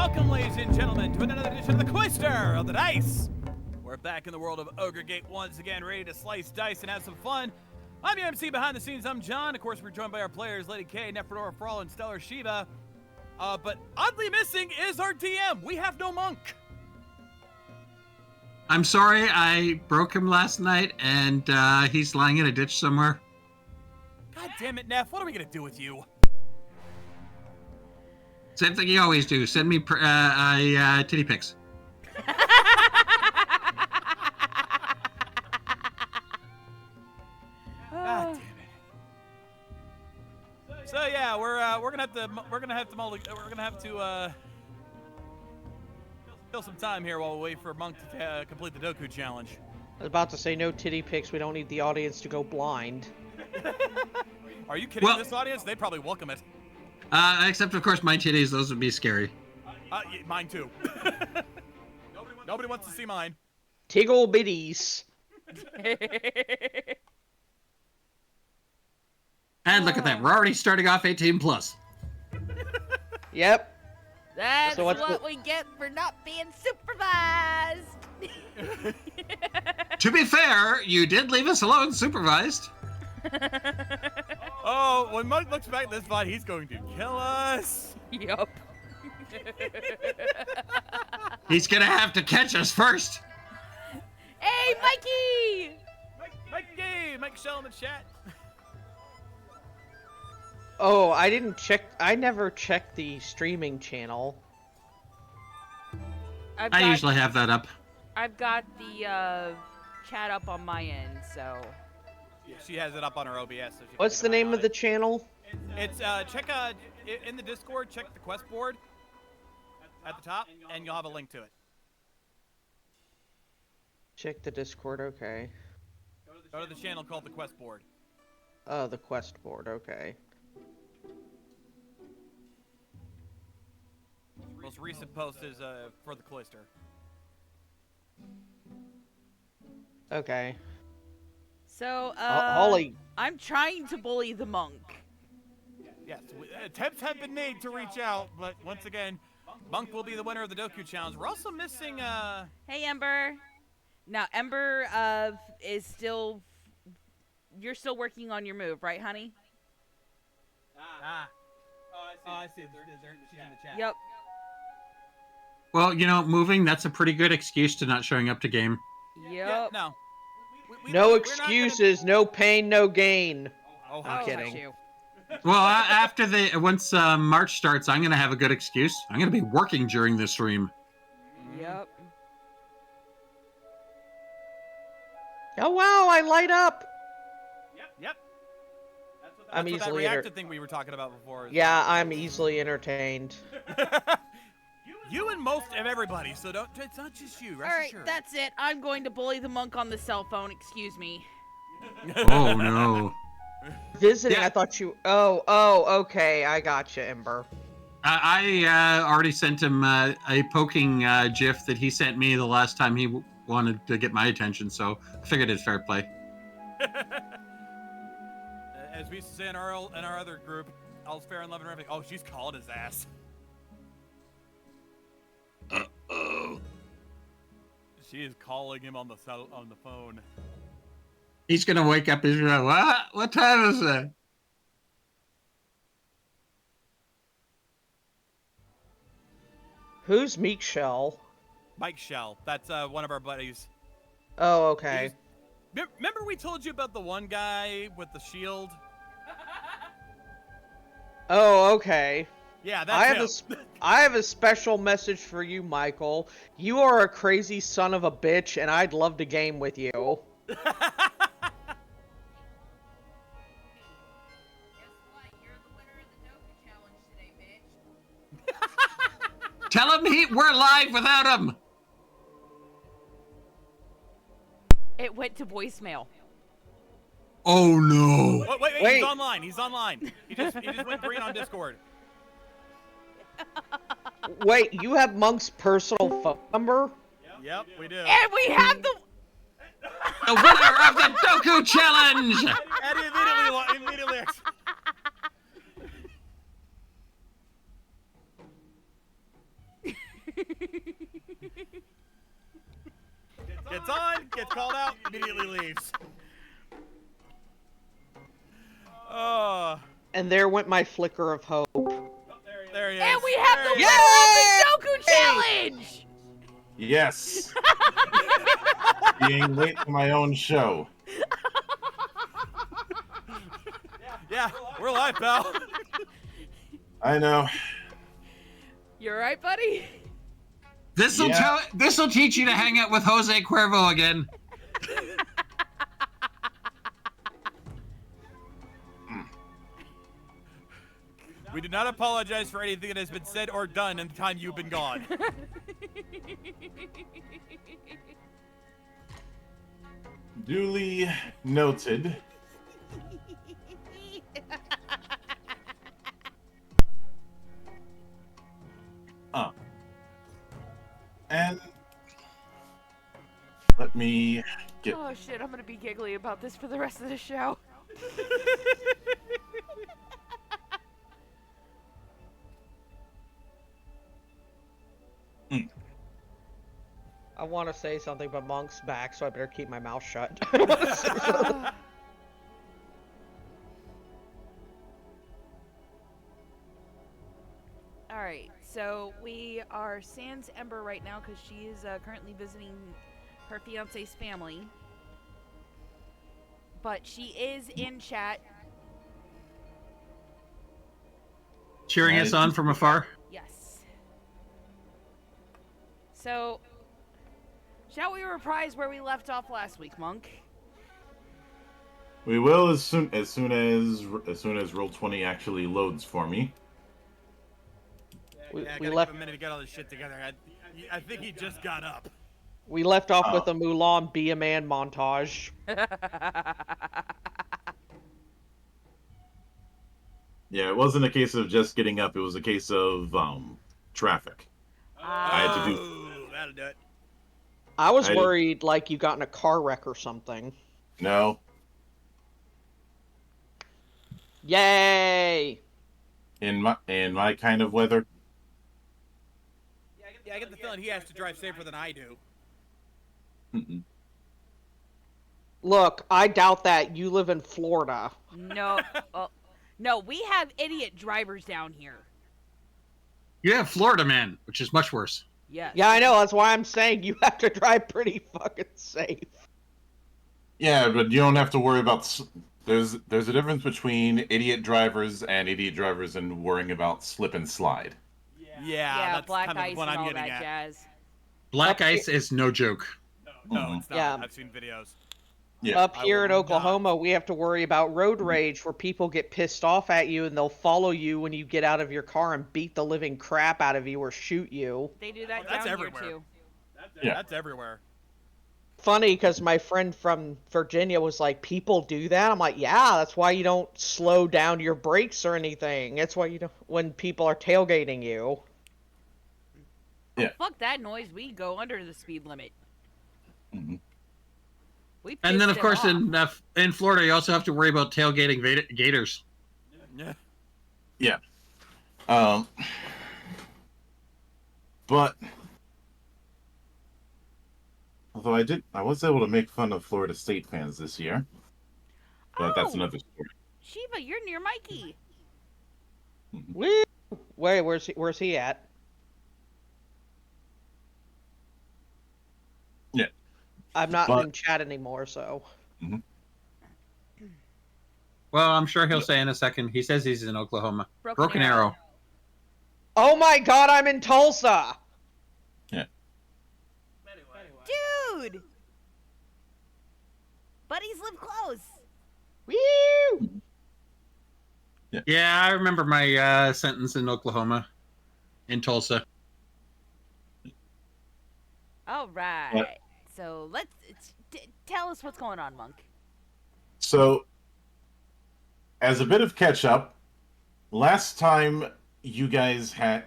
Welcome, ladies and gentlemen, to another edition of the Cloister of the Dice. We're back in the world of Ogre Gate once again, ready to slice dice and have some fun. I'm the MC behind the scenes. I'm John. Of course, we're joined by our players, Lady K, Nephrodora Frawl, and Stellar Shiva. But oddly missing is our DM. We have no monk. I'm sorry, I broke him last night, and he's lying in a ditch somewhere. God damn it, Neff. What are we going to do with you? Same thing you always do. Send me titty pics. God damn it. So yeah, we're gonna have to kill some time here while we wait for Monk to complete the Doku challenge. I was about to say no titty pics. We don't need the audience to go blind. Are you kidding this audience? They'd probably welcome it. Except, of course, my titties. Those would be scary. Yeah, mine too. Nobody wants to see mine. Tiggle bitties. And look at that. We're already starting off 18 plus. Yep. That's So what we get for not being supervised. To be fair, you did leave us alone supervised. Oh, when Monk looks back at this fight, he's going to kill us. Yup. He's gonna have to catch us first. Hey, Mikey! Mike Shell in the chat. Oh, I didn't check. I never checked the streaming channel. I usually have that up. I've got the chat up on my end, so. Yeah, she has it up on her OBS. So What's the name of the channel? It's check in the Discord. Check the quest board at the top, and you'll have a link to it. Check the Discord. Okay. Go to the channel called the quest board. Oh, the quest board. Okay. Most recent post is for the Cloister. Okay. So, Holly. I'm trying to bully the monk. Yes, attempts have been made to reach out, but once again, Monk will be the winner of the Doku challenge. We're also missing. Hey, Ember. Now, Ember is still. You're still working on your move, right, honey? Oh, I see. She's in the chat. Yep. Well, you know, moving, that's a pretty good excuse to not showing up to game. Yep. Yeah, no. No excuses. No pain. No gain. Oh, I'm kidding. Well, once March starts, I'm gonna have a good excuse. I'm gonna be working during this stream. Yep. Oh wow! I light up. Yep. I'm That's what that easily reactive thing we were talking about before. Yeah, I'm easily entertained. You and most of everybody, so it's not just you. All right, that's it. I'm going to bully the monk on the cell phone. Excuse me. Oh no. Visiting. Yeah. I thought you. Oh. Okay. I gotcha, Ember. I already sent him a poking GIF that he sent me the last time he wanted to get my attention, so I figured it's fair play. As we used to say in our other group, all's fair in love and everything. Oh, she's calling his ass. Uh-oh. She is calling him on the phone. He's gonna wake up. He's gonna, what? What time is it? Who's Meek Shell? Mike Shell. That's one of our buddies. Oh, okay. Remember we told you about the one guy with the shield? Oh, okay. Yeah, that's him. I have a special message for you, Michael. You are a crazy son of a bitch, and I'd love to game with you. Tell him we're live without him. It went to voicemail. Oh no! Wait! He's online. He just went green on Discord. Wait, you have Monk's personal phone number? Yep, we do. And we have the winner of the Doku challenge. And he immediately Gets on, gets called out, immediately leaves. Oh. And there went my flicker of hope. There he is. And we have the There he winner is. of the Shoku Challenge! Yes. Being late to my own show. Yeah, we're live, pal. I know. You alright, buddy? This'll teach you to hang out with Jose Cuervo again. We do not apologize for anything that has been said or done in the time you've been gone. Duly noted. And let me get. Oh shit, I'm gonna be giggly about this for the rest of the show. I want to say something, but Monk's back, so I better keep my mouth shut. Alright, so we are sans Ember right now because she is currently visiting her fiance's family. But she is in chat. Cheering us on from afar. Yes. So, shall we reprise where we left off last week, Monk? We will as soon as Roll20 actually loads for me. We I gotta left- give him a minute to get all this shit together. I think he just got up. We left off Oh. with a Mulan Be a Man montage. Yeah, it wasn't a case of just getting up. It was a case of traffic. I had to do. Oh, that'll do it. I was I- worried like you got in a car wreck or something. No. Yay! In my kind of weather. Yeah, I get the feeling he has to drive safer than I do. Mm-mm. Look, I doubt that. You live in Florida. No. No, we have idiot drivers down here. You have Florida Man, which is much worse. Yes. Yeah, I know. That's why I'm saying you have to drive pretty fucking safe. Yeah, but you don't have to worry about. There's a difference between idiot drivers and worrying about slip and slide. Yeah, that's black kind of ice what and I'm all getting that at. jazz. Black Up ice is no joke. No, it's not. Yeah. I've seen videos. Yeah. Up I here will in Oklahoma, we have to worry about road rage where people get pissed off at you and they'll follow you when you get out of your car and beat the living crap out of you or shoot you. They do that That's down everywhere. here too. Yeah. That's everywhere. Funny because my friend from Virginia was like, people do that? I'm like, yeah, that's why you don't slow down your brakes or anything. That's why you don't, when people are tailgating you. Yeah. Fuck that noise. We go under the speed limit. Mhm. We And then, pissed of course, him off. in Florida, you also have to worry about tailgating gators. Yeah. Yeah. But although I was able to make fun of Florida State fans this year, but that's Oh. another story. Shiva, you're near Mikey. Woo! Wait, where's he at? Yeah. I'm not But- in chat anymore, so. Well, I'm sure he'll say in a second. He says he's in Oklahoma. Broken Arrow. Oh my god, I'm in Tulsa! Dude! Buddies live close. Woo! Yeah, I remember my sentence in Oklahoma, in Tulsa. All right. So tell us what's going on, Monk. So, as a bit of catch up, last time you guys had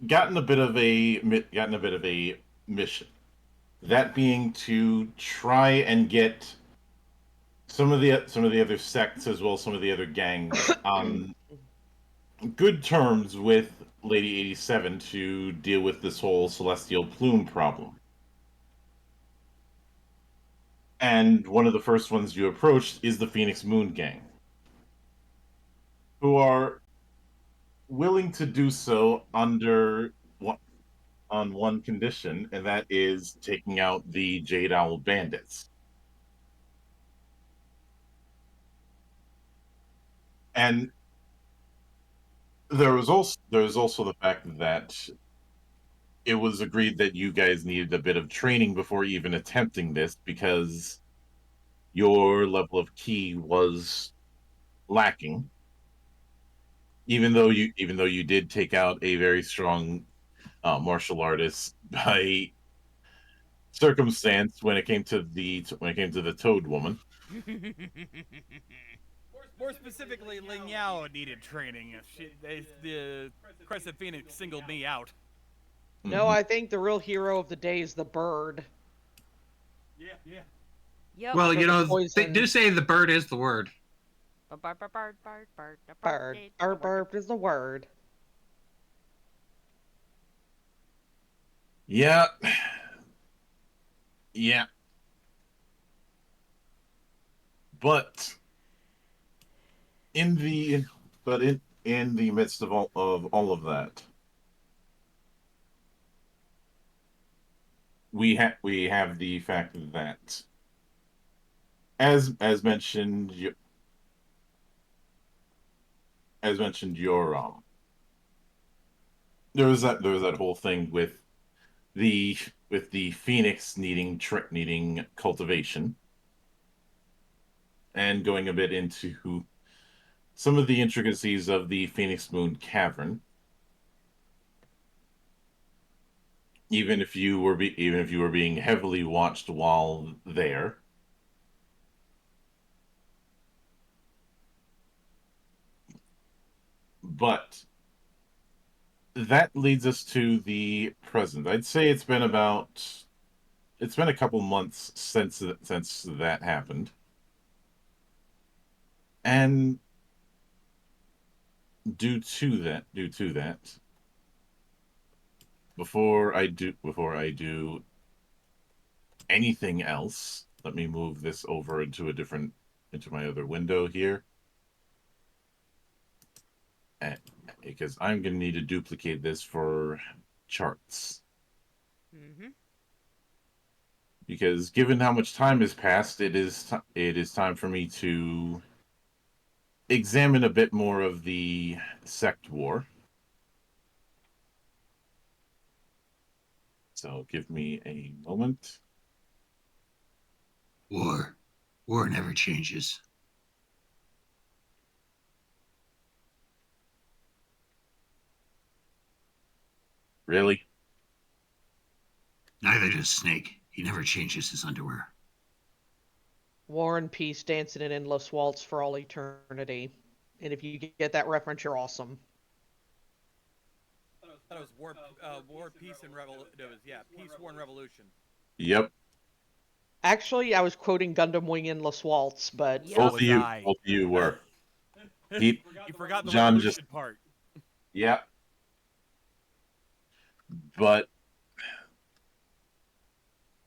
gotten a bit of a mission. That being to try and get some of the other sects as well as some of the other gangs on good terms with Lady 87 to deal with this whole Celestial Plume problem. And one of the first ones you approached is the Phoenix Moon Gang, who are willing to do so on one condition, and that is taking out the Jade Owl bandits. And there was also the fact that it was agreed that you guys needed a bit of training before even attempting this, because your level of ki was lacking, even though you did take out a very strong martial artist by circumstance when it came to the Toad Woman. More specifically, Ling Yao needed training. The Crescent Phoenix singled me out. No, Mhm. I think the real hero of the day is the bird. Yeah. Yep. Well, For the they poison. do say the bird is the word. Bird, bird, bird, bird, bird, Bird. Bird is the word. Yeah. Yeah. But in the in the midst of all of that, we have the fact that, as mentioned, your there was that whole thing with the Phoenix needing cultivation, and going a bit into some of the intricacies of the Phoenix Moon Cavern. Even if you were being heavily watched while there. But that leads us to the present. I'd say it's been a couple months since that happened. And due to that, before I do anything else, let me move this over into my other window here. Because I'm going to need to duplicate this for charts. Mm-hmm. Because given how much time has passed, it is time for me to examine a bit more of the sect war. So give me a moment. War. War never changes. Really? Neither does Snake. He never changes his underwear. War and peace dancing an endless waltz for all eternity. And if you get that reference, you're awesome. That was War, Peace, and Revolution. Peace, War, and Revolution. Yep. Actually, I was quoting Gundam Wing Endless Waltz, but Yep. Both So of was I. you were. You forgot the John revolution part. Yeah. But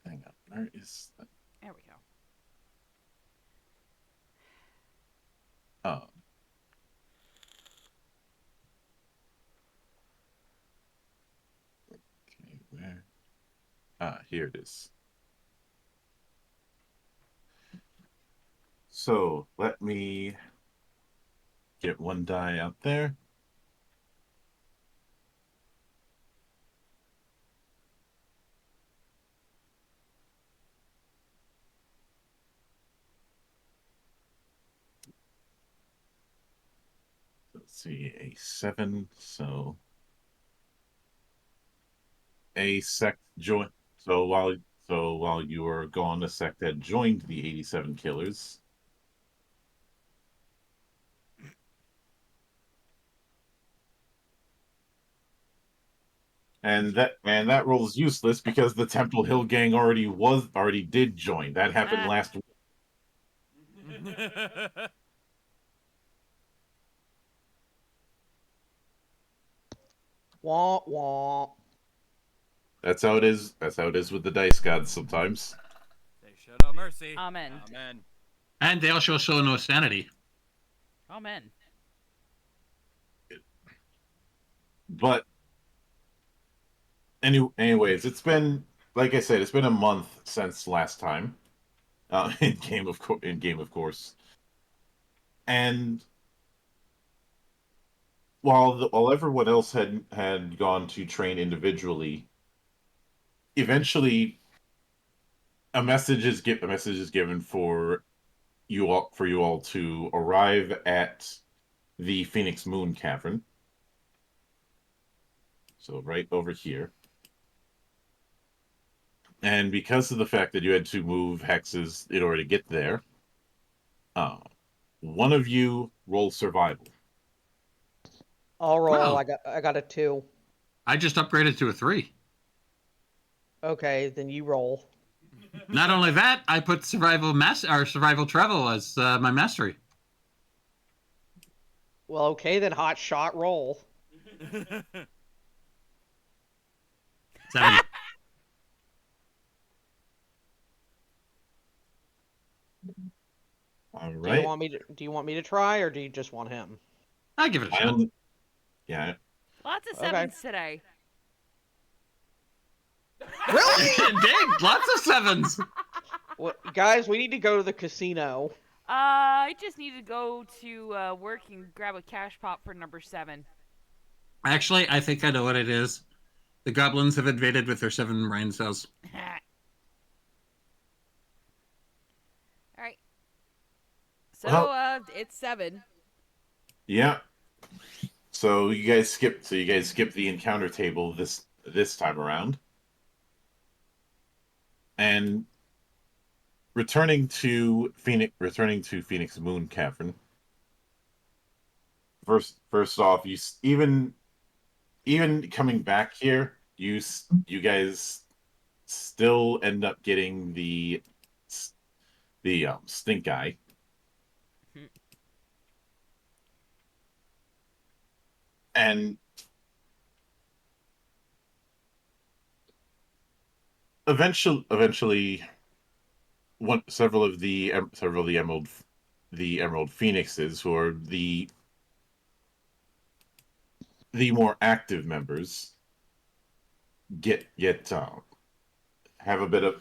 hang on, where is that? There we go. Oh. Okay, where? Here it is. So let me get one die out there. Let's see, a 7. So a sect join. So while you were gone, a sect had joined the 87 killers. And that roll is useless because the Temple Hill gang already did join. That happened last week. wah wah. That's how it is. That's how it is with the dice gods sometimes. They show. Show no mercy. Amen. Amen. And they also show no sanity. Amen. But anyways, it's been, like I said, it's been a month since last time. In game of course. And while everyone else had gone to train individually, eventually a message is given for you all to arrive at the Phoenix Moon Cavern. So right over here. And because of the fact that you had to move hexes in order to get there, one of you roll survival. I'll roll. Oh. I got a 2. I just upgraded to a 3. Okay, then you roll. Not only that, I put survival travel as my mastery. Well, okay, then hot shot roll. 7. All Do you right. want me to try, or do you just want him? I give it a shot. Yeah. Lots of Okay. 7s today. Really? Dang, lots of 7s. Well, guys, we need to go to the casino. I just need to go to work and grab a cash pop for number 7. Actually, I think I know what it is. The goblins have invaded with their 7 brain cells. Alright. So, Well- it's 7. Yeah. So you guys skip the encounter table this time around. And returning to Phoenix Moon Cavern. First off, even coming back here, you guys still end up getting the stink eye. And eventually, several of the Emerald Phoenixes, who are the more active members, have a bit of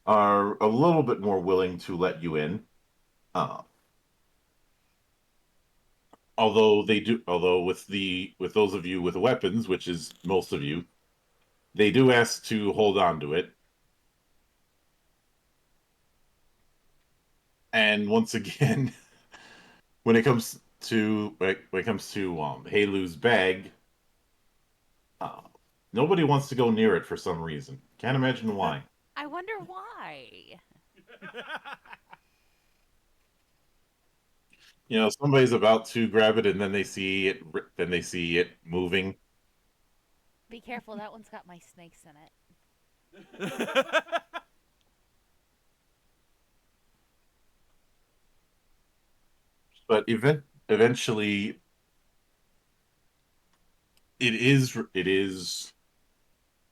are a little bit more willing to let you in. Although with those of you with weapons, which is most of you, they do ask to hold on to it. And once again, when it comes to Halu's bag, nobody wants to go near it for some reason. Can't imagine why. I wonder why. Somebody's about to grab it, and then they see it moving. Be careful, that one's got my snakes in it. But eventually, it is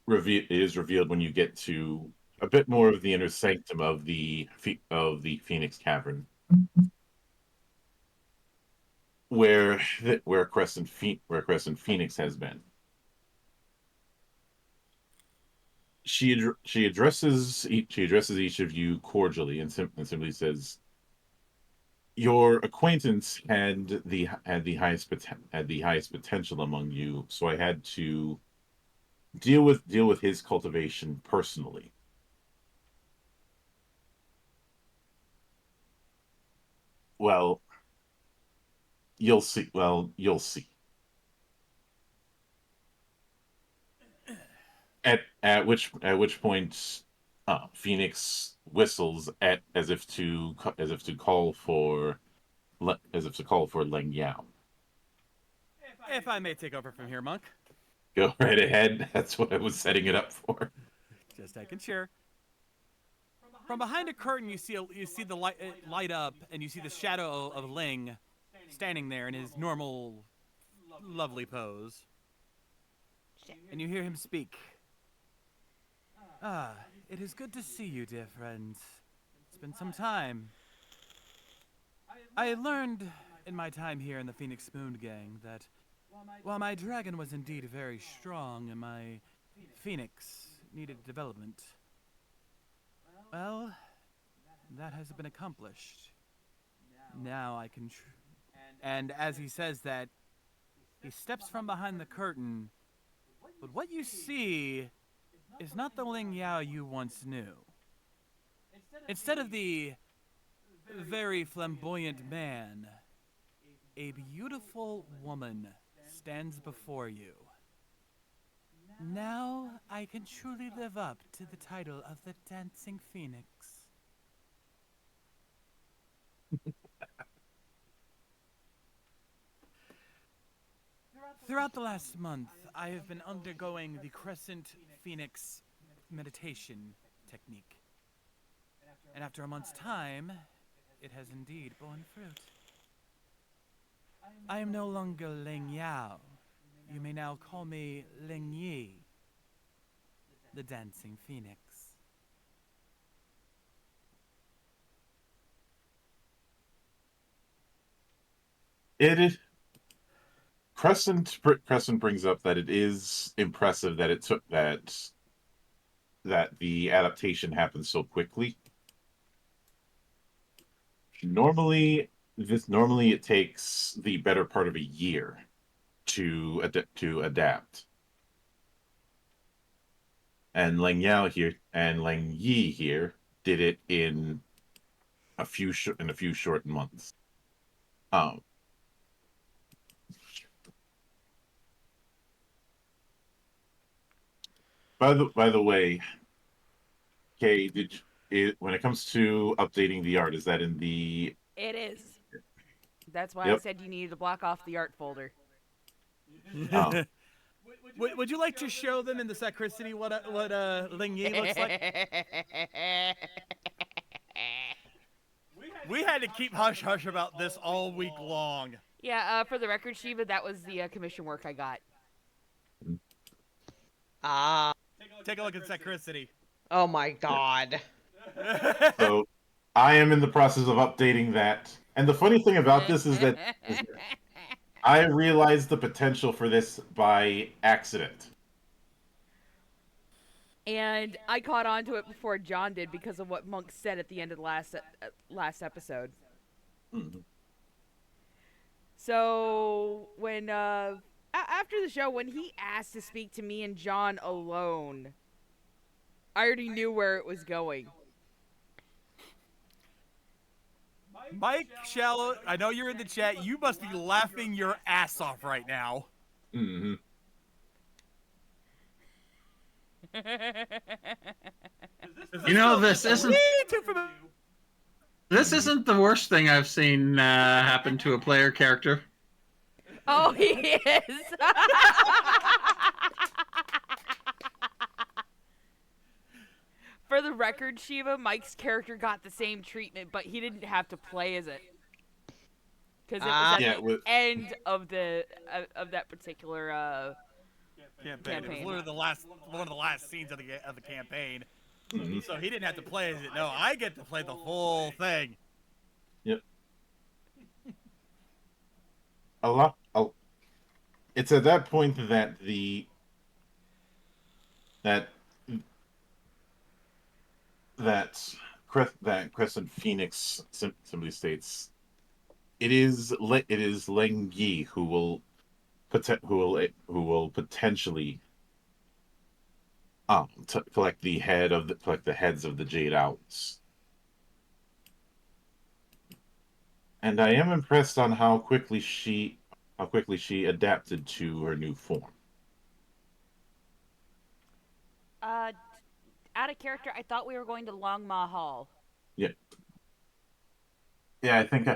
revealed when you get to a bit more of the inner sanctum of the Phoenix Cavern, where Crescent Phoenix has been. She addresses each of you cordially and simply says, "Your acquaintance had the highest potential among you, so I had to deal with his cultivation personally." Well, you'll see. At which point, Phoenix whistles as if to call for Leng Yao. If I may take over from here, Monk. Go right ahead. That's what I was setting it up for. Just making sure. From behind a curtain, you see the light up, and you see the shadow of Ling standing there in his normal, lovely pose. And you hear him speak. It is good to see you, dear friend. It's been some time. I learned in my time here in the Phoenix Moon Gang that while my dragon was indeed very strong and my phoenix needed development, well, that has been accomplished. Now I can. And as he says that, he steps from behind the curtain, but what you see is not the Ling Yao you once knew. Instead of the very flamboyant man, a beautiful woman stands before you. Now I can truly live up to the title of the Dancing Phoenix. Throughout the last month, I have been undergoing the Crescent Phoenix meditation technique. And after a month's time, it has indeed borne fruit. I am no longer Ling Yao. You may now call me Ling Yi, the Dancing Phoenix. It is. Crescent brings up that it is impressive that it took that the adaptation happened so quickly. Normally it takes the better part of a year to adapt. And Lang Yao here and Lang Yi here did it in a few short months. Um, by the way, Kay, when it comes to updating the art, is that in the? It is. That's why I Yep. said you needed to block off the art folder. Oh. Would you like to show them in the sacristy what Ling Yi looks like? We had to keep hush hush about this all week long. Yeah, for the record, Shiva, that was the commission work I got. Ah. Take a look at sacristy. Oh my god. So I am in the process of updating that. And the funny thing about this is that I realized the potential for this by accident. And I caught on to it before John did because of what Monk said at the end of the last episode. Mm-hmm. So when after the show, when he asked to speak to me and John alone, I already knew where it was going. Mike Shallow, I know you're in the chat. You must be laughing your ass off right now. Mm-hmm. You know, this isn't the worst thing I've seen happen to a player character. Oh, he is. For the record, Shiva, Mike's character got the same treatment, but he didn't have to play as it. Because it was at the end of the of that particular campaign. It was literally one of the last scenes of the campaign. Mm-hmm. So he didn't have to play as it. No, I get to play the whole thing. Yep. It's at that point that that Crescent Phoenix simply states it is Leng Yi who will potentially collect the heads of the Jade Owls. And I am impressed on how quickly she adapted to her new form. Out of character, I thought we were going to Longma Hall. Yeah. Yeah, I think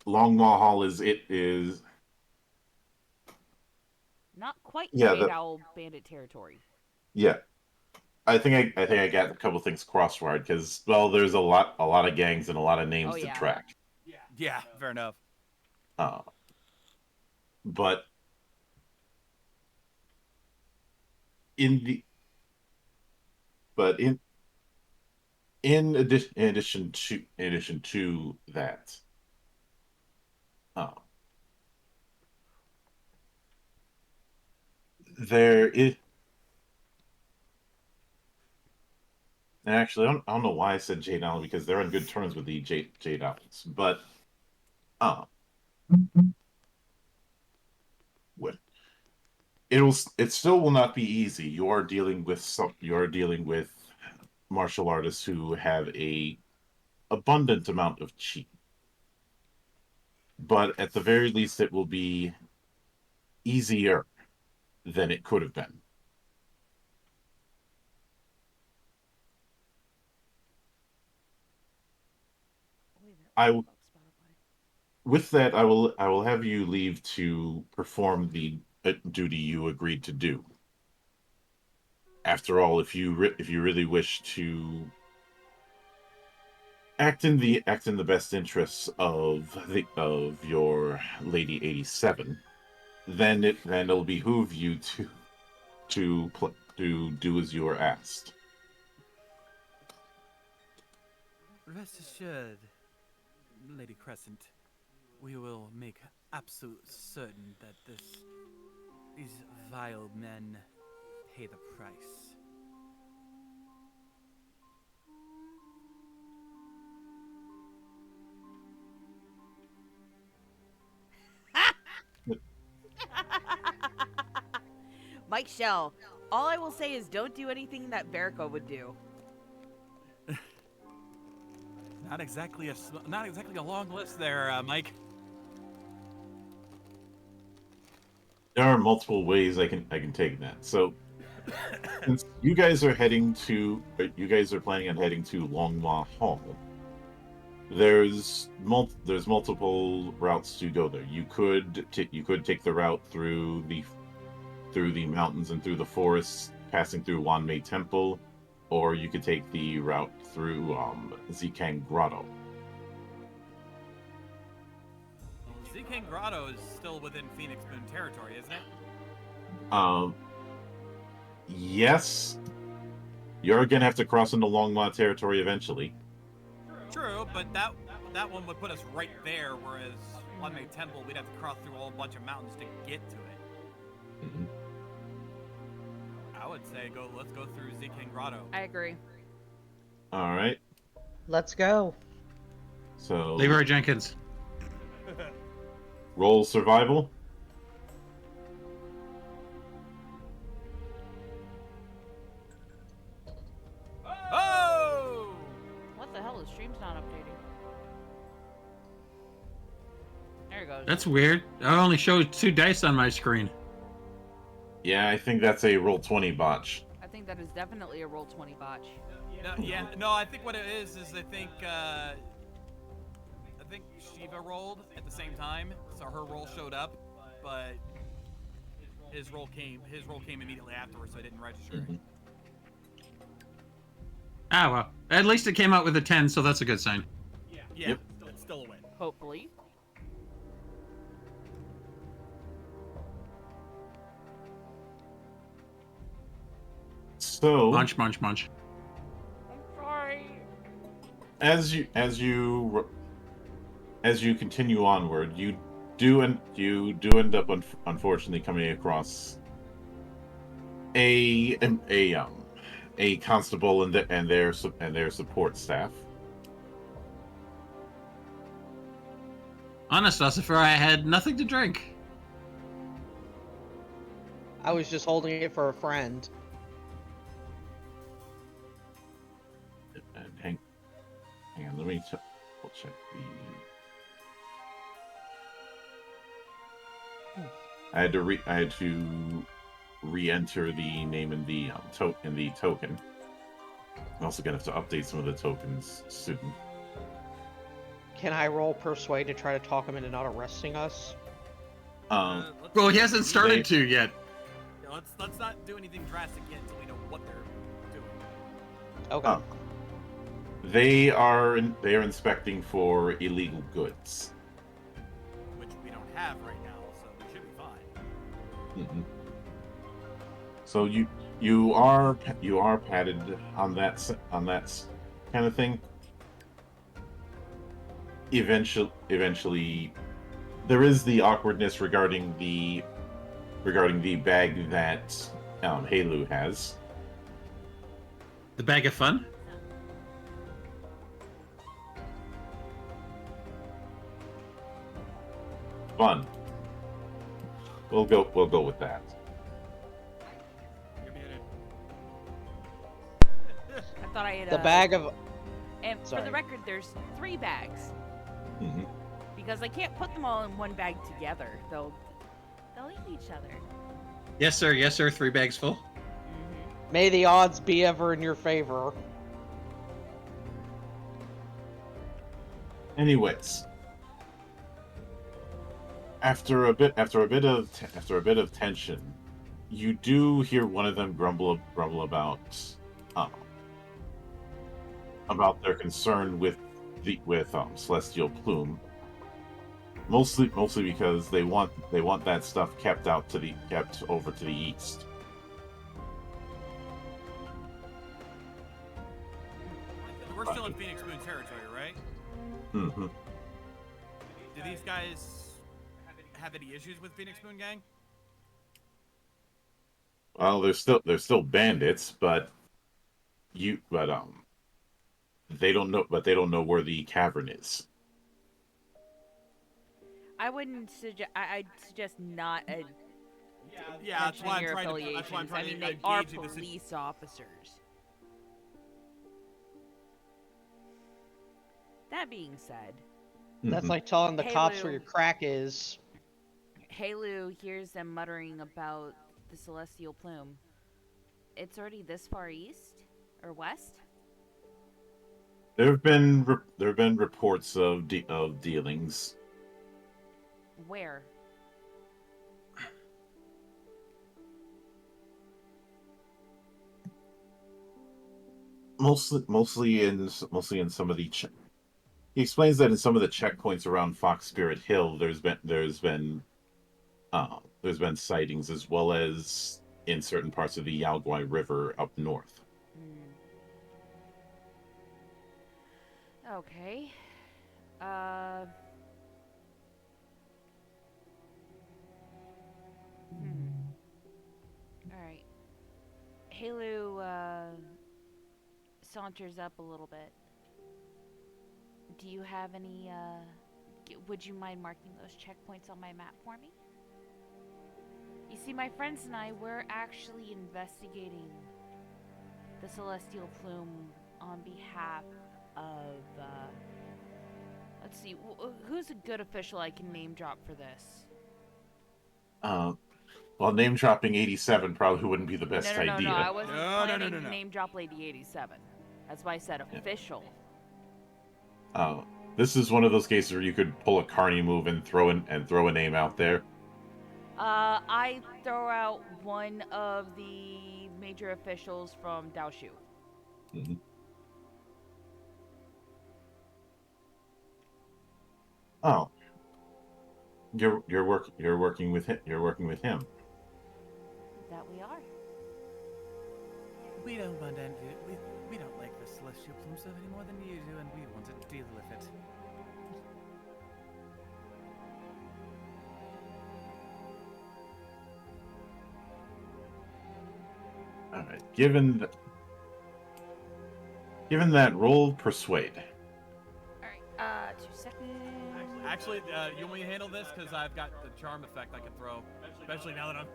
Longma Hall is not quite Jade Owl Bandit territory. Yeah. I think I got a couple things crosswired because there's a lot of gangs and a lot of names to track. Yeah, fair enough. But in But in addition to that, uh, there is. And actually, I don't know why I said Jade Island because they're on good terms with the Jade Islands. But what it still will not be easy. You are dealing with martial artists who have a abundant amount of chi. But at the very least, it will be easier than it could have been. With that, I will have you leave to perform the duty you agreed to do. After all, if you really wish to act in the best interests of your Lady 87, then it'll behoove you to do as you are asked. Rest assured, Lady Crescent, we will make absolute certain that these vile men pay the price. Mike Shell, all I will say is don't do anything that Verico would do. Not exactly a long list there, Mike. There are multiple ways I can take that. So, since you guys are planning on heading to Longma Hall, there's multiple routes to go there. You could take the route through the mountains and through the forests, passing through Wanmei Temple, or you could take the route through Zikang Grotto. Zikang Grotto is still within Phoenix Moon territory, isn't it? Yes. You're gonna have to cross into Longma territory eventually. True, but that one would put us right there, whereas Wanmei Temple, we'd have to cross through a whole bunch of mountains to get to it. Mm-hmm. I would say let's go through Zikang Grotto. I agree. All right. Let's go. So Leroy Jenkins. roll survival. Oh! What the hell? The stream's not updating. There it goes. That's weird. I only showed 2 dice on my screen. Yeah, I think that's a roll 20 botch. I think that is definitely a roll 20 botch. No, I think what it is I think Shiva rolled at the same time, so her roll showed up, but his roll came immediately afterwards, so it didn't register. Mm-hmm. Ah, well. At least it came out with a 10, so that's a good sign. Yeah, Yep. It's still a win. Hopefully. So Munch, munch, munch. I'm sorry. as you continue onward, you do end up unfortunately coming across a constable and their support staff. Honest, Lucifer, I had nothing to drink. I was just holding it for a friend. And hang on, let me check the. I had to re-enter the name in the token. I'm also gonna have to update some of the tokens soon. Can I roll persuade to try to talk him into not arresting us? Well, he hasn't started to yet. Yeah, let's not do anything drastic yet until we know what they're doing. Okay. They are inspecting for illegal goods, Which we don't have right now, so we should be fine. Mm-hmm. So you are padded on that kind of thing. Eventually, there is the awkwardness regarding the bag that Halu has. The bag of fun? Fun. We'll go with that. I thought I had The bag of. And Sorry. for the record, there's 3 bags. Mm-hmm. Because I can't put them all in one bag together. They'll eat each other. Yes, sir. Yes, sir. 3 bags full. May the odds be ever in your favor. Anyways, after a bit of tension, you do hear one of them grumble about their concern with Celestial Plume. Mostly because they want that stuff kept over to the east. We're still in Phoenix Moon territory, right? Mm-hmm. Do these guys have any issues with Phoenix Moon Gang? Well, they're still bandits, but they don't know where the cavern is. I'd suggest not That's why I'm your trying affiliations. to. I mean, they are police officers. That being said, That's like telling the cops Halu. where your crack is. Halu hears them muttering about the Celestial Plume. It's already this far east or west? There have been reports of dealings. Where? Mostly in some of the. He explains that in some of the checkpoints around Fox Spirit Hill, there's been sightings, as well as in certain parts of the Yaoguai River up north. Okay. Alright. Halu, saunters up a little bit. Do you have any, would you mind marking those checkpoints on my map for me? You see, my friends and I, we're actually investigating the Celestial Plume on behalf of, let's see, who's a good official I can name drop for this? Well, name dropping 87 probably wouldn't be the best idea. No, I wasn't planning to name drop Lady 87. That's why I said official. This is one of those cases where you could pull a Carney move and throw a name out there. I throw out one of the major officials from Daoshu. Mm-hmm. Oh, you're working with him. You're working with him. That we are. We don't want to. We don't like the Celestial Plume stuff any more than you do, and we want to deal with it. All right. Given that, roll persuade. All right. 2 seconds. Actually, you want me to handle this because I've got the charm effect I can throw, especially now that I'm.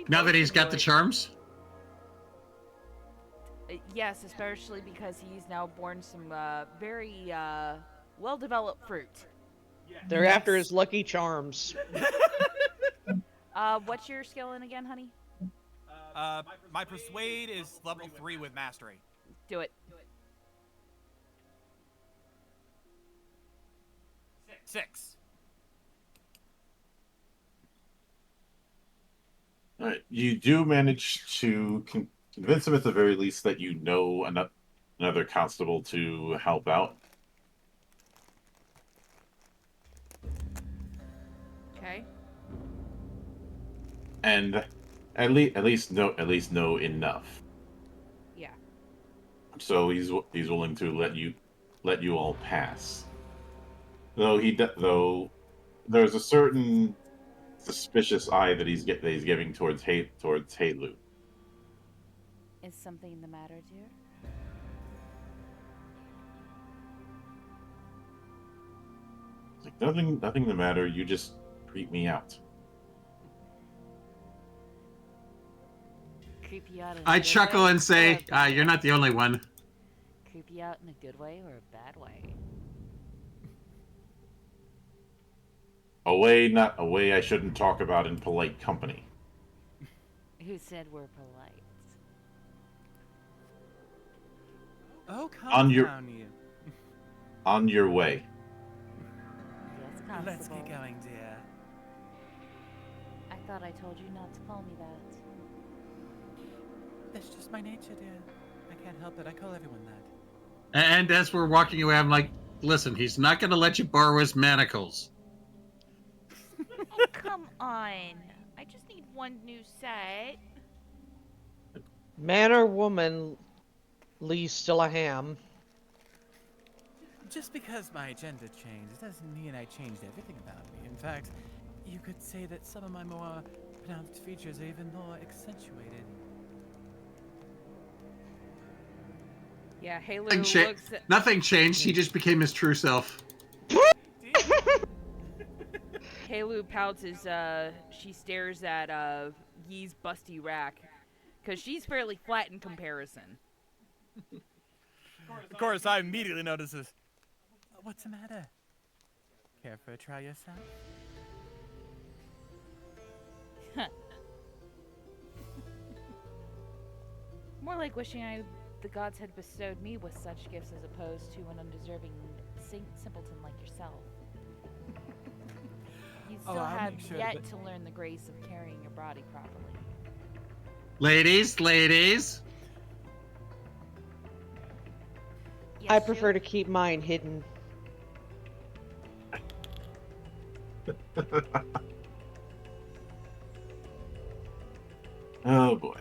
Now that he's got the charms. Yes, especially because he's now born some very well-developed fruit. They're after his lucky charms. What's your skill in again, honey? My persuade is level 3 with mastery. Do it. 6. All right. You do manage to convince him at the very least that you know another constable to help out. Okay. And At least know enough. Yeah. So he's willing to let you all pass. Though there's a certain suspicious eye that he's giving towards Halu. Is something the matter, dear? It's like nothing the matter. You just creep me out. Creep you out in a I good chuckle way and or say, a bad "You're way? not the only one." Creep you out in a good way or a bad way? Not a way I shouldn't talk about in polite company. Who said we're polite? Oh, On calm your- down, you. On your way. Yes, Constable. Let's get going, dear. I thought I told you not to call me that. That's just my nature, dear. I can't help it. I call everyone that. And as we're walking away, I'm like, "Listen, he's not going to let you borrow his manacles." Oh, come on. I just need one new set. Man or woman, Lee's still a ham. Just because my agenda changed doesn't mean I changed everything about me. In fact, you could say that some of my more pronounced features are even more accentuated. Yeah, Halu Nothing, looks at... nothing changed. He just became his true self. Halu pouts as she stares at Yee's busty rack. Because she's fairly flat in comparison. Of course, I immediately notices. What's the matter? Care for a try yourself? More like wishing the gods had bestowed me with such gifts as opposed to an undeserving simpleton like yourself. You still I'll have make sure yet that- to learn the grace of carrying your body properly. Ladies. Yes, I Shu? prefer to keep mine hidden. Oh boy.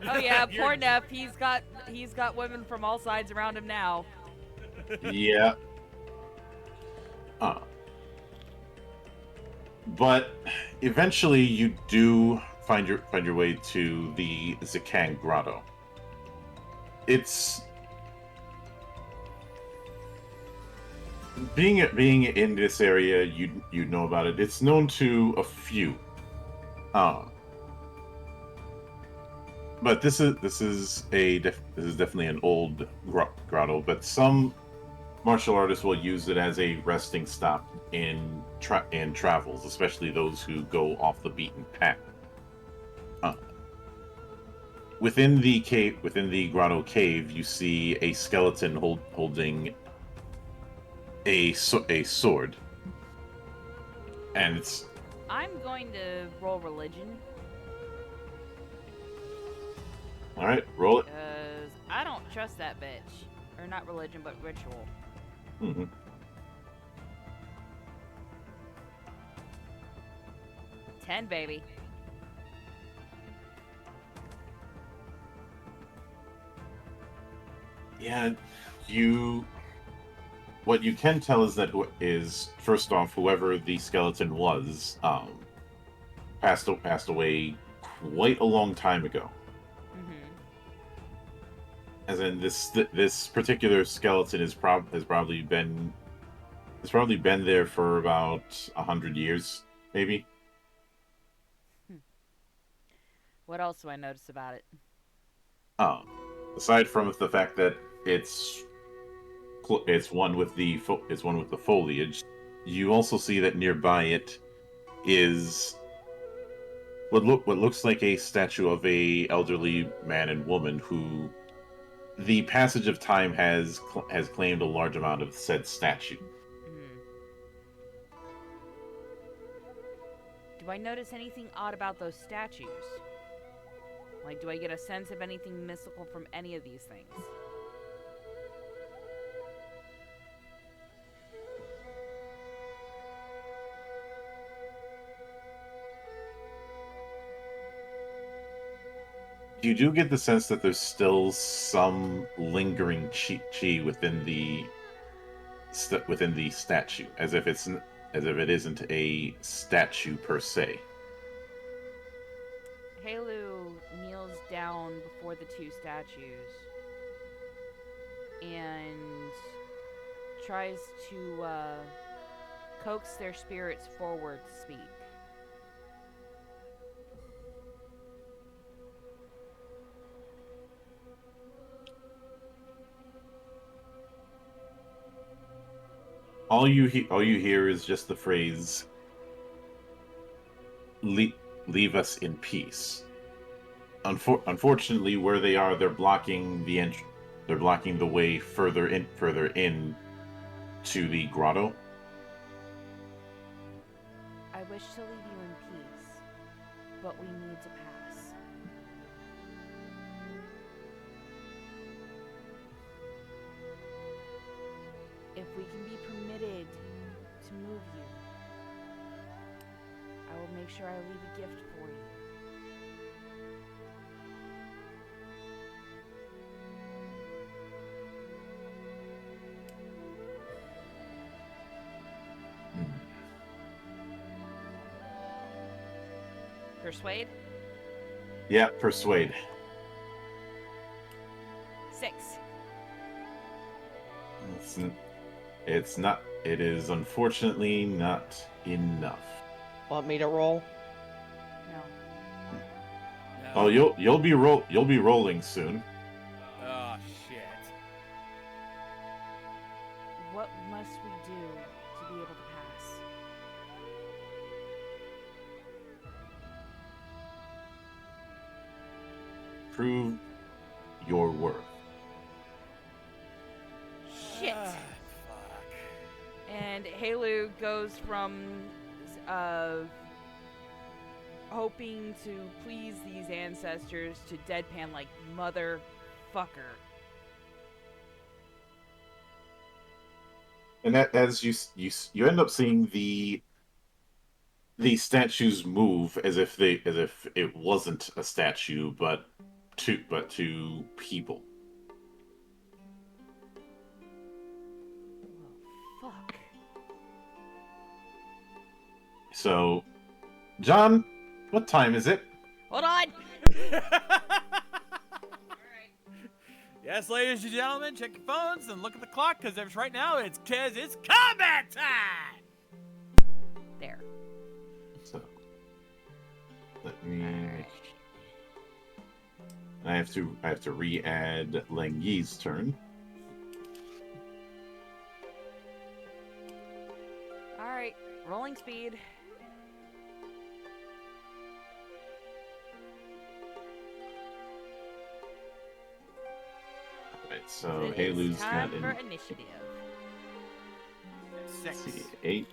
Oh yeah, poor Neff. He's got women from all sides around him now. Yeah. But eventually, you do find your way to the Zakang Grotto. It's being in this area, you know about it. It's known to a few. But this is definitely an old grotto. But some martial artists will use it as a resting stop in travels, especially those who go off the beaten path. Within the grotto cave, you see a skeleton holding a sword, and it's. I'm going to roll religion. All right, roll it. Because I don't trust that bitch. Or not religion, but ritual. Mm-hmm. 10, baby. Yeah, what you can tell is that first off, whoever the skeleton was, passed away quite a long time ago. Mm-hmm. As in this particular skeleton has probably been there for about 100 years, maybe. What else do I notice about it? Aside from the fact that it's one with the foliage, you also see that nearby it is what looks like a statue of a elderly man and woman who the passage of time has claimed a large amount of said statue. Do I notice anything odd about those statues? Like, do I get a sense of anything mystical from any of these things? you do get the sense that there's still some lingering chi within the statue, as if it isn't a statue per se. Halu kneels down before the two statues and tries to coax their spirits forward to speak. All you hear is just the phrase, leave us in peace. Unfortunately, where they are, they're blocking the They're blocking the way further in to the grotto. I wish to leave you in peace, but we need to pass. If we can be permitted to move you, I will make sure I leave a gift for you. Persuade? Yeah, persuade. 6. It's not. It is unfortunately not enough. Want me to roll? No. Oh, you'll be rolling soon. Oh shit. What must we do to be able to pass? Prove your worth. Shit. Fuck. And Halu goes from hoping to please these ancestors to deadpan like motherfucker. And that, as you end up seeing the statues move as if it wasn't a statue, but to people. Oh, fuck. So, John, what time is it? Hold on. Yes, ladies and gentlemen, check your phones and look at the clock because right now it's combat time. There. So, let me. I have to re-add Lengi's turn. All right, rolling speed. Alright, so It is Halu's time got for an initiative. 6. 8.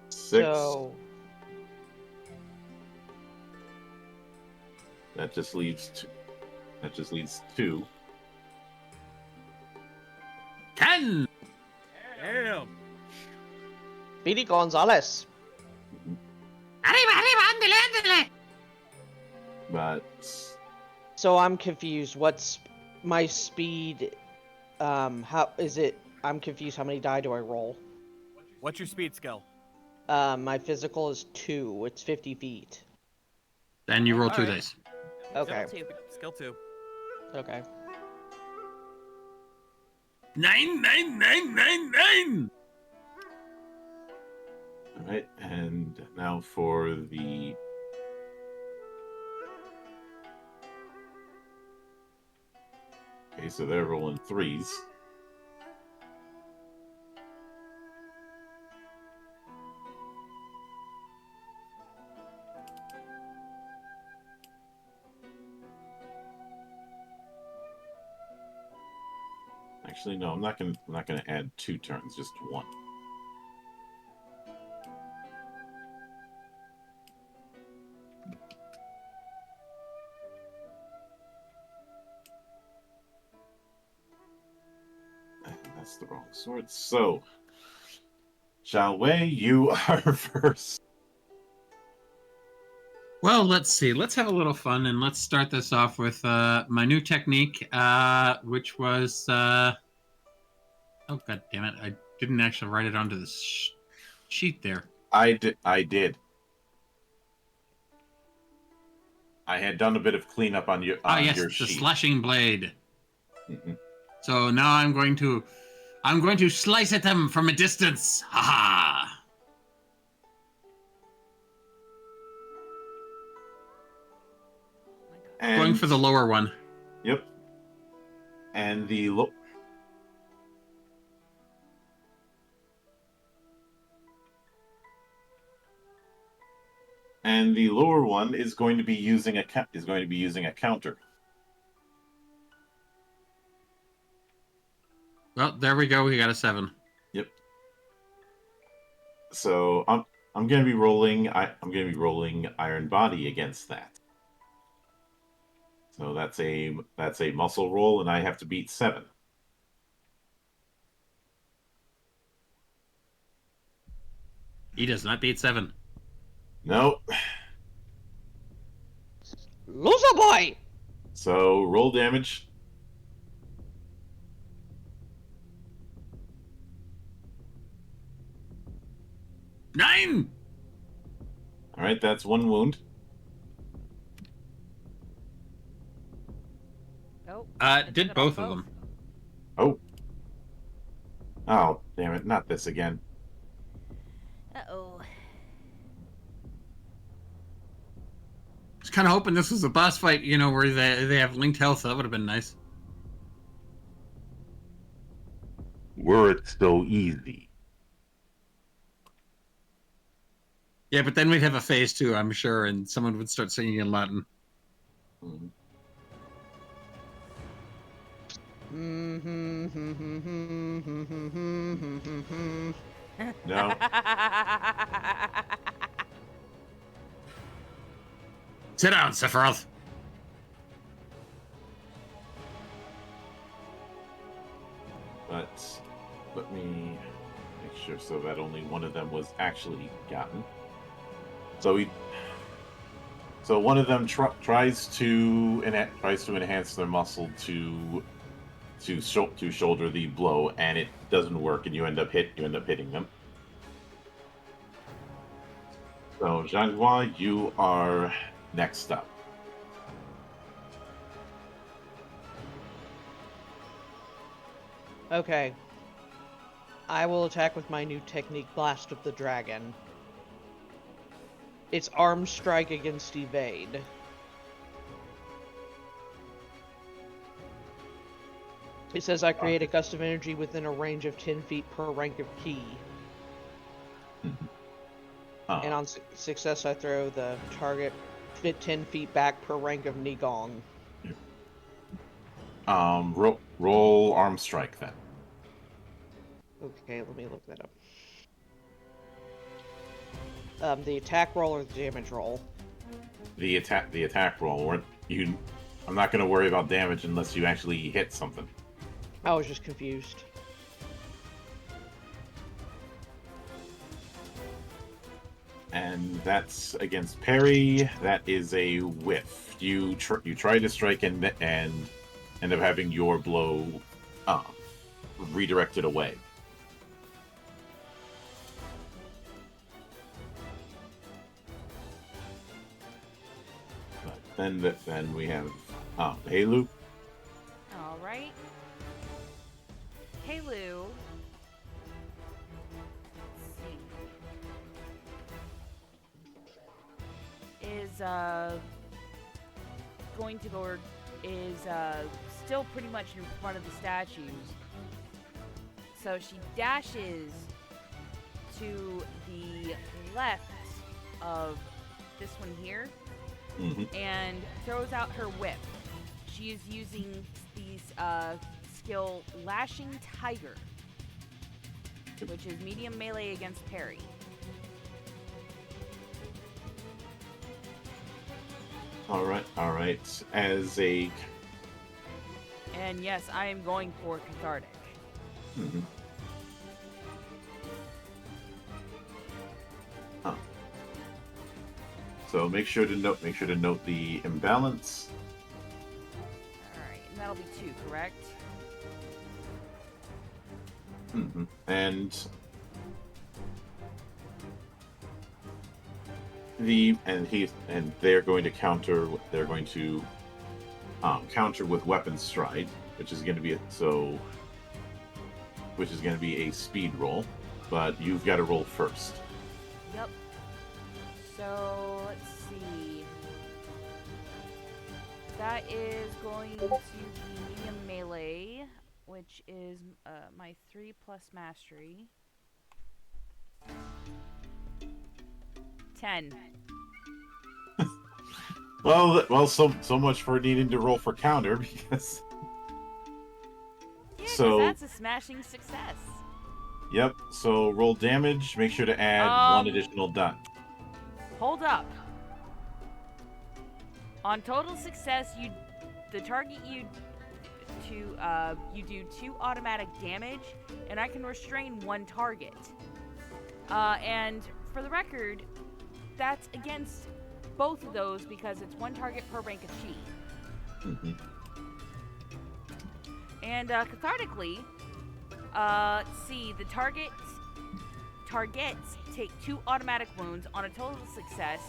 6. So That just leaves 2. 10. Damn. Speedy Gonzalez. Arriba, arriba, ándale, ándale. But So I'm confused. What's my speed? How is it? I'm confused. How many die do I roll? What's your speed skill? My physical is 2. It's 50 feet. Then you roll 2 Alright. dice. Okay. Skill 2. Okay. 9, 9, 9, 9, 9. alright, and now for the okay, so they're rolling 3s. Actually, no, I'm not gonna add 2 turns, just 1. That's the wrong sword. So, Xiao Wei, you are first. Well, let's see. Let's have a little fun, and let's start this off with my new technique, which was... oh, god damn it. I didn't actually write it onto the sheet there. I did. I had done a bit of cleanup on your your sheet. The slashing blade. Mm-hmm. So now I'm going to slice at them from a distance. Ha ha! Going for the lower one. Yep. And the lower one is going to be using a counter. Well, there we go. We got a 7. Yep. So I'm going to be rolling. I'm going to be rolling Iron Body against that. So that's a muscle roll, and I have to beat 7. He does not beat 7. No. Loser boy! So roll damage. Nine! All right, that's 1 wound. Oh. Did both of them. Oh. Oh, damn it, not this again. Uh-oh. I was kind of hoping this was a boss fight, you know, where they have linked health. That would have been nice. Were it so easy. Yeah, but then we'd have a phase 2, I'm sure, and someone would start singing in Latin. Mm-hmm. No. Sit down, Sephiroth. But let me make sure so that only one of them was actually gotten. So one of them tries to enhance their muscle to shoulder the blow, and it doesn't work, and you end up hitting them. So Zhanghua, you are next up. Okay. I will attack with my new technique, Blast of the Dragon. It's arm strike against evade. It says I create a gust of energy within a range of 10 feet per rank of key. And on success, I throw the target fit 10 feet back per rank of Nigong. Roll arm strike then. Okay, let me look that up. The attack roll or the damage roll? The attack roll. I'm not going to worry about damage unless you actually hit something. I was just confused. And that's against parry. That is a whiff. You try to strike and end up having your blow redirected away. Then we have Heilu. All right. Heilu. Is going to go is still pretty much in front of the statues. So she dashes to the left of this one here. Mm-hmm. And throws out her whip. She is using these skill Lashing Tiger, which is medium melee against parry. All right. And yes, I am going for cathartic. Mm-hmm. So make sure to note the imbalance. Alright, and that'll be 2, correct? Mm-hmm. And they're going to counter. They're going to counter with weapon stride, which is going to be a speed roll. But you've got to roll first. Yep. So let's see. That is going to be medium melee, which is my 3 plus mastery. 10. Well, so much for needing to roll for counter because. Yeah, So that's a smashing success. Yep. So roll damage. Make sure to add 1 additional die. Hold up. On total success, the target you do 2 automatic damage, and I can restrain 1 target. And for the record, that's against both of those because it's 1 target per rank of chi. Mm-hmm. And cathartically, let's see, the targets take 2 automatic wounds on a total success,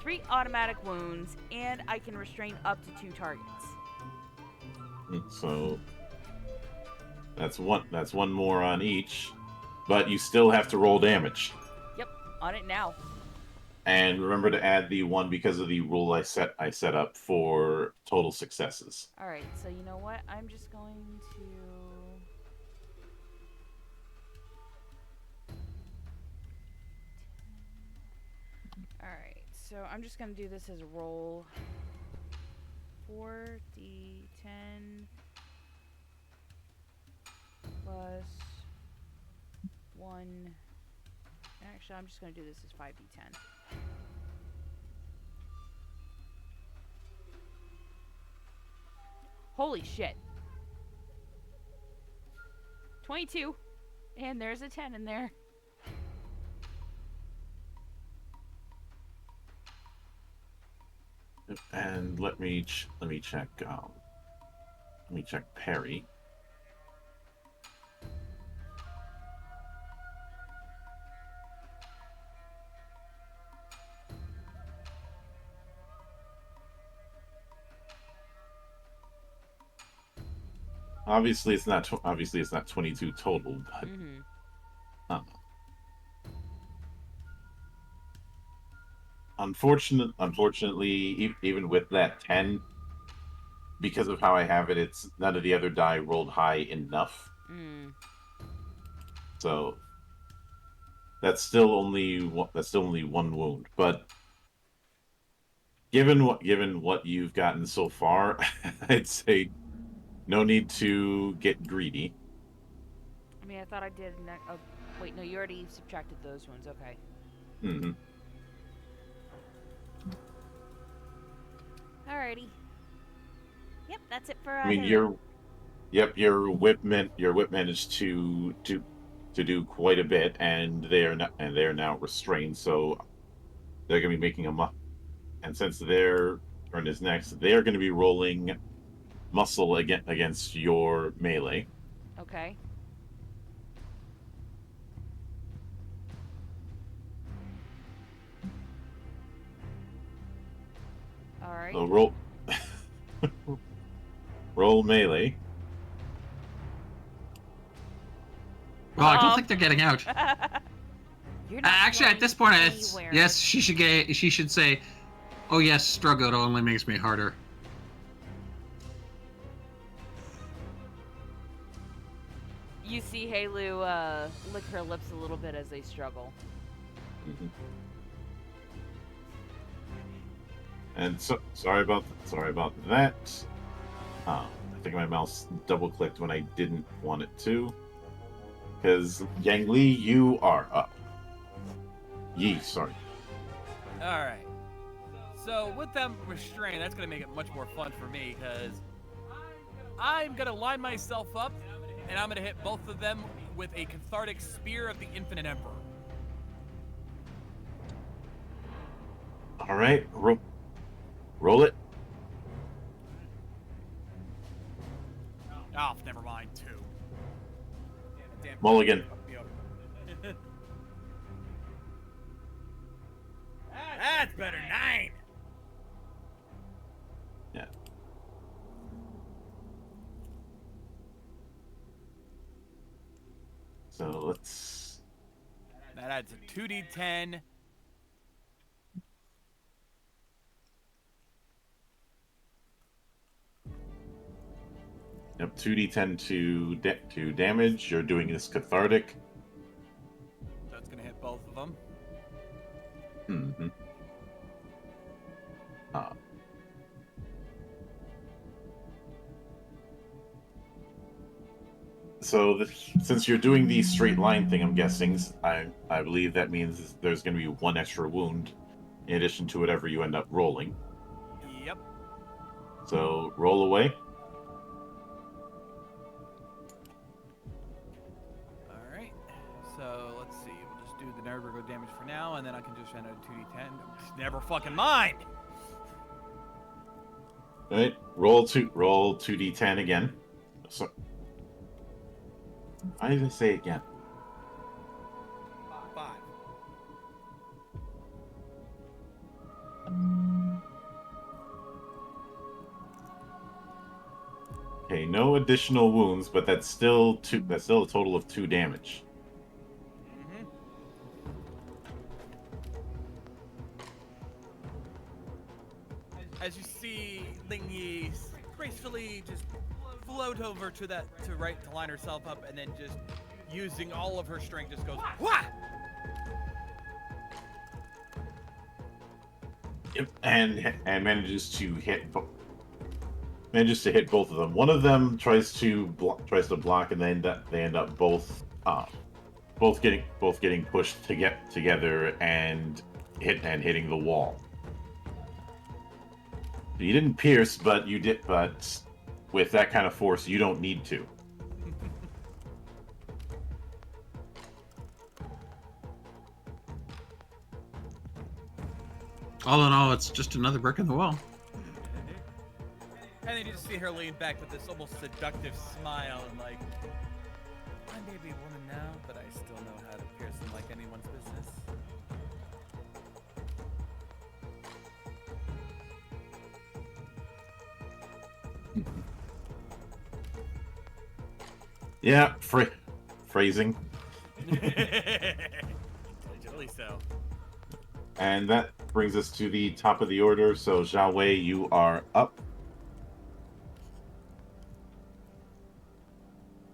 3 automatic wounds, and I can restrain up to 2 targets. So that's one more on each, but you still have to roll damage. Yep, on it now. And remember to add the 1 because of the rule I set up for total successes. All right, so you know what? I'm just going to. Alright, so I'm just going to do this as a roll. 4d10 plus 1. Actually, I'm just going to do this as 5d10. Holy shit. 22. And there's a 10 in there. And let me check parry. Obviously, it's not 22 total, but unfortunately, even with that 10, because of how I have it, it's none of the other die rolled high enough. So that's still only 1 wound. But given what you've gotten so far, I'd say no need to get greedy. I mean, I thought I did. Oh, wait, no, you already subtracted those ones. Okay. Mm-hmm. Alrighty. Yep, that's it for. I mean, your whip managed to do quite a bit, and they're now restrained, so they're going to be making and since their turn is next, they're going to be rolling muscle against your melee. Okay. All right. So roll melee. Well, I don't think they're getting out. Actually, at this point, yes, she should say, "Oh yes, struggle only makes me harder." You see Halu lick her lips a little bit as they struggle. Mm-hmm. And sorry about that. I think my mouse double-clicked when I didn't want it to. Because Yang Li, you are up. Sorry. Alright. So with them restrained, that's going to make it much more fun for me, because I'm going to line myself up, and I'm going to hit both of them with a cathartic spear of the Infinite Emperor. All right, roll it. Oh, never mind. 2. Damn. Mulligan. That's better. 9. Yeah. So let's. That adds a 2d10. Yep, 2d10 to damage. You're doing this cathartic. That's gonna hit both of them. Mm-hmm. So since you're doing the straight line thing, I'm guessing, I believe that means there's going to be 1 extra wound in addition to whatever you end up rolling. Yep. So roll away. Alright. So let's see. We'll just do the Nerdburger damage for now, and then I can just enter a 2d10. Never fucking mind! All right. Roll 2d10 again. So why did I say again? 5. Okay, no additional wounds, but that's still a total of 2 damage. Mm-hmm. As you see Ling-Yi gracefully just float over to line herself up, and then just using all of her strength just goes wha! Yep, and manages to hit both of them. One of them tries to block, and they end up both getting pushed to get together and hitting the wall. You didn't pierce, but you did. But with that kind of force, you don't need to. All in all, it's just another brick in the wall. And then you just see her lean back with this almost seductive smile and like, I may be a woman now, but I still know how to pierce them like anyone's business. Yeah, phrasing. Digitally so. And that brings us to the top of the order. So, Zhao Wei, you are up.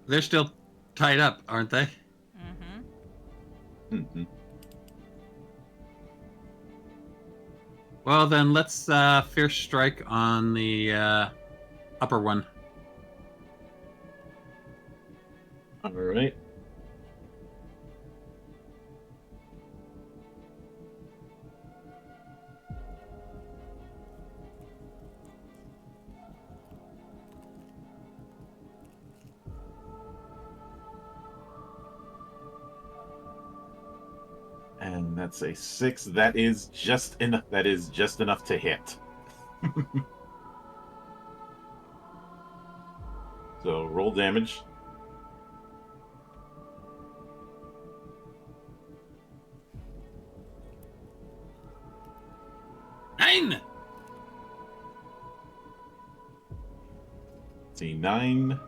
They're still tied up, aren't they? Mm-hmm. Mm-hmm. Well, then let's fierce strike on the upper one. All right. And that's a 6. That is just enough. That is just enough to hit. So roll damage. Nine. See, 9.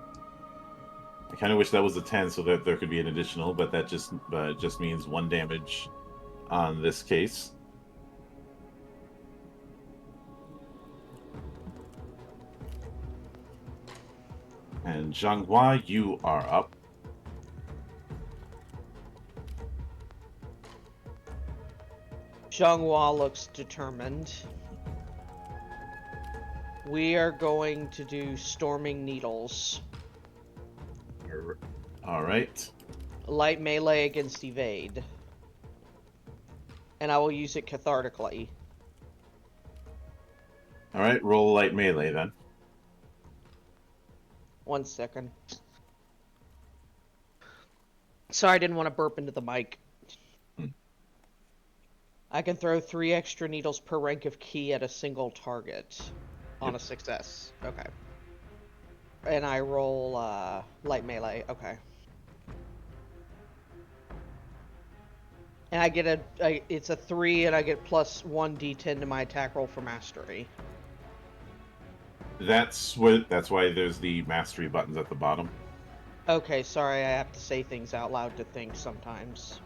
I kind of wish that was a 10, so that there could be an additional, but that just means 1 damage on this case. And Zhanghua, you are up. Zhanghua looks determined. We are going to do Storming Needles. All right. Light melee against evade. And I will use it cathartically. All right, roll light melee then. 1 second. Sorry, I didn't want to burp into the mic. I can throw 3 extra needles per rank of key at a single target on a success. Okay. And I roll light melee. Okay. And I get it's a 3, and I get plus 1d10 to my attack roll for mastery. That's why there's the mastery buttons at the bottom. Okay, sorry, I have to say things out loud to think sometimes.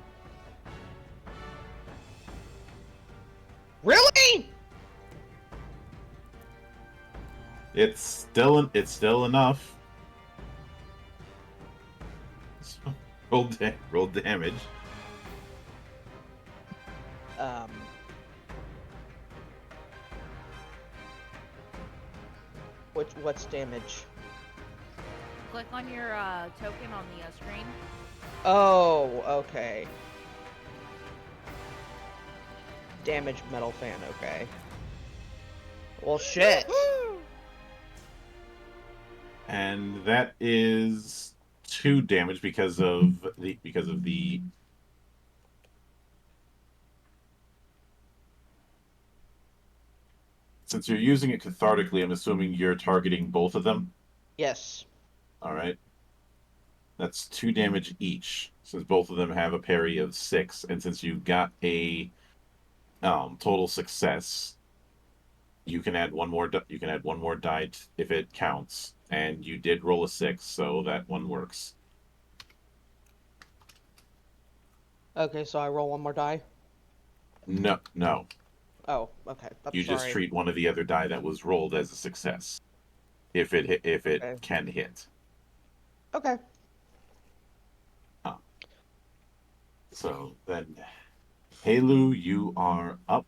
Really? It's still enough. So, roll damage. What's damage? Click on your token on the screen. Oh, okay. Damage metal fan, okay. Well, shit. And that is 2 damage because of the since you're using it cathartically, I'm assuming you're targeting both of them. Yes. All right. That's 2 damage each, since both of them have a parry of 6, and since you got a total success, you can add one more. You can add one more die if it counts, and you did roll a 6, so that one works. Okay, so I roll one more die? No. Oh, okay. You just treat one of the other die that was rolled as a success, if it Okay. can hit. Okay. So then, Halu, you are up.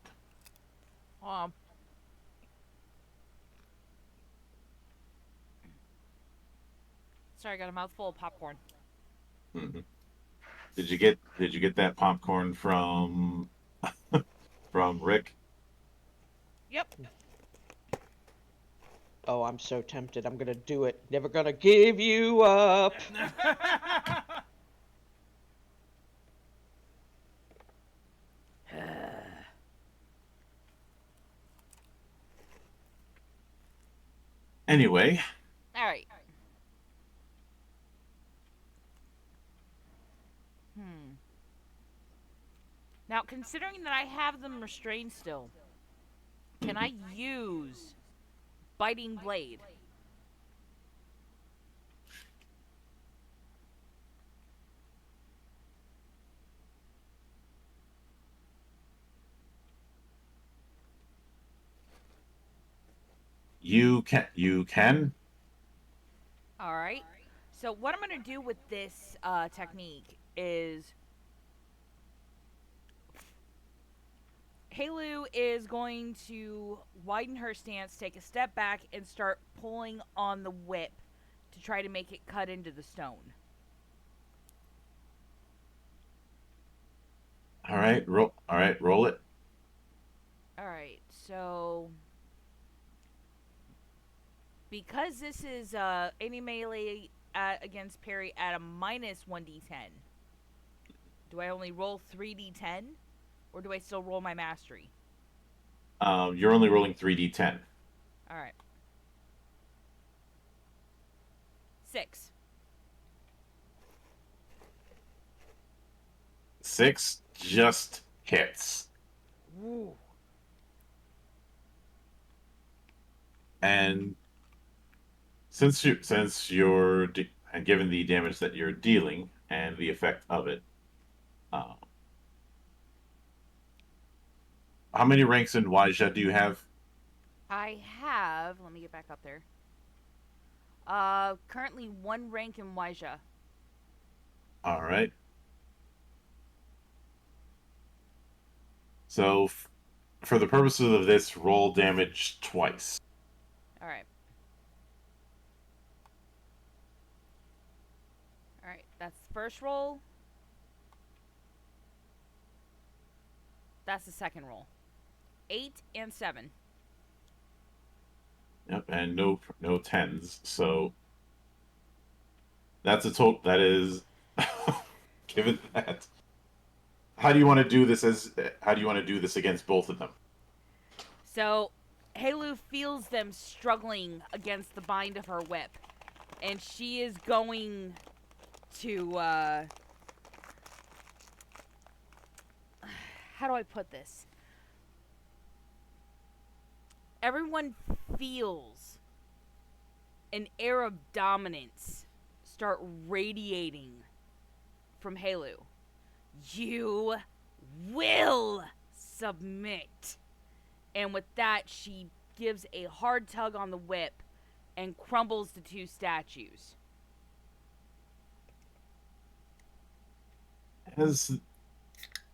Sorry, I got a mouthful of popcorn. Mm-hmm. Did you get that popcorn from from Rick? Yep. Oh, I'm so tempted. I'm gonna do it. Never gonna give you up. Anyway. All right. Now, considering that I have them restrained still, can I use Biting Blade? You can. All right. So what I'm going to do with this technique is Halu is going to widen her stance, take a step back, and start pulling on the whip to try to make it cut into the stone. All right, roll it. All right. So because this is any melee against parry at a minus 1d10, do I only roll 3d10, or do I still roll my mastery? You're only rolling 3d10. All right. 6. 6 just hits. Ooh. And since you're and given the damage that you're dealing and the effect of it, how many ranks in Waja do you have? I have. Let me get back up there. Currently 1 rank in Waja. All right. So, for the purposes of this, roll damage twice. All right. All right. That's the first roll. That's the second roll. 8 and 7. Yep, and no 10s. So that's a total. That is, given that, how do you want to do this against both of them? So, Halu feels them struggling against the bind of her whip, and she is going to, how do I put this? Everyone feels an air of dominance start radiating from Halu. You will submit. And with that, she gives a hard tug on the whip and crumbles the two statues.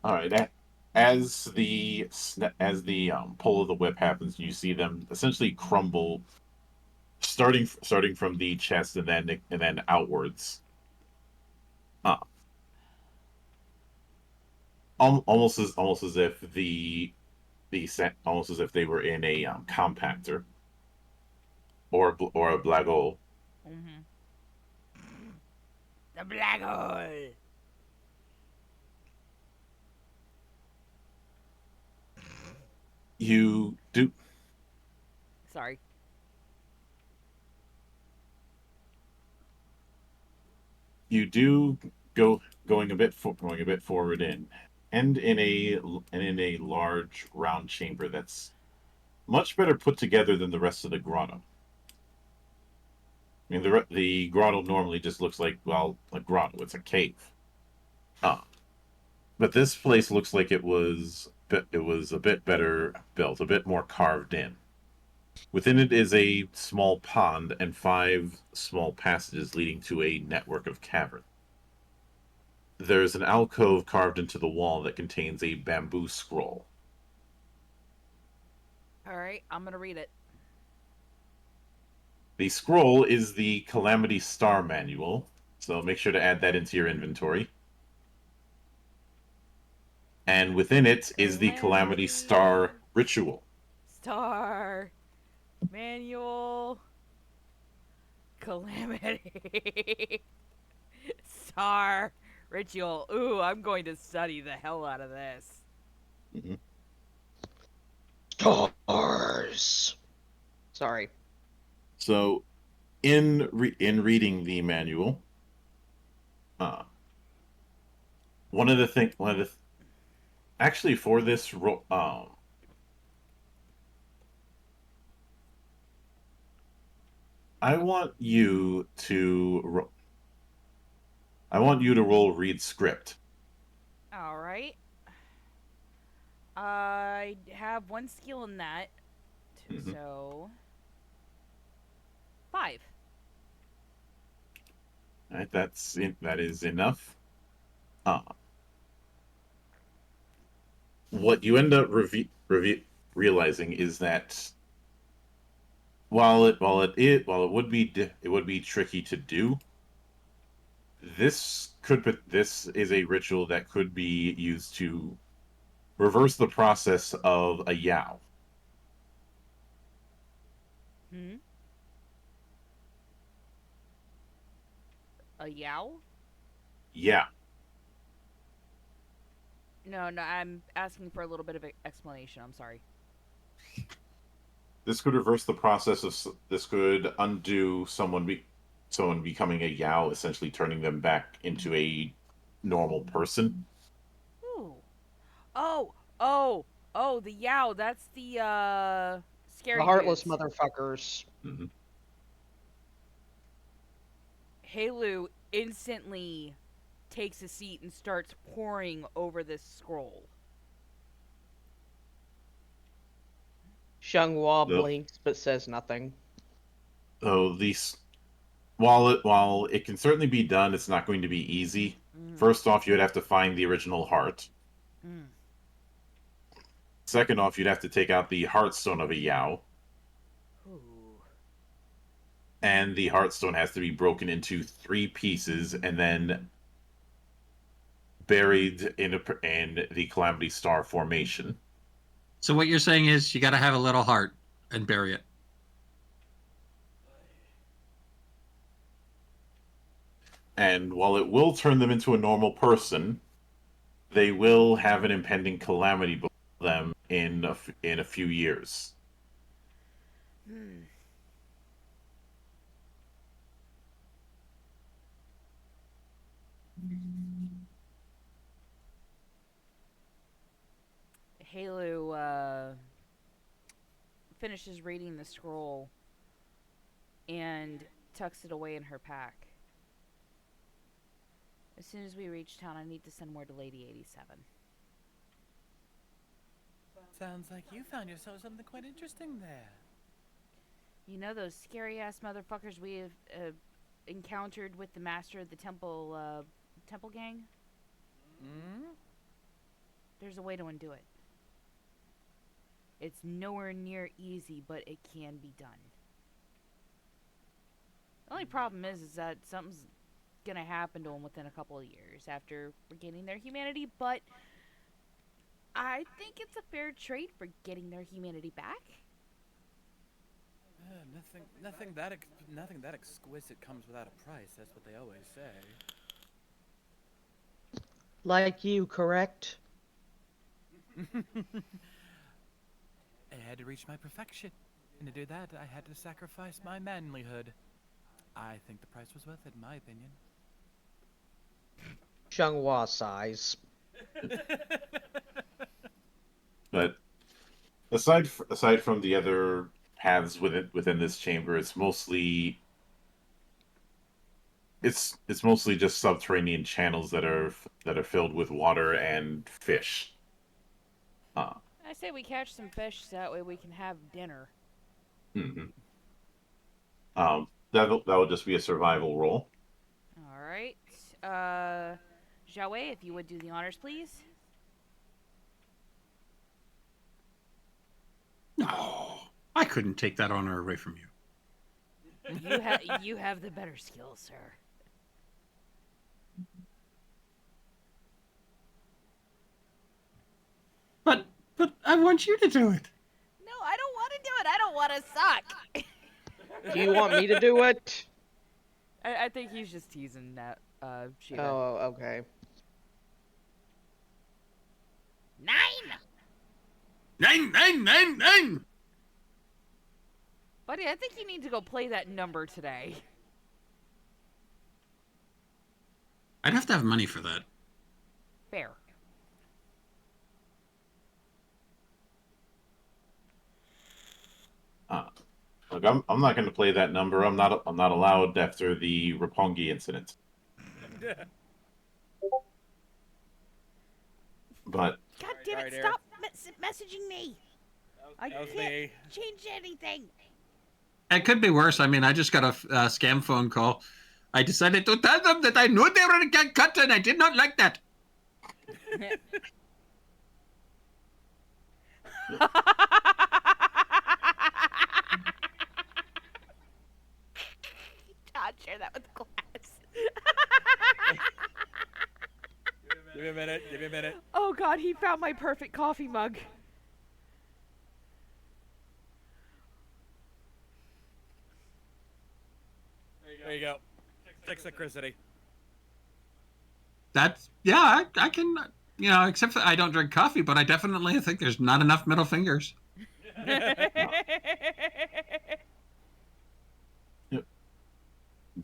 All right. As the pull of the whip happens, you see them essentially crumble, starting from the chest and then outwards. Almost as if almost as if they were in a compactor or a black hole. Mm-hmm. The black hole. You do. Sorry. You do going a bit forward in a large round chamber that's much better put together than the rest of the grotto. I mean, the grotto normally just looks like, well, a grotto. It's a cave. But this place looks like it was a bit better built, a bit more carved in. Within it is a small pond and 5 small passages leading to a network of caverns. There's an alcove carved into the wall that contains a bamboo scroll. Alright, I'm gonna read it. The scroll is the Calamity Star manual, so make sure to add that into your inventory. And within it is the Calamity Star ritual. Star manual. Calamity. Star ritual. Ooh, I'm going to study the hell out of this. Mm-hmm. Stars. Sorry. So, in reading the manual, actually for this I want you to roll read script. All right. I have 1 skill in that, so 5. All right, that is enough. What you end up realizing is that while it would be tricky to do, this is a ritual that could be used to reverse the process of a Yao. A Yao? Yeah. No, I'm asking for a little bit of explanation. I'm sorry. This could reverse the process of. This could undo someone becoming a Yao, essentially turning them back into a normal person. Ooh. Oh, the Yao. That's the scary The heartless dudes. motherfuckers. Mm-hmm. Halu instantly takes a seat and starts poring over this scroll. Xianghua blinks but says nothing. So while it can certainly be done, it's not going to be easy. First off, you would have to find the original heart. Second off, you'd have to take out the heartstone of a Yao. Ooh. And the heartstone has to be broken into 3 pieces and then buried in the Calamity Star formation. So what you're saying is you got to have a little heart and bury it. And while it will turn them into a normal person, they will have an impending calamity before them in a few years. Halo finishes reading the scroll and tucks it away in her pack. As soon as we reach town, I need to send word to Lady 87. Sounds like you found yourself something quite interesting there. You know those scary-ass motherfuckers we have encountered with the master of the temple gang? There's a way to undo it. It's nowhere near easy, but it can be done. The only problem is that something's gonna happen to them within a couple of years after regaining their humanity, but I think it's a fair trade for getting their humanity back. Nothing that exquisite comes without a price. That's what they always say. Like you, correct? I had to reach my perfection, and to do that, I had to sacrifice my manlyhood. I think the price was worth it, in my opinion. Xianghua size. But aside from the other paths within this chamber, it's mostly just subterranean channels that are filled with water and fish. I say we catch some fish so that way we can have dinner. That'll just be a survival roll. All right. Xiaowei, if you would do the honors, please. No, I couldn't take that honor away from you. You have the better skill, sir. But I want you to do it. No, I don't want to do it. I don't want to suck. Do you want me to do it? I think he's just teasing that, Shiva. Oh, okay. 9! 9! Buddy, I think you need to go play that number today. I'd have to have money for that. Fair. Look, I'm not going to play that number. I'm not allowed after the Roppongi incident. But God damn it! Stop messaging me. I can't change anything. It could be worse. I mean, I just got a scam phone call. I decided to tell them that I knew they were going to get cut, and I did not like that. Todd, share that with the class. Give me a minute. Oh God, he found my perfect coffee mug. There you go. Toxicity. That's, yeah, I can, you know, except for I don't drink coffee, but I definitely think there's not enough middle fingers.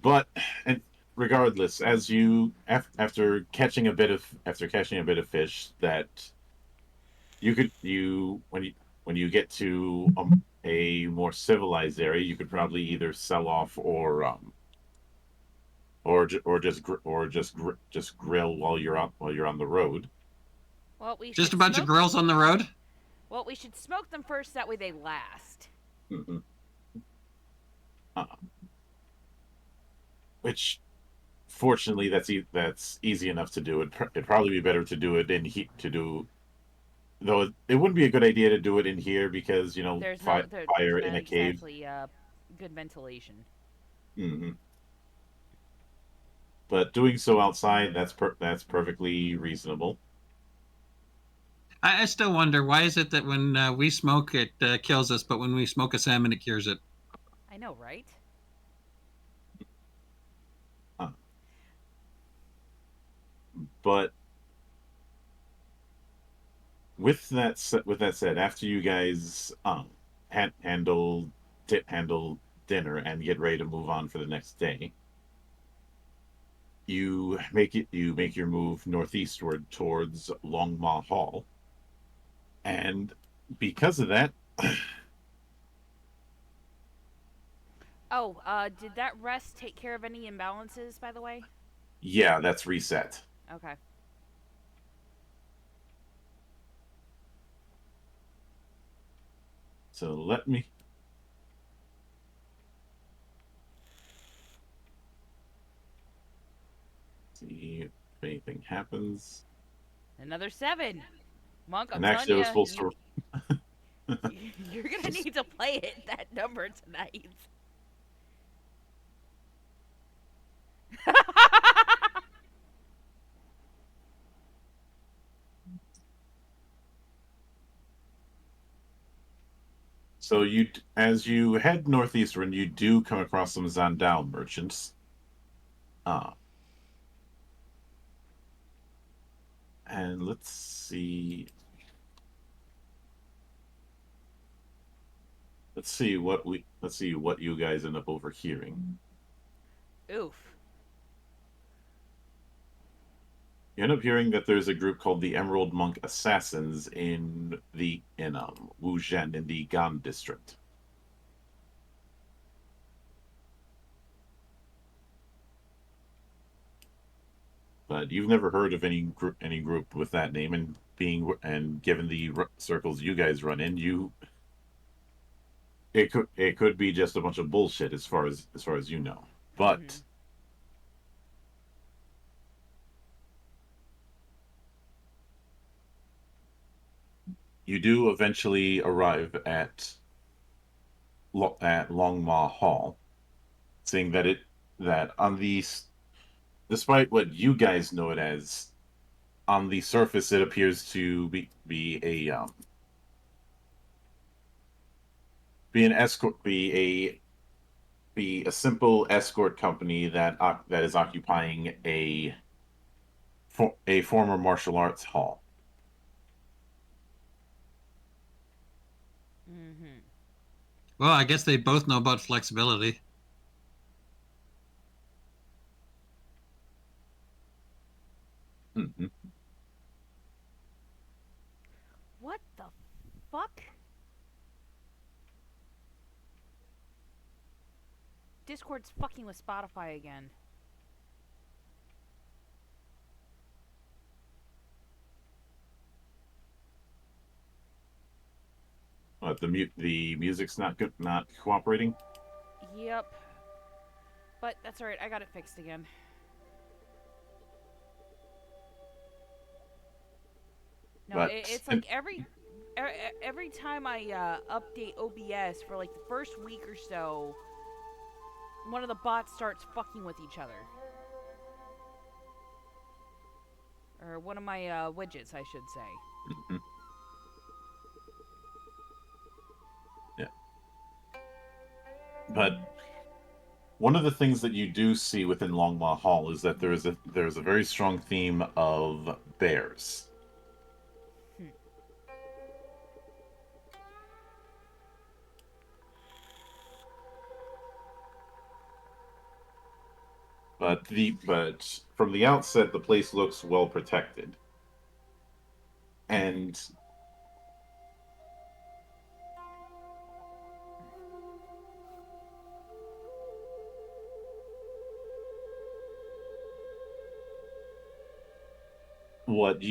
But and regardless, as you after catching a bit of fish, that when you get to a more civilized area, you could probably either sell off or just grill while you're on the road. Well, we just a bunch of grills on the road. Well, we should smoke them first. That way they last. Mm-hmm. Which, fortunately, that's easy enough to do. It'd probably be better to do it in heat though it wouldn't be a good idea to do it in here because there's fire in a cave. Exactly, good ventilation. Mm-hmm. But doing so outside, that's perfectly reasonable. I still wonder, why is it that when we smoke, it kills us, but when we smoke a salmon, it cures it? I know, right? But with that said, after you guys handle dinner and get ready to move on for the next day, you make your move northeastward towards Longma Hall, and because of that. Oh, did that rest take care of any imbalances, by the way? Yeah, that's reset. Okay. So let me see if anything happens. Another 7. Monk, I'm And actually, I was telling supposed you, you're gonna need to play it that number tonight. So as you head northeastward, you do come across some Zandao merchants. And let's see. Let's see what you guys end up overhearing. Oof. You end up hearing that there's a group called the Emerald Monk Assassins in Wuzhen in the Gan district. But you've never heard of any group with that name, and given the circles you guys run in, it could be just a bunch of bullshit as far as you know. But you do eventually arrive at Longma Hall, seeing that on the, despite what you guys know it as, on the surface it appears to be a simple escort company that is occupying a former martial arts hall. Mm-hmm. Well, I guess they both know about flexibility. Mm-hmm. What the fuck? Discord's fucking with Spotify again. But the music's not cooperating. Yep. But that's alright, I got it fixed again. No, But it's like every time I update OBS for like the first week or so, one of the bots starts fucking with each other. Or one of my widgets, I should say. Mm-hmm. Yeah. But one of the things that you do see within Longma Hall is that there's a very strong theme of bears. But from the outset, the place looks well protected, and what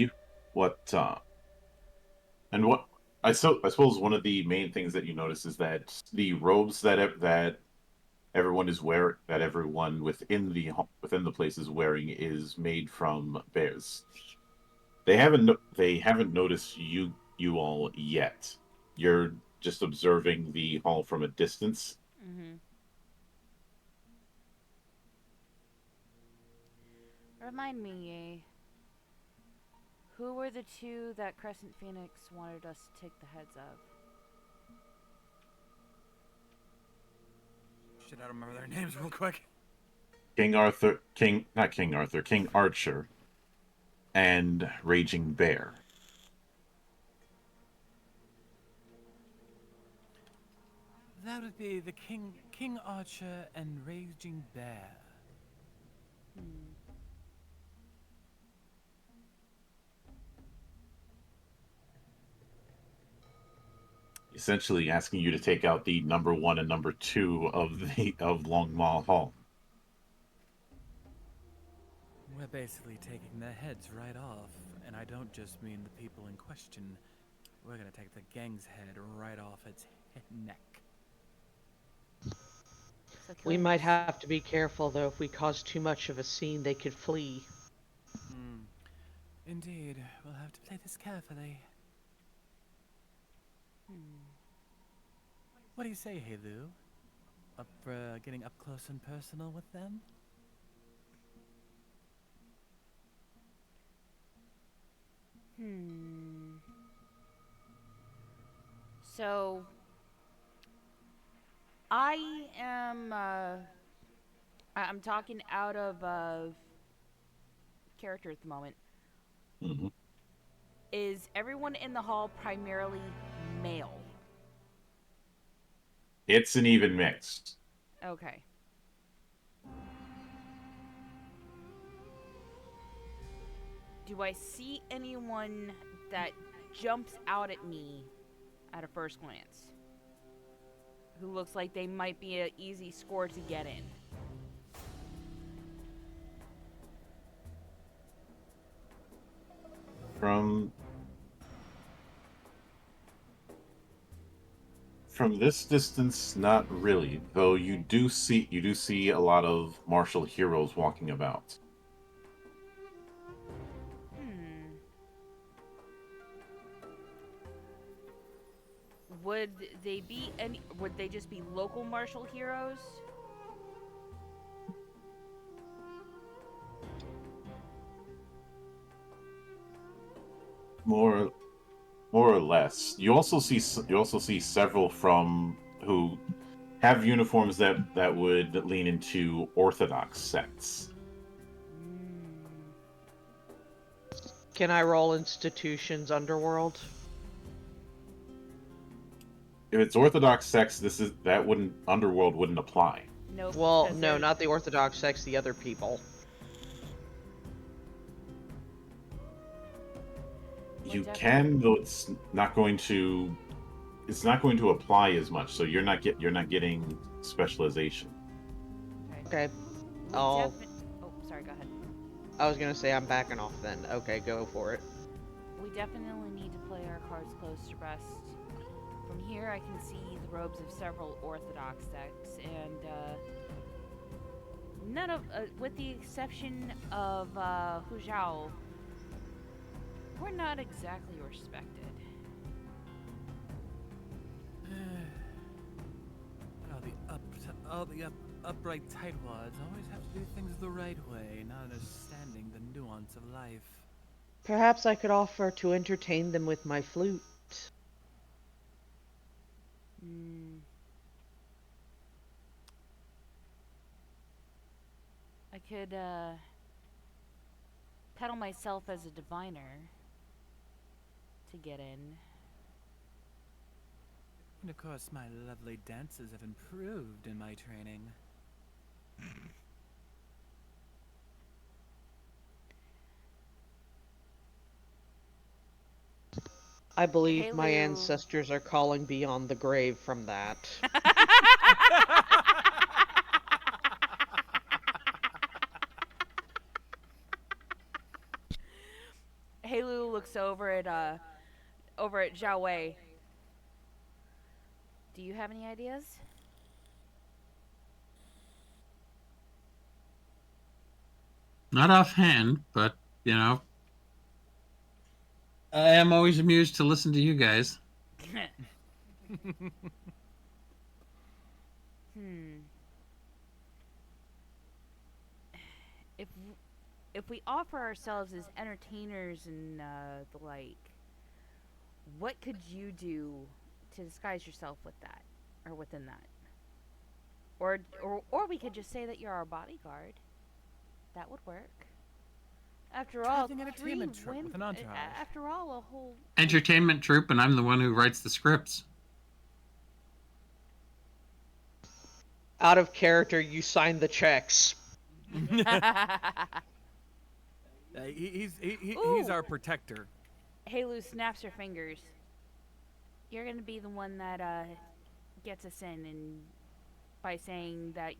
I suppose one of the main things that you notice is that the robes that everyone within the place is wearing is made from bears. They haven't noticed you all yet. You're just observing the hall from a distance. Mm-hmm. Remind me, who were the two that Crescent Phoenix wanted us to take the heads of? Shit, I don't remember their names real quick. King Archer, and Raging Bear. That would be the King Archer and Raging Bear. Essentially asking you to take out the number 1 and number 2 of Long Mall Hall. We're basically taking their heads right off, and I don't just mean the people in question. We're gonna take the gang's head right off its neck. We might have to be careful, though. If we cause too much of a scene, they could flee. Indeed, we'll have to play this carefully. What do you say, Helu? Up for getting up close and personal with them? So, I am, I'm talking out of, character at the moment. Mm-hmm. Is everyone in the hall primarily male? It's an even mix. Okay. Do I see anyone that jumps out at me at a first glance? Who looks like they might be an easy score to get in? From this distance, not really. Though you do see a lot of martial heroes walking about. Would they be any? Would they just be local martial heroes? More or less. You also see several from who have uniforms that would lean into Orthodox sects. Can I roll institutions underworld? If it's Orthodox sects, underworld wouldn't apply. Nope. Well, no, not the Orthodox sects, the other people. You can, though it's not going to apply as much. So you're not getting specialization. Okay. Oh, sorry. Go ahead. I was gonna say I'm backing off then. Okay, go for it. We definitely need to play our cards close to rest. From here, I can see the robes of several Orthodox sects, and none of, with the exception of Huzhao, we're not exactly respected. all the upright tightwads always have to do things the right way, not understanding the nuance of life. Perhaps I could offer to entertain them with my flute. I could peddle myself as a diviner to get in. And of course, my lovely dances have improved in my training. I believe Hey, my Lou. ancestors are calling beyond the grave from that. Helu looks over at Zhao Wei. Do you have any ideas? Not offhand, but, you know, I am always amused to listen to you guys. If we offer ourselves as entertainers and the like, what could you do to disguise yourself with that, or within that? Or we could just say that you're our bodyguard. That would work. After all, Traveling entertainment troupe with an entourage. After all, a whole Entertainment troupe, and I'm the one who writes the scripts. Out of character, you sign the checks. He's our protector. Hey, Lou snaps her fingers. You're gonna be the one that gets us in, and by saying that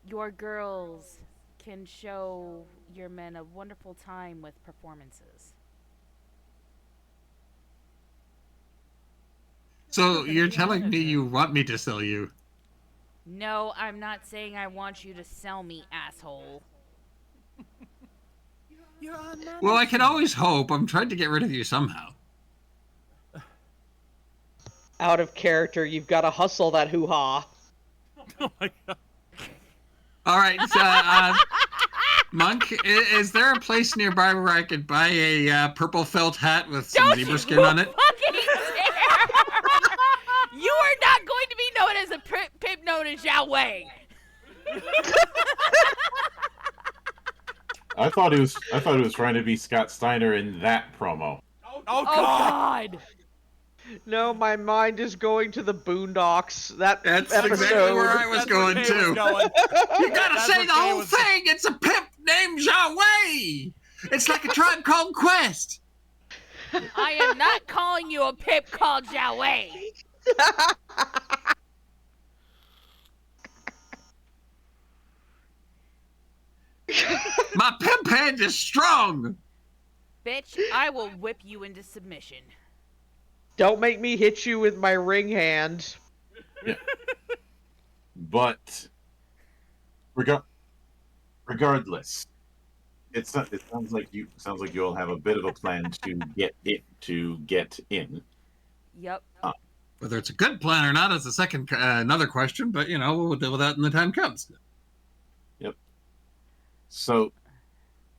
your girls can show your men a wonderful time with performances. So you're telling me you want me to sell you? No, I'm not saying I want you to sell me, asshole. Well, I can always hope. I'm trying to get rid of you somehow. Out of character, you've got to hustle that hoo-ha. Oh my god. All right, Monk, is there a place nearby where I could buy a purple felt hat with some zebra skin on it? Fucking you are not going to be known as a pimp known as Zhao Wei. I thought he was trying to be Scott Steiner in that promo. Oh god. No, my mind is going to the Boondocks. That's exactly where I was going too. You gotta say the whole thing. It's a pimp named Zhao Wei. It's like a Tribe Called Quest. I am not calling you a pimp called Zhao Wei. My pimp hand is strong. Bitch, I will whip you into submission. Don't make me hit you with my ring hand. Yeah. But regardless, it sounds like you all have a bit of a plan to get in. Yep. Whether it's a good plan or not is another question, but we'll deal with that when the time comes. Yep. So,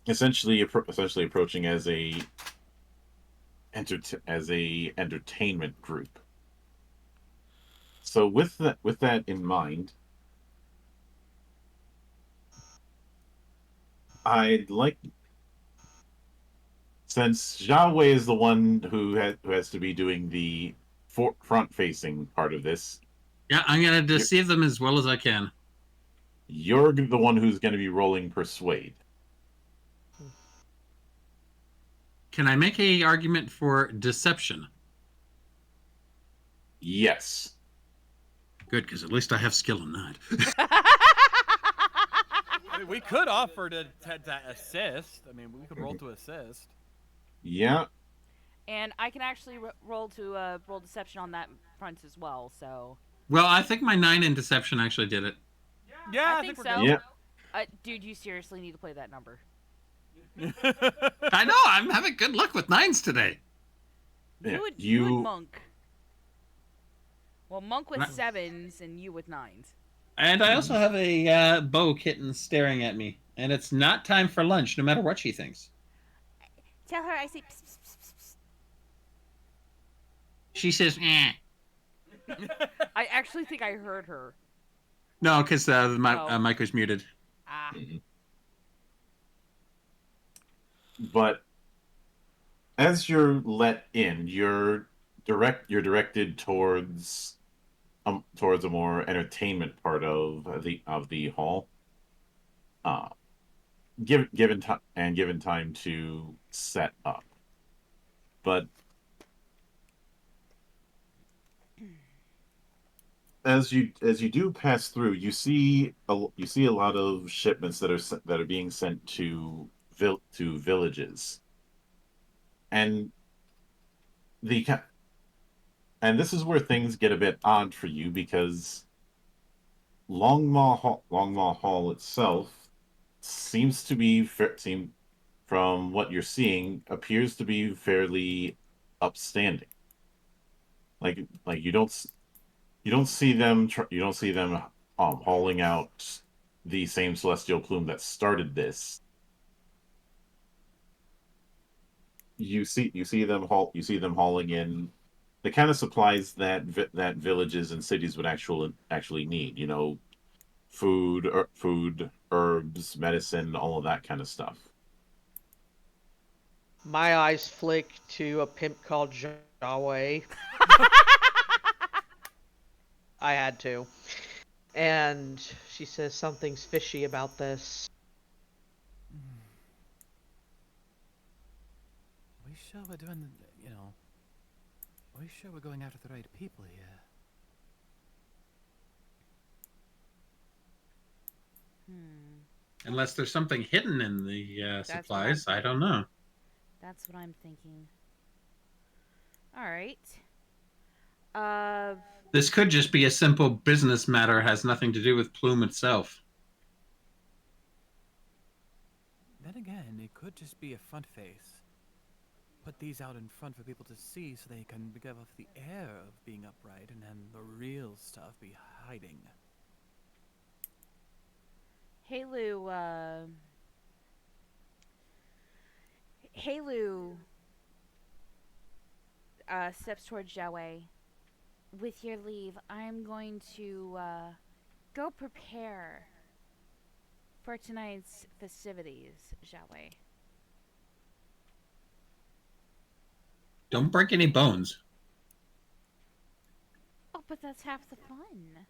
essentially approaching as a entertainment group. So with that in mind, I'd like, since Zhao Wei is the one who has to be doing the front-facing part of this. Yeah, I'm gonna deceive them as well as I can. You're the one who's going to be rolling persuade. Can I make a argument for deception? Yes. Good, because at least I have skill in that. I mean, we could offer to assist. I mean, we could roll to assist. Yeah. And I can actually roll deception on that front as well. So. Well, I think my 9 in deception actually did it. Yeah, I think so. good. Yeah. Dude, you seriously need to play that number. I know. I'm having good luck with 9s today. You and Monk. Well, Monk with 7s and you with 9s. And I also have a bow kitten staring at me. And it's not time for lunch, no matter what she thinks. Tell her I say psst, psst, psst, psst. She says, eh. I actually think I heard her. No, because my mic was muted. Ah. But as you're let in, you're directed towards a more entertainment part of the hall. Given time to set up, but as you do pass through, you see a lot of shipments that are being sent to villages, and this is where things get a bit odd for you, because Longmaw Hall itself from what you're seeing, appears to be fairly upstanding. Like you don't see them hauling out the same celestial plume that started this. You see them hauling in the kind of supplies that villages and cities would actually need. Food, herbs, medicine, all of that kind of stuff. My eyes flick to a pimp called Zhao Wei. I had to. And she says something's fishy about this. We sure we're doing, we sure we're going after the right people here? Unless there's something hidden in the supplies, I don't know. That's what I'm thinking. All right. This could just be a simple business matter, has nothing to do with Plume itself. Then again, it could just be a front face. Put these out in front for people to see so they can give off the air of being upright and then the real stuff be hiding. Halu steps towards Jiawei. With your leave, I'm going to go prepare for tonight's festivities, Jiawei. Don't break any bones. Oh, but that's half the fun.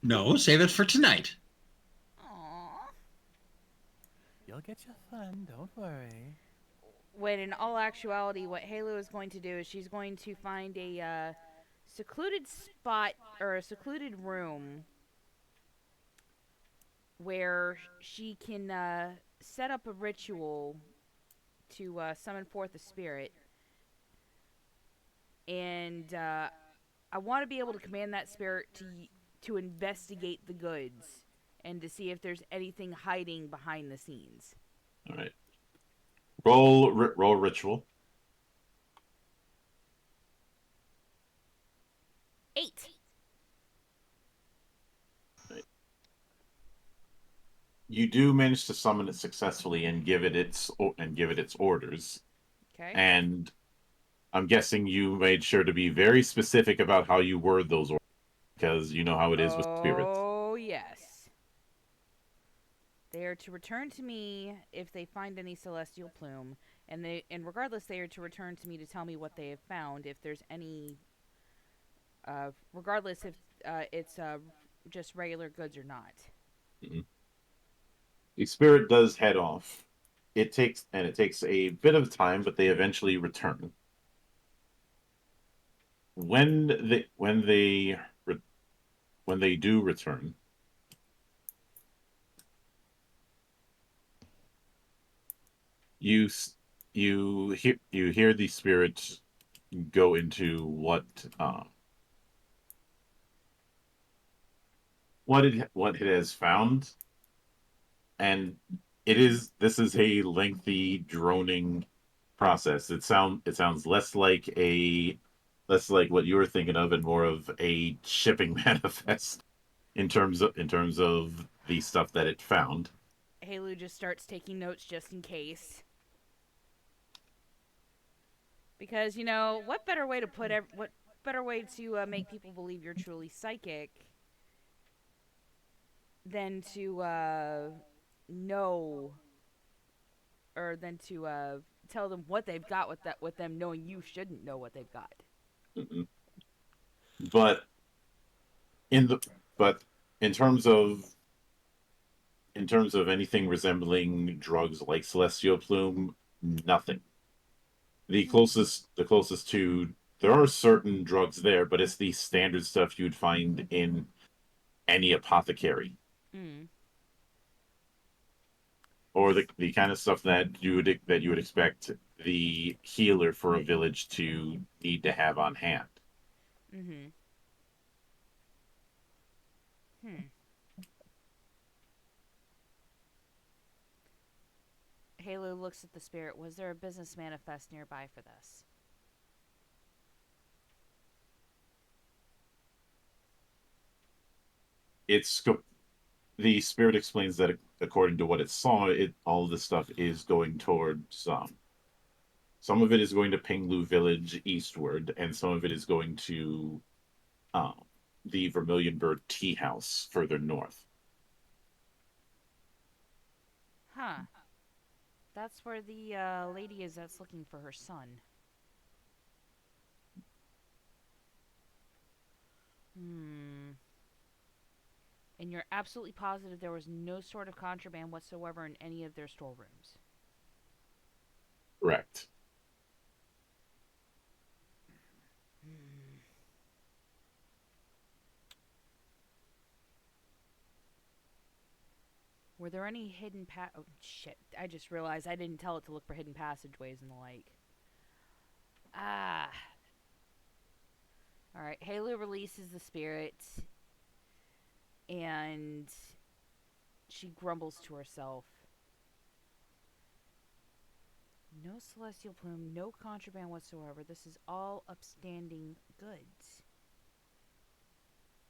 No, save it for tonight. Aww. You'll get your fun, don't worry. When in all actuality, what Halo is going to do is she's going to find a secluded spot or a secluded room where she can set up a ritual to summon forth a spirit. And I want to be able to command that spirit to investigate the goods and to see if there's anything hiding behind the scenes. All right. Roll ritual. 8. Right. You do manage to summon it successfully and give it its orders. Okay. And I'm guessing you made sure to be very specific about how you word those orders, because you know how it is with spirits. Oh, yes. They are to return to me if they find any celestial plume, and regardless, they are to return to me to tell me what they have found. If there's any, regardless if it's just regular goods or not. Mm-hmm. The spirit does head off. It takes a bit of time, but they eventually return. When they do return, you hear the spirit go into what it has found, and this is a lengthy droning process. It sounds less like what you were thinking of and more of a shipping manifest in terms of the stuff that it found. Halu just starts taking notes just in case. Because, what better way to make people believe you're truly psychic than to know, or than to tell them what they've got with them knowing you shouldn't know what they've got. Mm-hmm. But in terms of anything resembling drugs like celestial plume, nothing. The closest to, there are certain drugs there, but it's the standard stuff you'd find in any apothecary. Or the kind of stuff that you would expect the healer for a village to need to have on hand. Halo looks at the spirit. Was there a business manifest nearby for this? The spirit explains that according to what it saw, all of this stuff is going towards some of it is going to Pinglu Village eastward, and some of it is going to the Vermilion Bird Tea House further north. Huh. That's where the lady is that's looking for her son. you're absolutely positive there was no sort of contraband whatsoever in any of their storerooms. Correct. Were there any hidden oh shit, I just realized I didn't tell it to look for hidden passageways and the like. Alright, Halo releases the spirit, and she grumbles to herself. No celestial plume, no contraband whatsoever. This is all upstanding goods.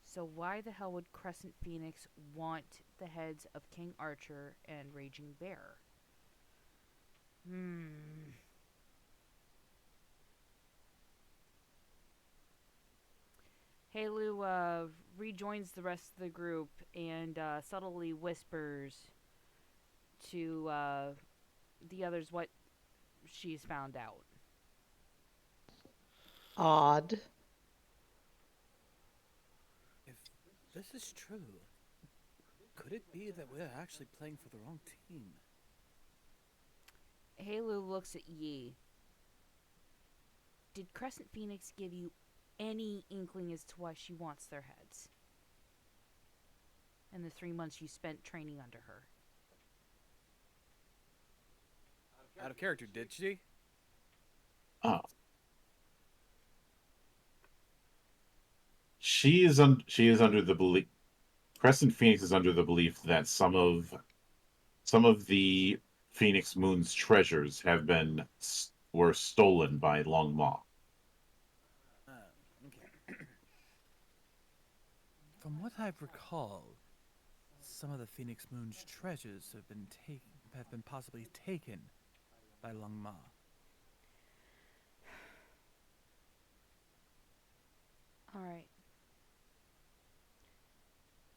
So why the hell would Crescent Phoenix want the heads of King Archer and Raging Bear? Halu rejoins the rest of the group and subtly whispers to the others what she's found out. Odd. If this is true, could it be that we're actually playing for the wrong team? Halu looks at Yi. Did Crescent Phoenix give you any inkling as to why she wants their heads? And the 3 months you spent training under her? Out of character, did she? Oh. She is under the belief. Crescent Phoenix is under the belief that some of the Phoenix Moon's treasures were stolen by Long Ma. Okay. From what I recall, some of the Phoenix Moon's treasures have been possibly taken by Long Ma. All right.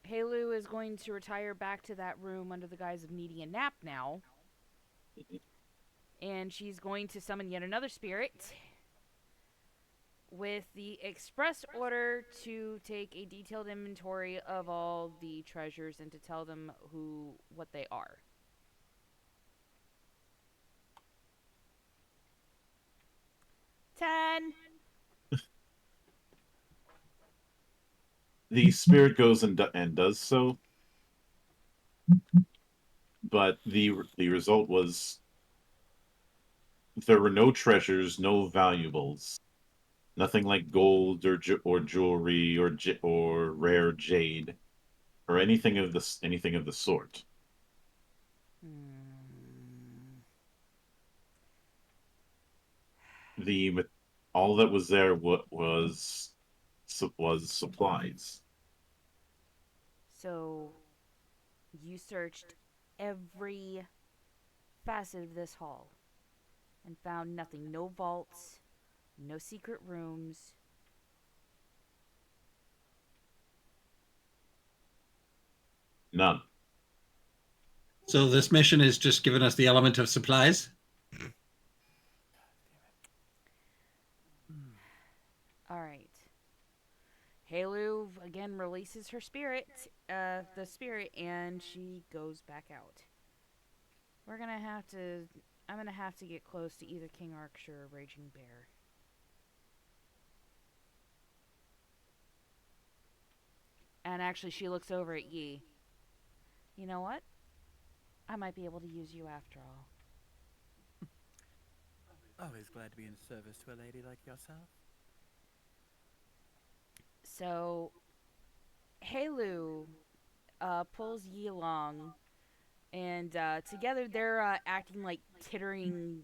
Halu is going to retire back to that room under the guise of needing a nap now. And she's going to summon yet another spirit with the express order to take a detailed inventory of all the treasures and to tell them what they are. Ten. The spirit goes and does so, but the result was there were no treasures, no valuables, nothing like gold or jewelry or rare jade or anything of the sort. All that was there was supplies. So, you searched every facet of this hall and found nothing. No vaults, no secret rooms. None. So this mission is just giving us the element of supplies? Alright. Halu again releases her spirit, the spirit, and she goes back out. I'm gonna have to get close to either King Archer or Raging Bear. And actually, she looks over at Yi. You know what? I might be able to use you after all. Always glad to be in service to a lady like yourself. So, Halu pulls Yi along, and together they're acting like tittering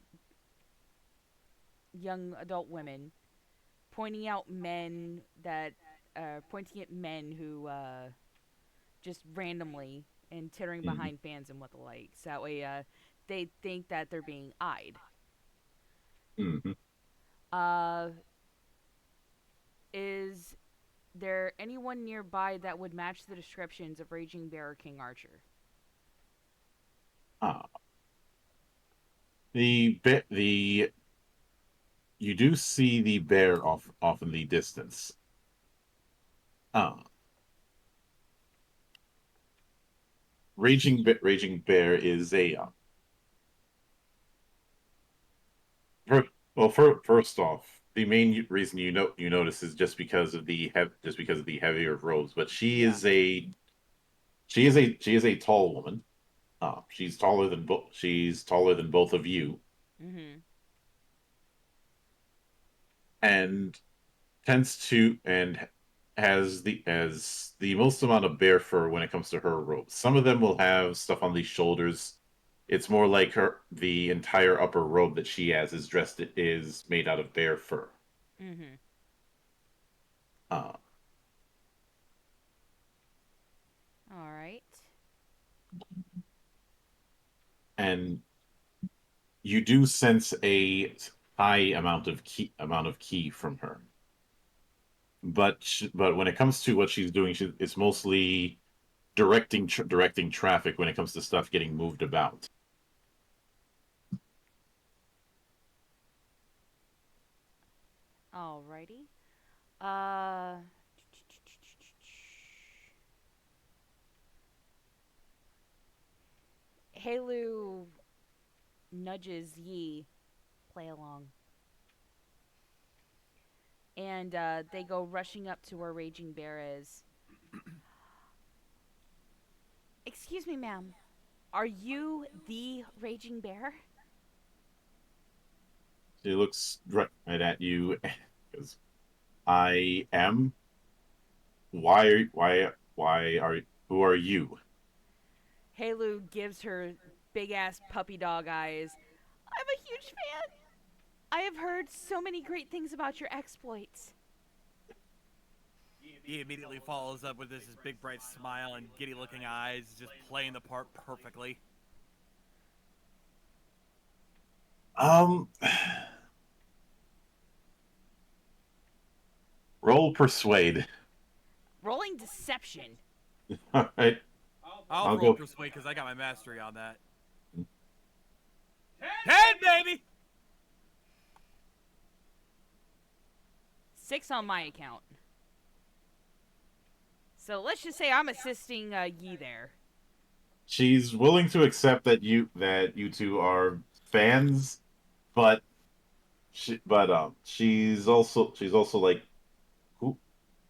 young adult women, pointing at men who just randomly and tittering behind fans and what the like. So that way they think that they're being eyed. Is there anyone nearby that would match the descriptions of Raging Bear or King Archer? You do see the bear off in the distance. Raging Bear is a first off, the main reason you notice is just because of the heavier robes. But she is a tall woman. She's taller than both of you, Mm-hmm. and has the most amount of bear fur when it comes to her robes. Some of them will have stuff on the shoulders. It's more like the entire upper robe that she has is made out of bear fur. Mm-hmm. Uh, All right. and you do sense a high amount of ki from her. But when it comes to what she's doing, it's mostly directing traffic when it comes to stuff getting moved about. Alrighty. Uh. Halu nudges Yi play along. And they go rushing up to where Raging Bear is. Excuse me, ma'am. Are you the Raging Bear? She looks right at you because I am. Why are who are you? Halu gives her big ass puppy dog eyes. I'm a huge fan. I have heard so many great things about your exploits. He immediately follows up with this big bright smile and giddy looking eyes, just playing the part perfectly. Um, roll persuade. Rolling deception. All right, I'll I'll roll go. persuade because I got my mastery on that. 10, baby! 6 on my account. So let's just say I'm assisting Yi there. She's willing to accept that you two are fans, but she's also like who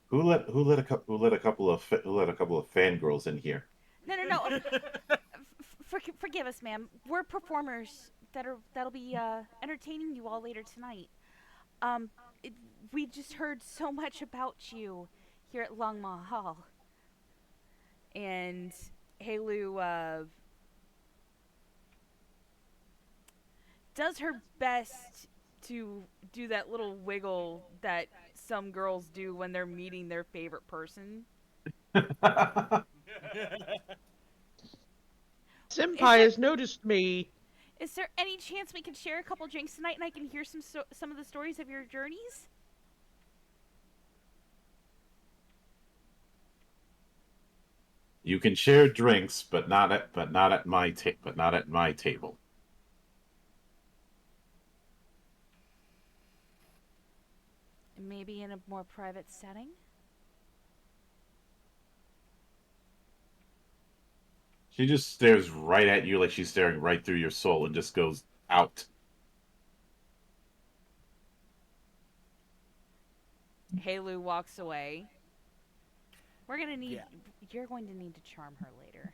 who let a couple of fangirls in here. No. Forgive us, ma'am. We're performers that'll be entertaining you all later tonight. Um, it, we just heard so much about you here at Long Mahal. And Halu does her best to do that little wiggle that some girls do when they're meeting their favorite person. Senpai has noticed me. Is there any chance we can share a couple drinks tonight and I can hear some of the stories of your journeys? You can share drinks, but not at my table. Maybe in a more private setting? She just stares right at you like she's staring right through your soul and just goes out. Halu walks away. We're gonna need. Yeah. You're going to need to charm her later.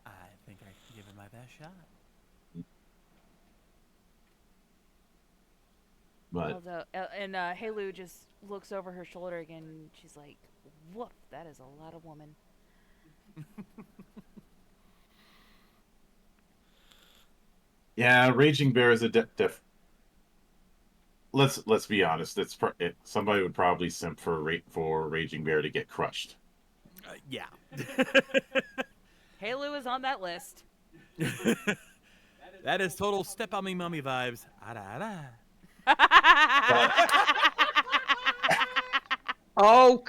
I think I can give it my best shot. But Although, and Halu just looks over her shoulder again. And she's like, "Woof, that is a lot of woman." yeah, Raging Bear is a Let's be honest. Somebody would probably simp for Raging Bear to get crushed. Yeah. Halu is on that list. That is total step on me mummy vibes. Oh,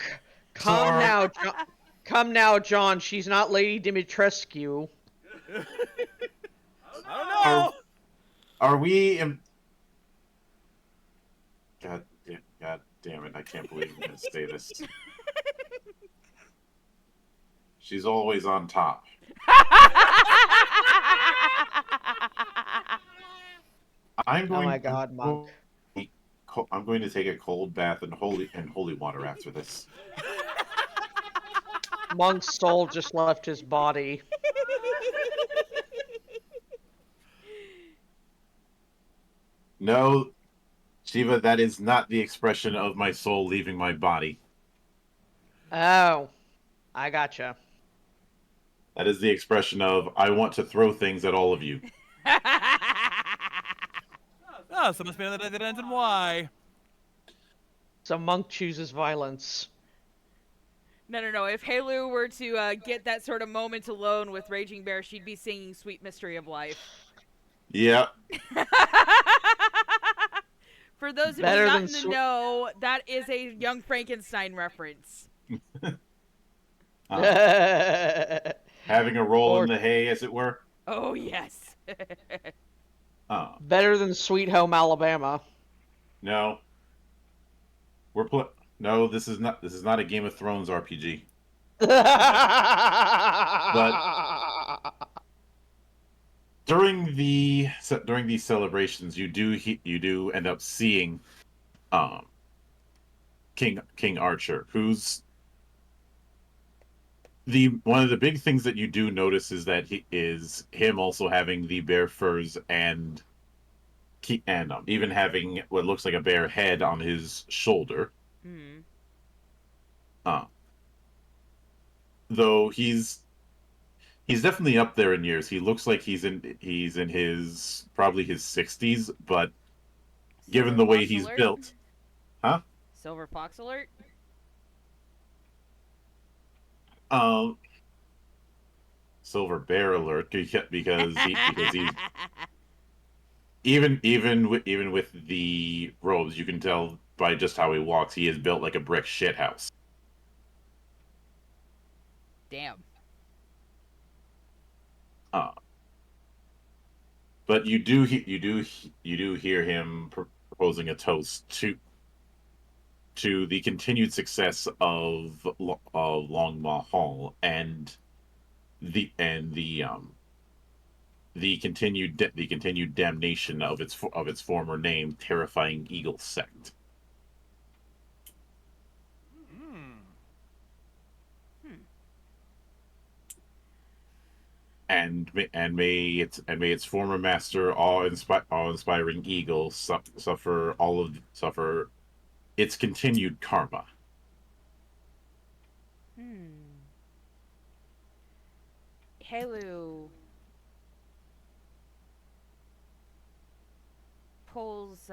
come now, John. She's not Lady Dimitrescu. I don't know. Are we? God damn it! I can't believe I'm gonna say this. She's always on top. I'm going. Oh my God, Monk. I'm going to take a cold bath and holy water after this. Monk's soul just left his body. No, Shiva, that is not the expression of my soul leaving my body. Oh, I gotcha. That is the expression of I want to throw things at all of you. Oh, so must be another day that ends in Y. So Monk chooses violence. No. If Halu were to get that sort of moment alone with Raging Bear, she'd be singing Sweet Mystery of Life. Yeah. For those of you not in the know, that is a Young Frankenstein reference. Having a roll in the hay, as it were. Oh, yes. Better than Sweet Home Alabama. No. No, this is not a Game of Thrones RPG. But during these celebrations, you do end up seeing King Archer, who's one of the big things that you do notice is that he is him also having the bear furs and even having what looks like a bear head on his shoulder. Mm. Though he's definitely up there in years. He looks like he's in his probably his 60s, but given the way he's built, huh? Silver Fox alert. Silver Bear alert because he's even with the robes, you can tell by just how he walks, he is built like a brick shithouse. Damn. But you do hear him proposing a toast to the continued success of Longma Hall and the continued damnation of its former name, Terrifying Eagle Sect. And may its former master, awe-inspiring eagle, suffer its continued karma. Halu pulls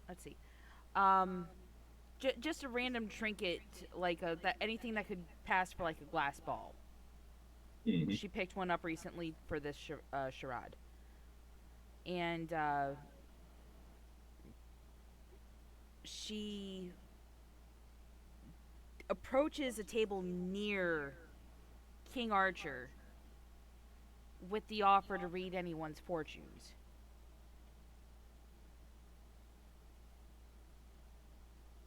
let's see. Just a random trinket, like anything that could pass for like a glass ball. Mm-hmm. She picked one up recently for this charade. And she approaches a table near King Archer with the offer to read anyone's fortunes.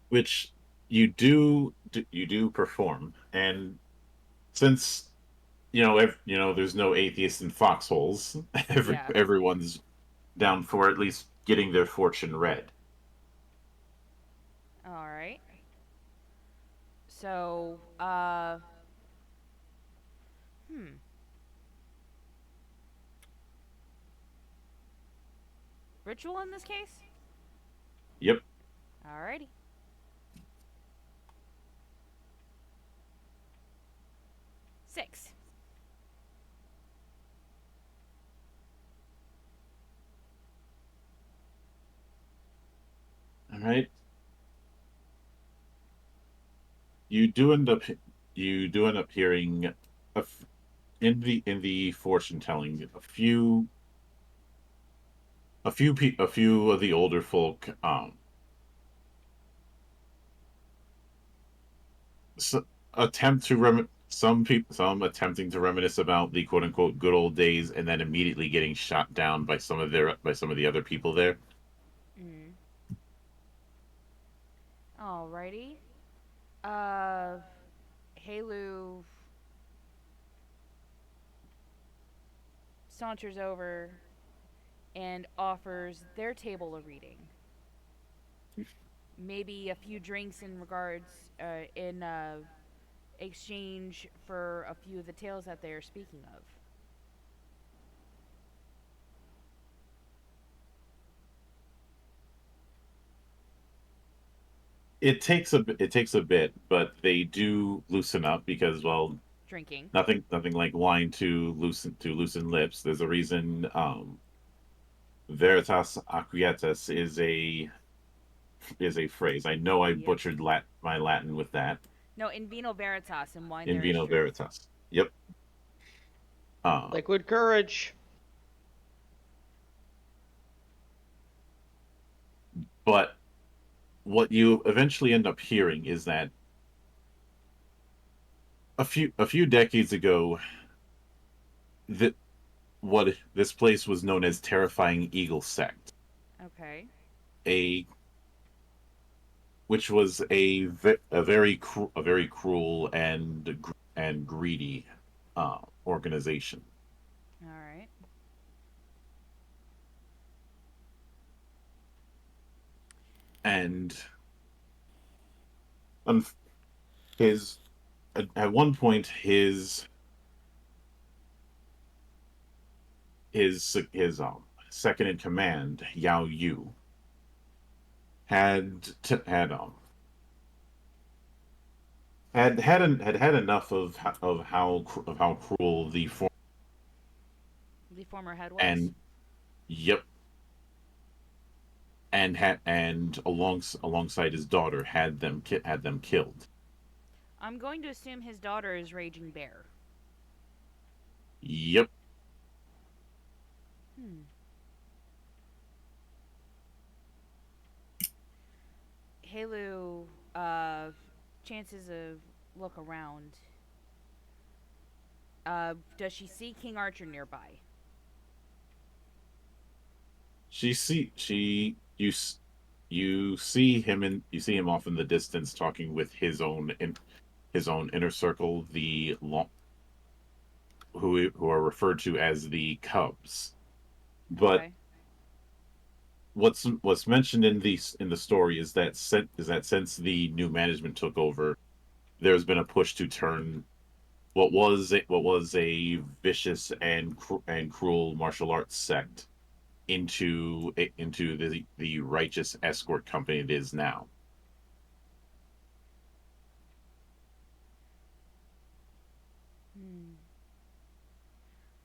Which you do perform, and since there's no atheists in foxholes, everyone's down for at least getting their fortune read. All right. So, ritual in this case? Yep. Alrighty. Six. All right. You do end up hearing in the fortune telling a few of the older folk some attempting to reminisce about the quote unquote good old days and then immediately getting shot down by some of the other people there. Alrighty. Halu saunters over and offers their table a reading. Maybe a few drinks in regards, in exchange for a few of the tales that they are speaking of. It takes a bit, but they do loosen up because, well, Drinking. nothing like wine to loosen lips. There's a reason veritas acquietas is a phrase. I know I butchered my Latin with that. No, in vino veritas, in wine In there vino is truth. veritas. Yep. Liquid courage. But what you eventually end up hearing is that a few decades ago, that what this place was known as Terrifying Eagle Sect. Okay. Which was a very cruel and greedy organization. All right. And his at one point his second in command, Yao Yu, had had enough of how cruel the former head was. And yep. And alongside his daughter had them killed. I'm going to assume his daughter is Raging Bear. Yep. Halu, chances of look around. Does she see King Archer nearby? You see him off in the distance talking with his own inner circle, who are referred to as the Cubs. But okay. what's mentioned in the story is that since the new management took over, there's been a push to turn what was a vicious and cruel martial arts sect into the righteous escort company it is now.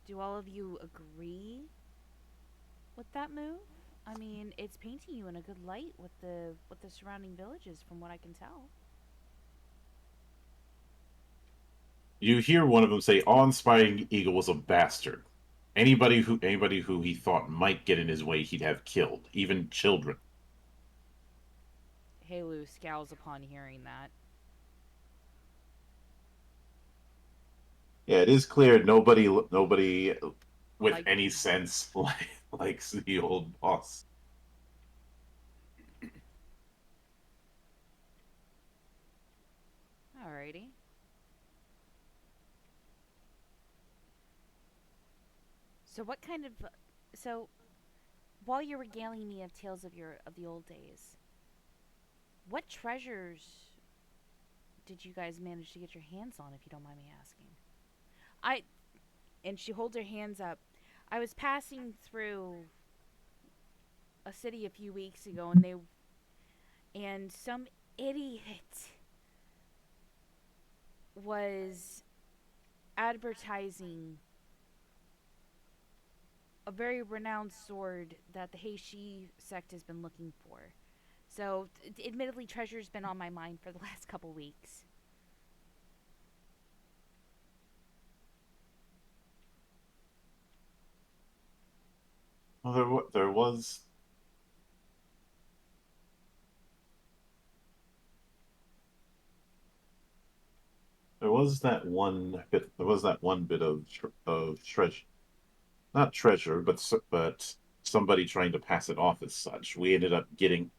Do all of you agree with that move? I mean, it's painting you in a good light with the surrounding villages, from what I can tell. You hear one of them say, "Awe-inspiring Eagle was a bastard. Anybody who he thought might get in his way, he'd have killed, even children." Halu scowls upon hearing that. Yeah, it is clear nobody with any sense likes the old boss. Alrighty. So what kind of while you're regaling me of tales of the old days, what treasures did you guys manage to get your hands on, if you don't mind me asking? And she holds her hands up. I was passing through a city a few weeks ago, and some idiot was advertising a very renowned sword that the Heishi sect has been looking for. So, admittedly, treasure's been on my mind for the last couple weeks. Well, there was that one bit. There was that one bit of treasure, not treasure, but somebody trying to pass it off as such. We ended up getting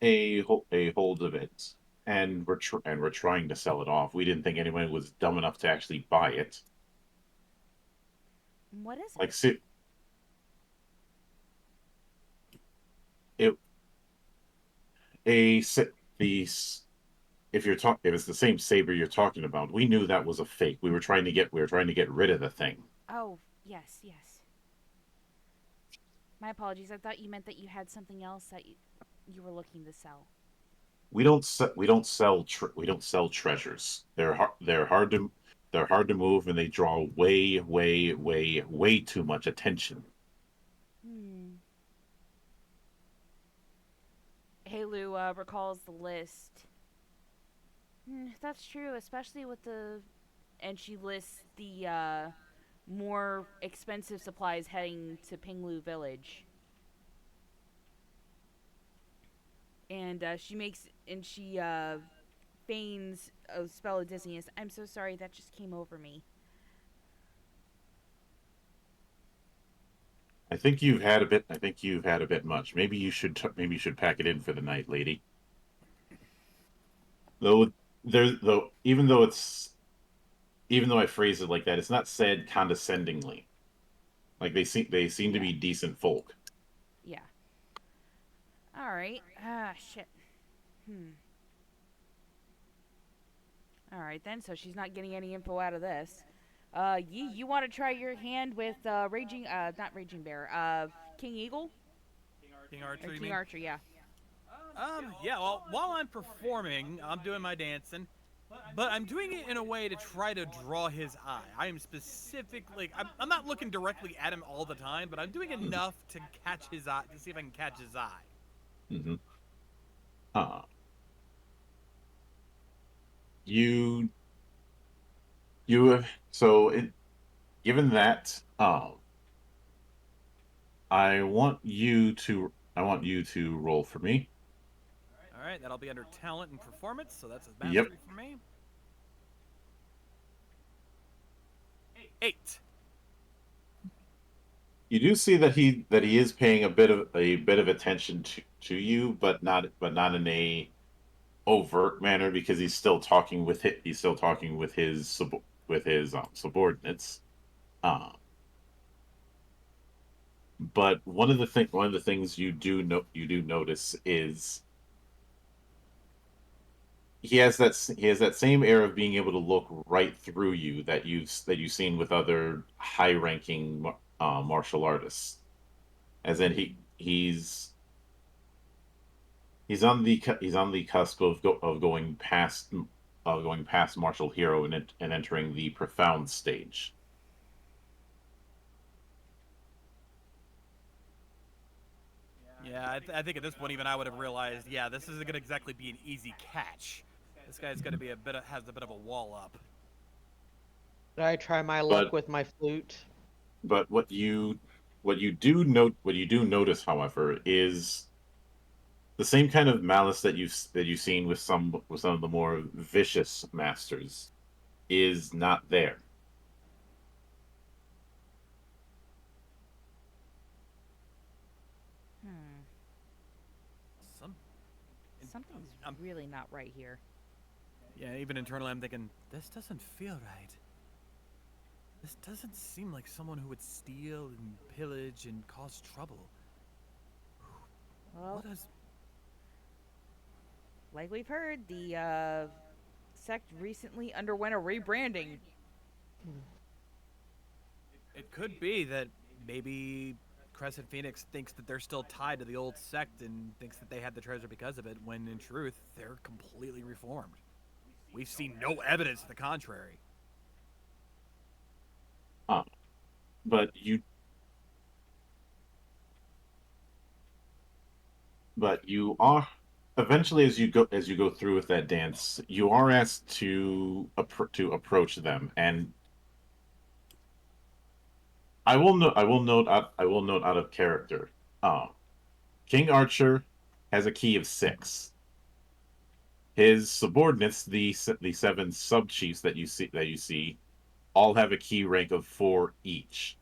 a hold of it, and we're trying to sell it off. We didn't think anyone was dumb enough to actually buy it. What is it? Like, see, it a the if it's the same saber you're talking about, we knew that was a fake. We were trying to get rid of the thing. Oh, yes, yes. My apologies. I thought you meant that you had something else that you were looking to sell. We don't sell treasures. They're hard to move, and they draw way too much attention. Hmm. Halu recalls the list. That's true, especially with the... And she lists the more expensive supplies heading to Pinglu Village. And she feigns a spell of dizziness. I'm so sorry, that just came over me. I think you've had a bit. I think you've had a bit much. Maybe you should pack it in for the night, lady. Though even though I phrase it like that, it's not said condescendingly. Like they seem to be decent folk. Yeah. All right. Ah, shit. All right then. So she's not getting any info out of this. You want to try your hand with not Raging Bear, King Eagle? King Archer, Or you King mean? Archer, yeah. Yeah, well, while I'm performing, I'm doing my dancing, but I'm doing it in a way to try to draw his eye. I am specifically, I'm not looking directly at him all the time, but I'm doing enough to catch his eye, to see if I can catch his eye. Mm-hmm. You given that, I want you to roll for me. All right, that'll be under talent and performance, so that's a mastery Yep. for me. 8. You do see that he is paying a bit of attention to you, but not in a overt manner, because he's still talking with his subordinates. But one of the things you do notice is he has that same air of being able to look right through you that you've seen with other high ranking martial artists, as in he's on the cusp of going past martial hero and entering the profound stage. Yeah, I think at this point even I would have realized, yeah, this isn't going to exactly be an easy catch. This guy's going to be has a bit of a wall up. Did I try my luck with my flute? But what you do notice, however, is the same kind of malice that you've seen with some of the more vicious masters is not there. Something's really not right here. Yeah, even internally I'm thinking, this doesn't feel right. This doesn't seem like someone who would steal and pillage and cause trouble. Well, like we've heard, the sect recently underwent a rebranding. It could be that maybe Crescent Phoenix thinks that they're still tied to the old sect and thinks that they had the treasure because of it, when in truth, they're completely reformed. We've seen no evidence to the contrary. But you are eventually, as you go through with that dance, you are asked to approach them, and I will note out of character. King Archer has a key of 6. His subordinates, the 7 sub chiefs that you see, all have a key rank of 4 each.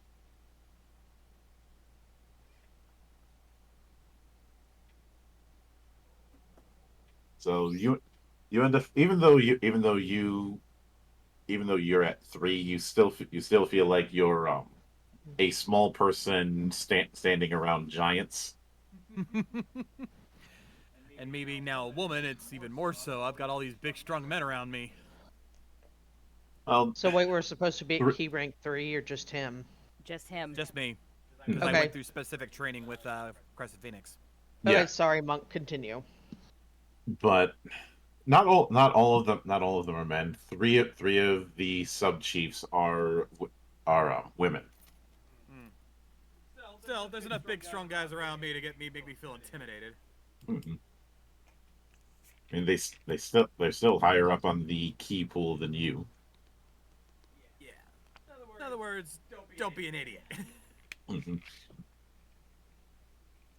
So you end up even though you're at 3, you still feel like you're a small person standing around giants. And maybe now a woman, it's even more so. I've got all these big, strong men around me. So wait, we're supposed to be at key rank 3 or just him? Just him. Just me. Because I went through specific training with Crescent Phoenix. Okay, sorry, Monk. Continue. But not all of them are men. Three of the sub chiefs are women. Still, there's enough big, strong guys around me to make me feel intimidated. Mm-hmm. I mean, they're still higher up on the key pool than you. Yeah. In other words, don't be an idiot. Mm-hmm.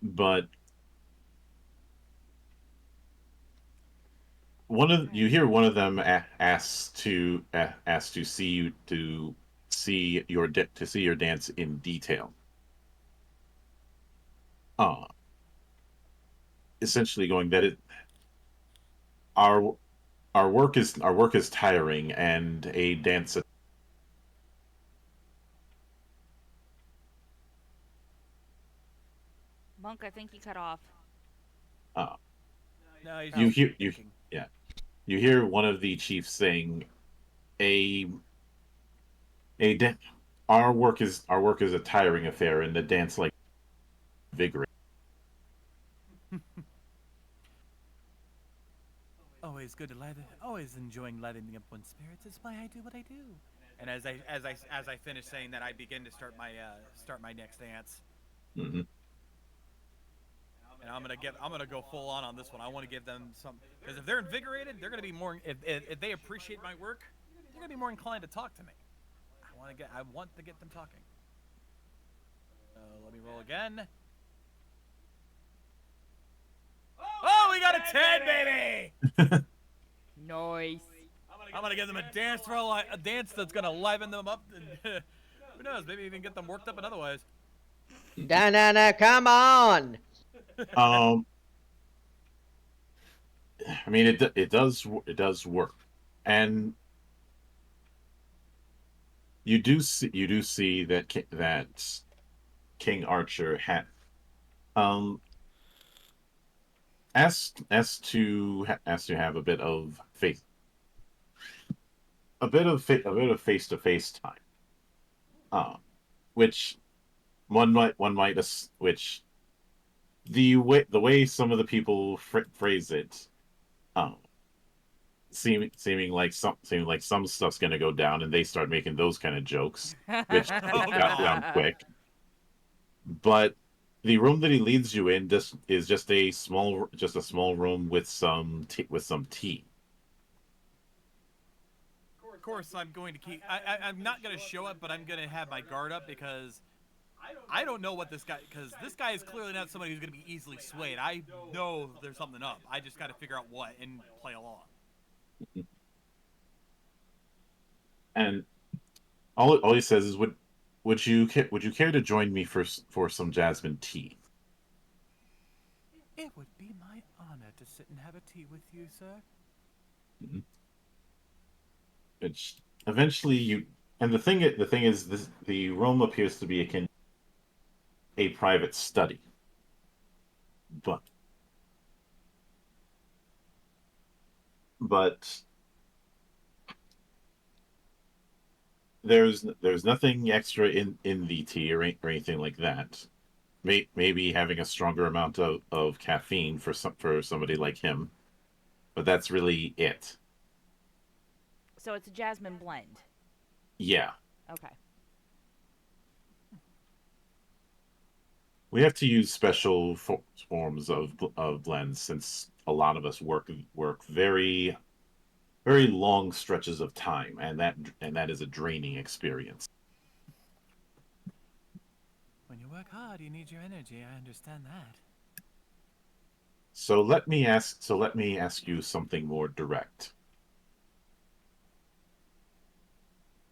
But you hear one of them ask to see your dance in detail. Essentially going that our work is tiring, and a dance. Monk, I think he cut off. No, You hear one of the chiefs saying, our work is a tiring affair, and the dance like vigorous. Always good to always enjoying lighting up one's spirits. It's why I do what I do. And as I finish saying that, I begin to start my next dance. Mm-hmm. And I'm gonna go full on this one. I want to give them some, because if they're invigorated, they're gonna be more. If they appreciate my work, they're gonna be more inclined to talk to me. I want to get them talking. Let me roll again. Oh, we got a 10, baby! Nice. I'm gonna give them a dance that's gonna liven them up. And who knows? Maybe even get them worked up in other ways. No, come on! I mean, it does work, and you do see that King Archer had asked to have a bit of faith, a bit of face-to-face time, which which the way some of the people phrase it, seeming like some stuff's gonna go down, and they start making those kind of jokes, which got down quick. But the room that he leads you in is just a small room with some tea. Of course, I'm going to keep. I'm not going to show up, but I'm going to have my guard up, because I don't know what this guy. Because this guy is clearly not somebody who's going to be easily swayed. I know there's something up. I just got to figure out what and play along. And all he says is, would you care to join me for some jasmine tea? It would be my honor to sit and have a tea with you, sir. Mm-hmm. Which eventually you, and the thing is, the room appears to be a private study, but there's nothing extra in the tea or anything like that. Maybe having a stronger amount of caffeine for somebody like him, but that's really it. So it's a jasmine blend. Yeah. Okay. We have to use special forms of blends, since a lot of us work very very long stretches of time, and that is a draining experience. When you work hard, you need your energy. I understand that. So let me ask you something more direct.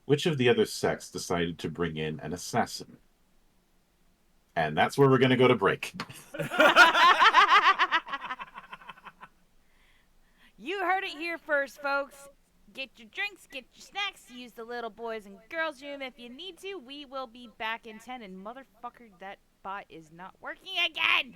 Which of the other sects decided to bring in an assassin? And that's where we're going to go to break. You heard it here first, folks. Get your drinks, get your snacks, use the little boys and girls room if you need to. We will be back in 10, and motherfucker, that bot is not working again!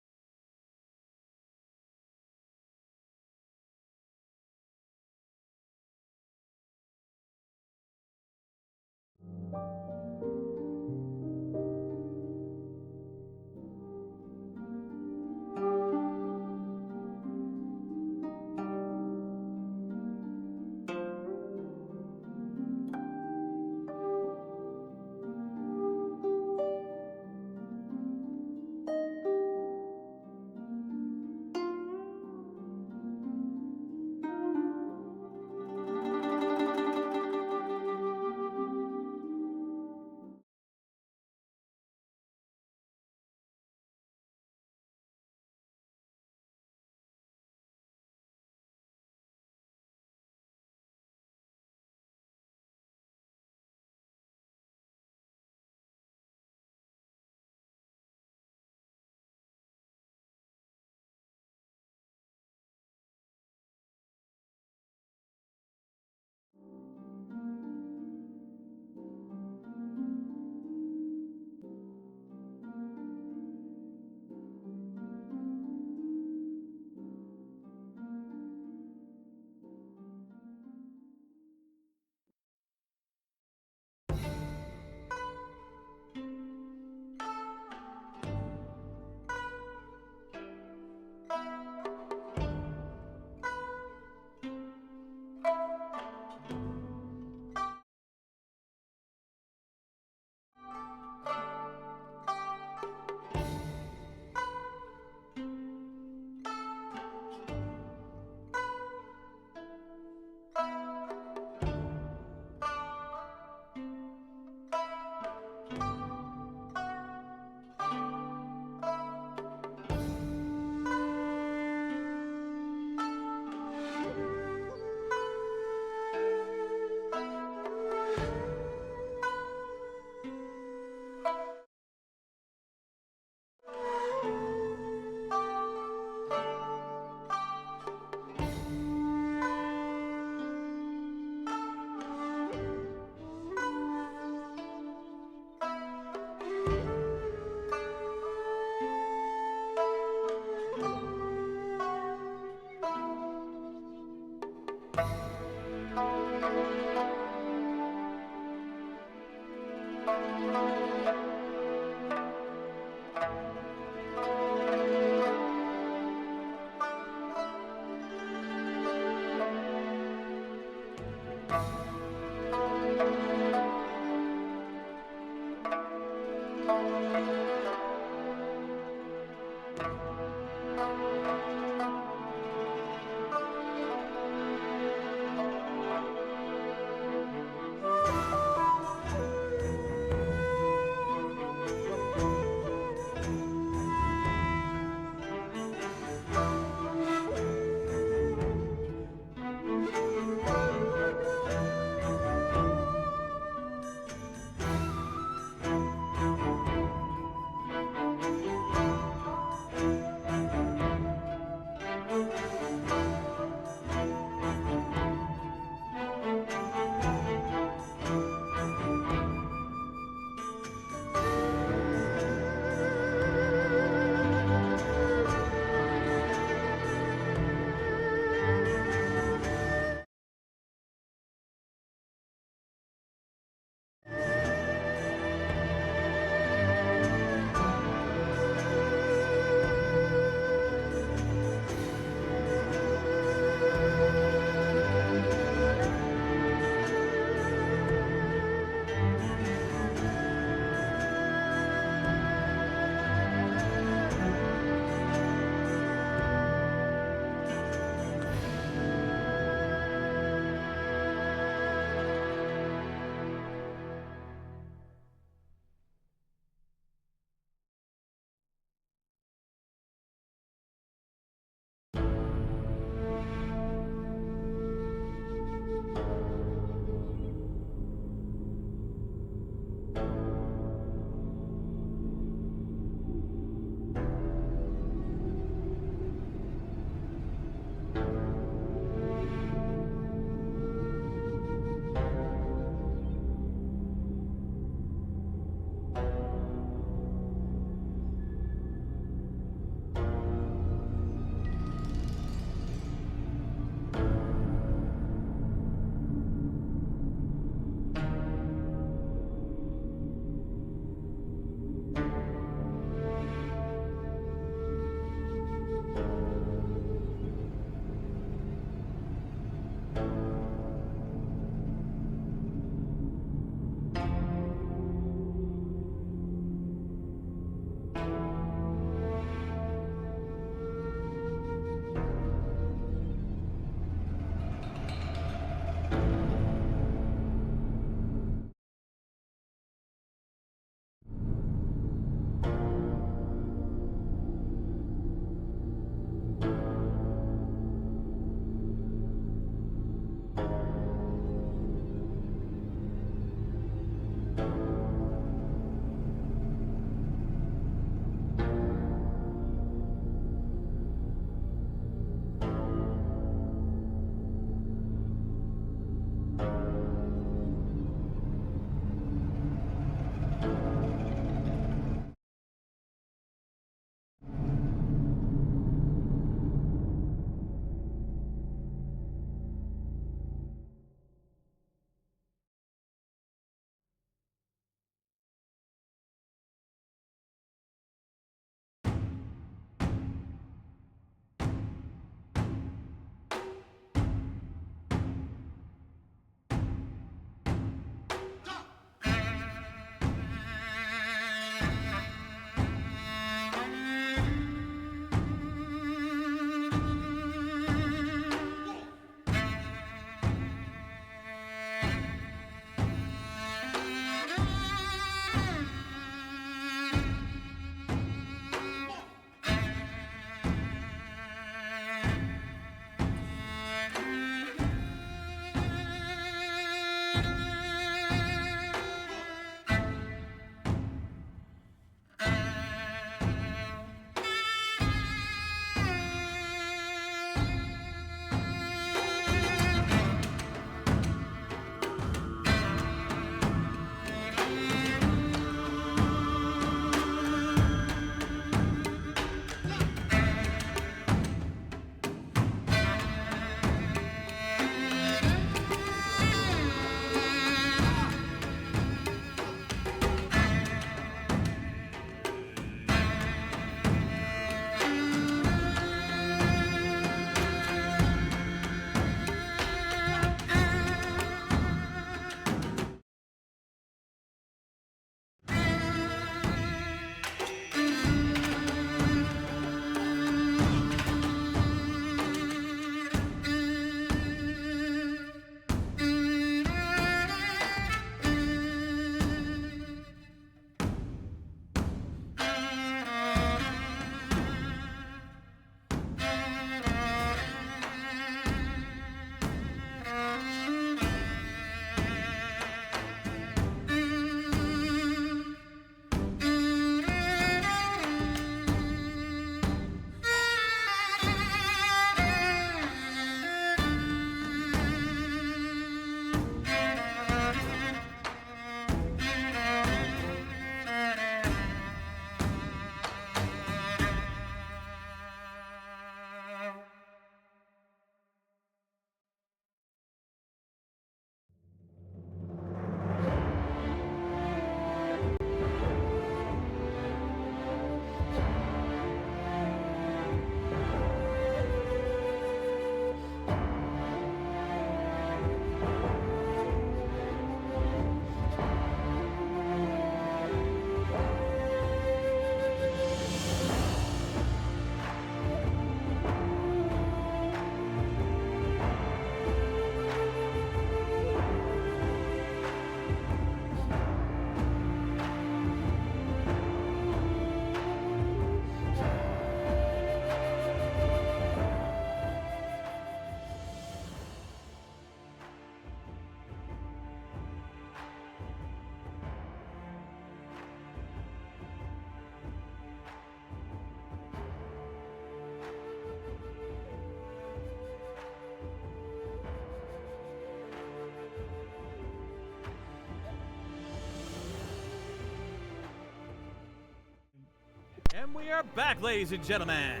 And we are back, ladies and gentlemen.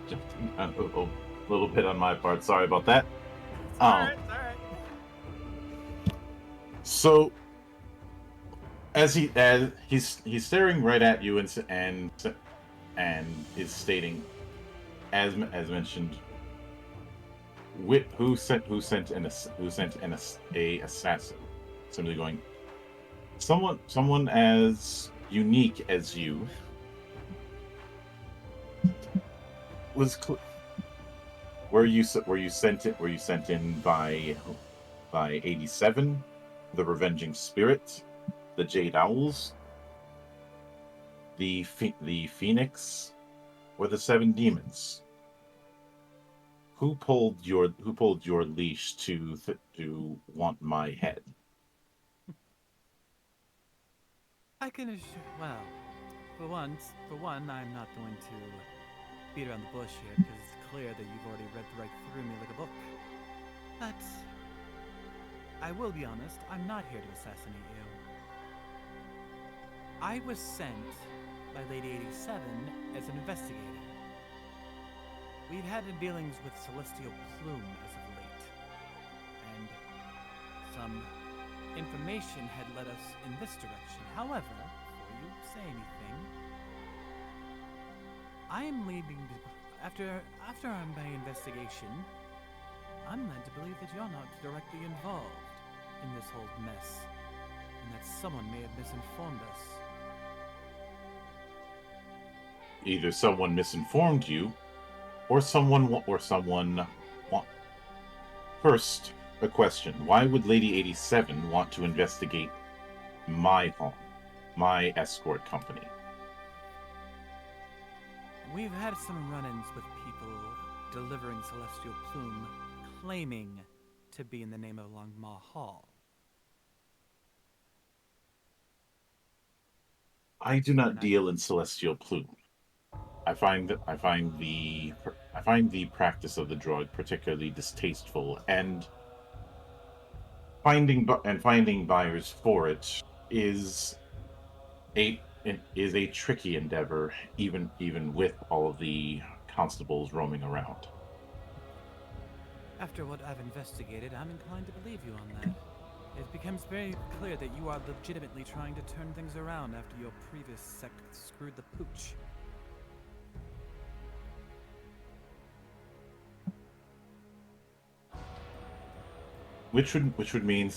Jumping down a little bit on my part. Sorry about that. All right. So, as he's staring right at you and is stating, as mentioned, who sent an assassin? Simply going, someone as unique as you were you sent in by 87, the Revenging Spirit, the Jade Owls, the Phoenix, or the Seven Demons? Who pulled your leash to want my head? I can assure. Well, for one, I'm not going to beat around the bush here because it's clear that you've already read right through me like a book. But I will be honest, I'm not here to assassinate you. I was sent by Lady 87 as an investigator. We've had dealings with Celestial Plume as of late, and some information had led us in this direction. However, before you say anything, I am leading after my investigation, I'm led to believe that you're not directly involved in this whole mess, and that someone may have misinformed us. Either someone misinformed you, or someone. First, a question: why would Lady 87 want to investigate my home, my escort company? We've had some run-ins with people delivering Celestial Plume, claiming to be in the name of Longmaw Hall. I do not deal in Celestial Plume. I find the practice of the drug particularly distasteful, and finding buyers for it is a tricky endeavor, even with all of the constables roaming around. After what I've investigated, I'm inclined to believe you on that. It becomes very clear that you are legitimately trying to turn things around after your previous sect screwed the pooch. Which would mean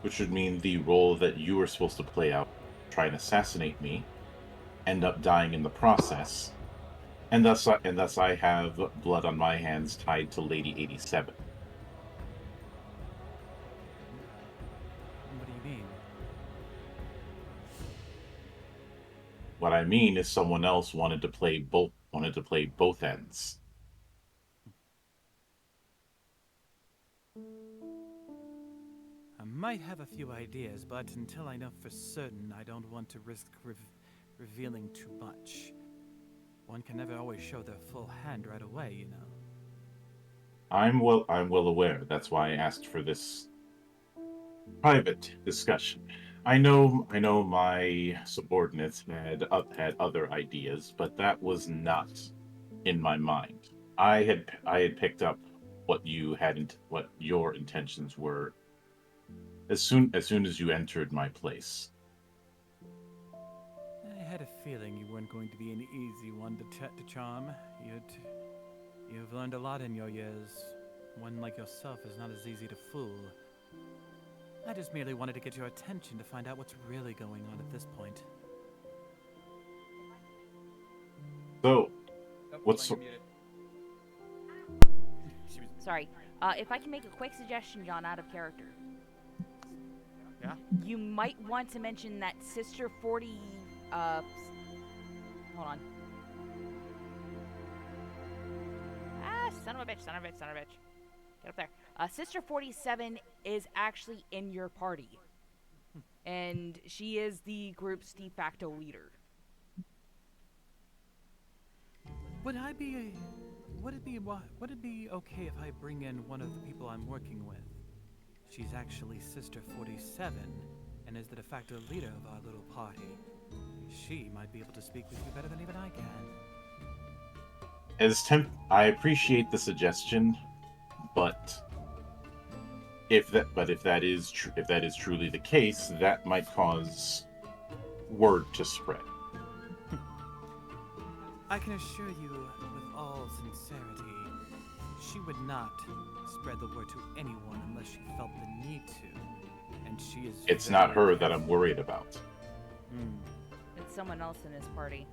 which would mean the role that you were supposed to play out, try and assassinate me, end up dying in the process, and thus I have blood on my hands tied to Lady 87. What do you mean? What I mean is someone else wanted to play both ends. I might have a few ideas, but until I know for certain, I don't want to risk revealing too much. One can never always show their full hand right away, you know. I'm well aware. That's why I asked for this private discussion. I know my subordinates had other ideas, but that was not in my mind. I had picked up what your intentions were as soon as you entered my place. I had a feeling you weren't going to be an easy one to charm. You've learned a lot in your years. One like yourself is not as easy to fool. I just merely wanted to get your attention to find out what's really going on at this point. So, what's... Sorry. If I can make a quick suggestion, John, out of character. Yeah? You might want to mention that Sister 40... hold on. Son of a bitch. Get up there. Sister 47 is actually in your party. And she is the group's de facto leader. Would it be okay if I bring in one of the people I'm working with? She's actually Sister 47 and is the de facto leader of our little party. She might be able to speak with you better than even I can. I appreciate the suggestion, but if that is truly the case, that might cause word to spread. I can assure you, with all sincerity, she would not spread the word to anyone unless she felt the need to. And she is. It's not her that I'm worried about. It's someone else in his party.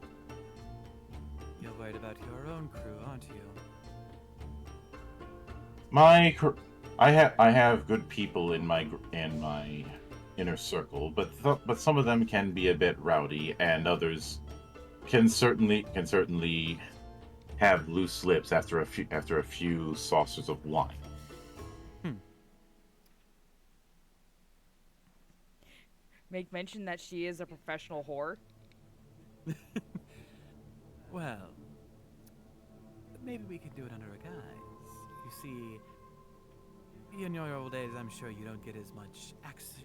You're worried about your own crew, aren't you? I have good people in my inner circle, but some of them can be a bit rowdy, and others can certainly have loose lips after a few saucers of wine. Make mention that she is a professional whore. Well, maybe we could do it under a guise. You see, in your old days, I'm sure you don't get as much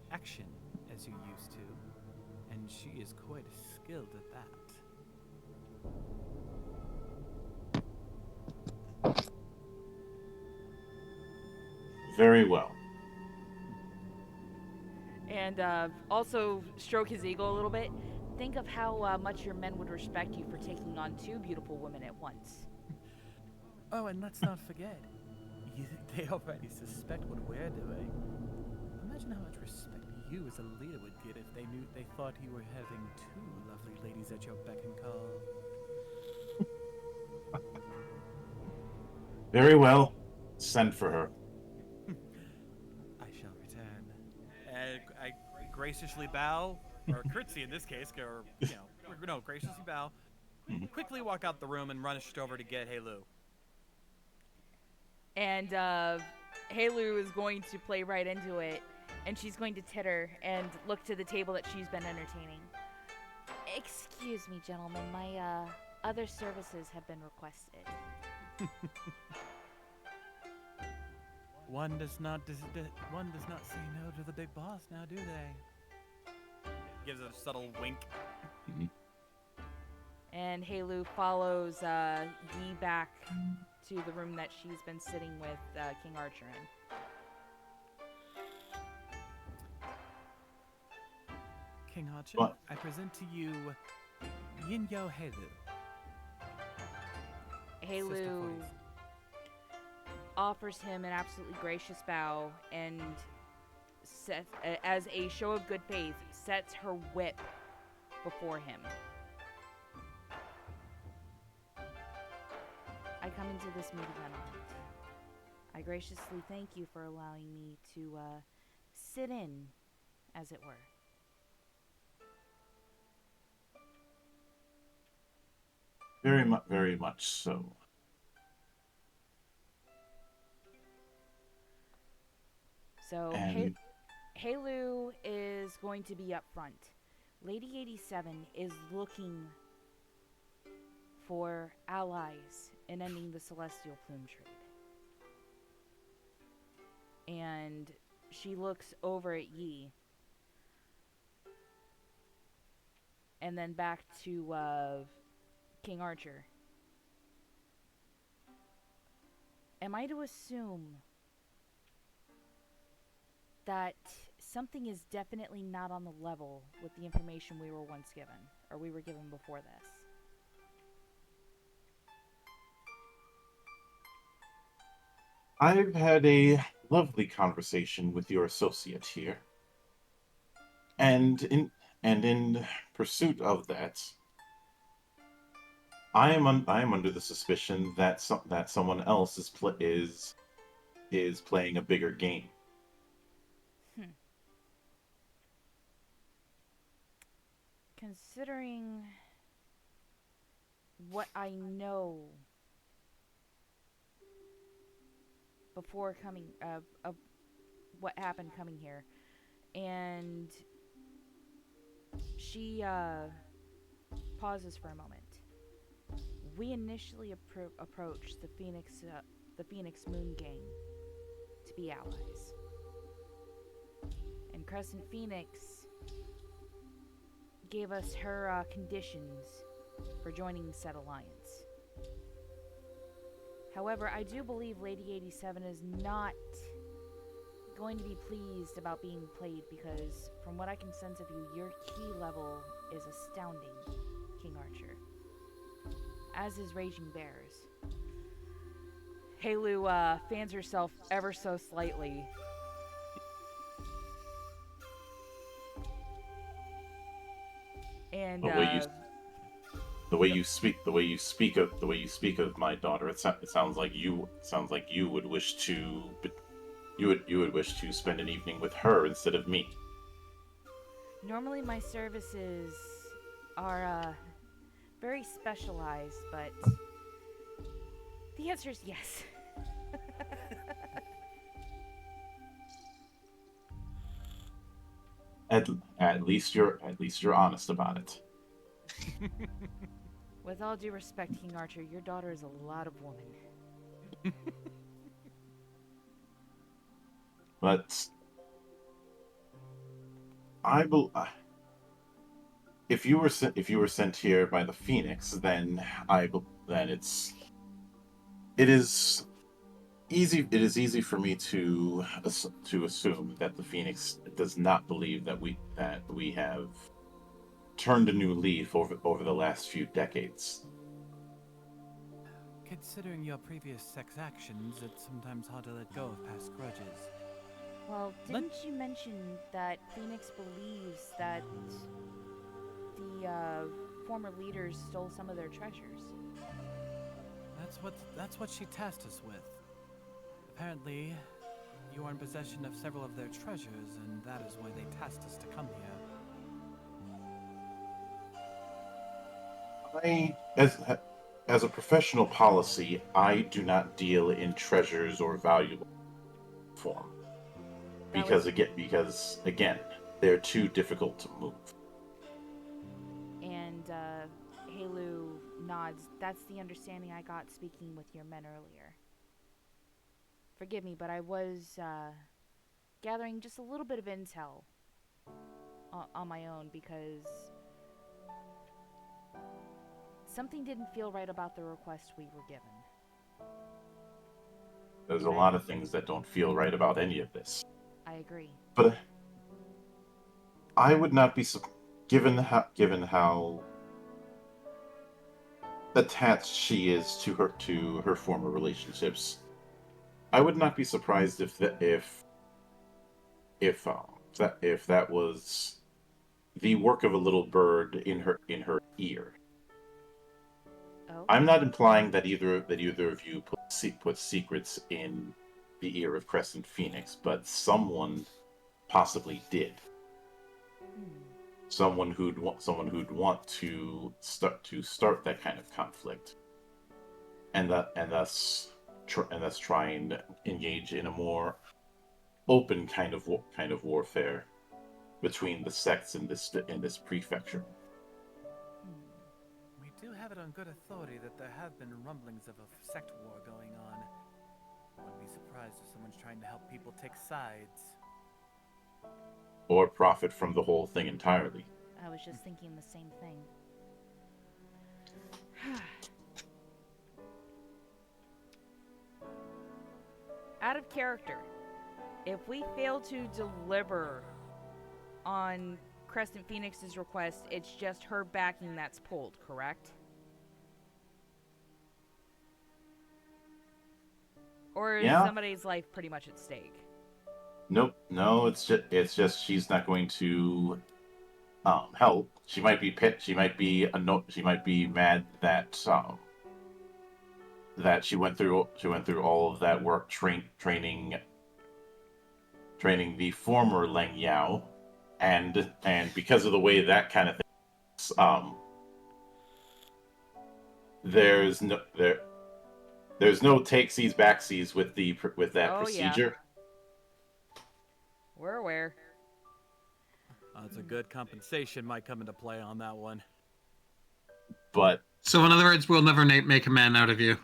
action as you used to, and she is quite skilled at that. Very well. And also stroke his ego a little bit. Think of how much your men would respect you for taking on 2 beautiful women at once. Oh, and let's not forget, they already suspect what we're doing. Imagine how much respect you as a leader would get if they thought you were having 2 lovely ladies at your beck and call. Very well. Send for her. I shall return. I graciously bow, or curtsy in this case, or, graciously bow, quickly walk out the room and rush over to get Helu. And Helu is going to play right into it, and she's going to titter and look to the table that she's been entertaining. Excuse me, gentlemen, my other services have been requested. One does not say no to the big boss now, do they? Gives a subtle wink. And Helu follows Yi back to the room that she's been sitting with King Archer in. King Archer, what? I present to you Yinyo Helu. Helu offers him an absolutely gracious bow and, as a show of good faith, sets her whip before him. I come into this meeting unarmed. I graciously thank you for allowing me to sit in, as it were. Very much so. So, Helu is going to be up front. Lady 87 is looking for allies in ending the Celestial Plume trade. And she looks over at Yi. And then back to King Archer. Am I to assume that something is definitely not on the level with the information we were once given, or we were given before this? I've had a lovely conversation with your associate here, and in pursuit of that, I am under the suspicion that someone else is playing a bigger game. Considering what I know before coming, of what happened coming here, and she pauses for a moment. We initially approached the Phoenix Moon Gang to be allies, and Crescent Phoenix gave us her conditions for joining said alliance. However, I do believe Lady 87 is not going to be pleased about being played because, from what I can sense of you, your key level is astounding, King Archer. As is Raging Bears. Halu fans herself ever so slightly. And the way you speak of my daughter, it sounds like you would wish to spend an evening with her instead of me. Normally my services are very specialized, but the answer is yes. At least you're honest about it. With all due respect, King Archer, your daughter is a lot of woman. But if you were sent here by the Phoenix, then it is easy for me to assume that the Phoenix does not believe that we have turned a new leaf over the last few decades. Considering your previous sex actions, it's sometimes hard to let go of past grudges. Well, didn't you mention that Phoenix believes that the former leaders stole some of their treasures? That's what she tasked us with. Apparently, you are in possession of several of their treasures, and that is why they tasked us to come here. As a professional policy, I do not deal in treasures or valuable form. Because again, they're too difficult to move. And Halu nods. That's the understanding I got speaking with your men earlier. Forgive me, but I was gathering just a little bit of intel on my own because something didn't feel right about the request we were given. There's a lot of things that don't feel right about any of this. I agree. But I would not be given how attached she is to her former relationships. I would not be surprised if that was the work of a little bird in her ear. Oh. I'm not implying that either of you put secrets in the ear of Crescent Phoenix, but someone possibly did. Someone who'd want to start that kind of conflict, and thus try and engage in a more open kind of warfare between the sects in this prefecture. We do have it on good authority that there have been rumblings of a sect war going on. I wouldn't be surprised if someone's trying to help people take sides. Or profit from the whole thing entirely. I was just thinking the same thing. Out of character, if we fail to deliver on Crescent Phoenix's request, it's just her backing that's pulled, correct? Or is somebody's life pretty much at stake? Nope. No, it's just she's not going to help. She might be she might be mad that that she went through all of that work training the former Leng Yao, and because of the way that kind of thing, there's no takesies backsies with that procedure. Yeah. We're aware. That's a good compensation might come into play on that one. But so, in other words, we'll never make a man out of you.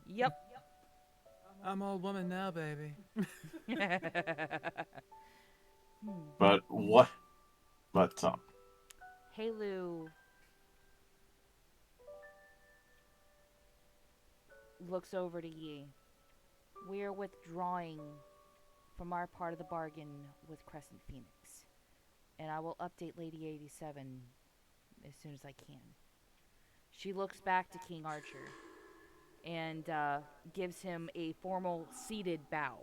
Yep. I'm old woman now, baby. But what? But Halu looks over to Yi. We are withdrawing from our part of the bargain with Crescent Phoenix, and I will update Lady 87 as soon as I can. She looks back to King Archer and gives him a formal seated bow.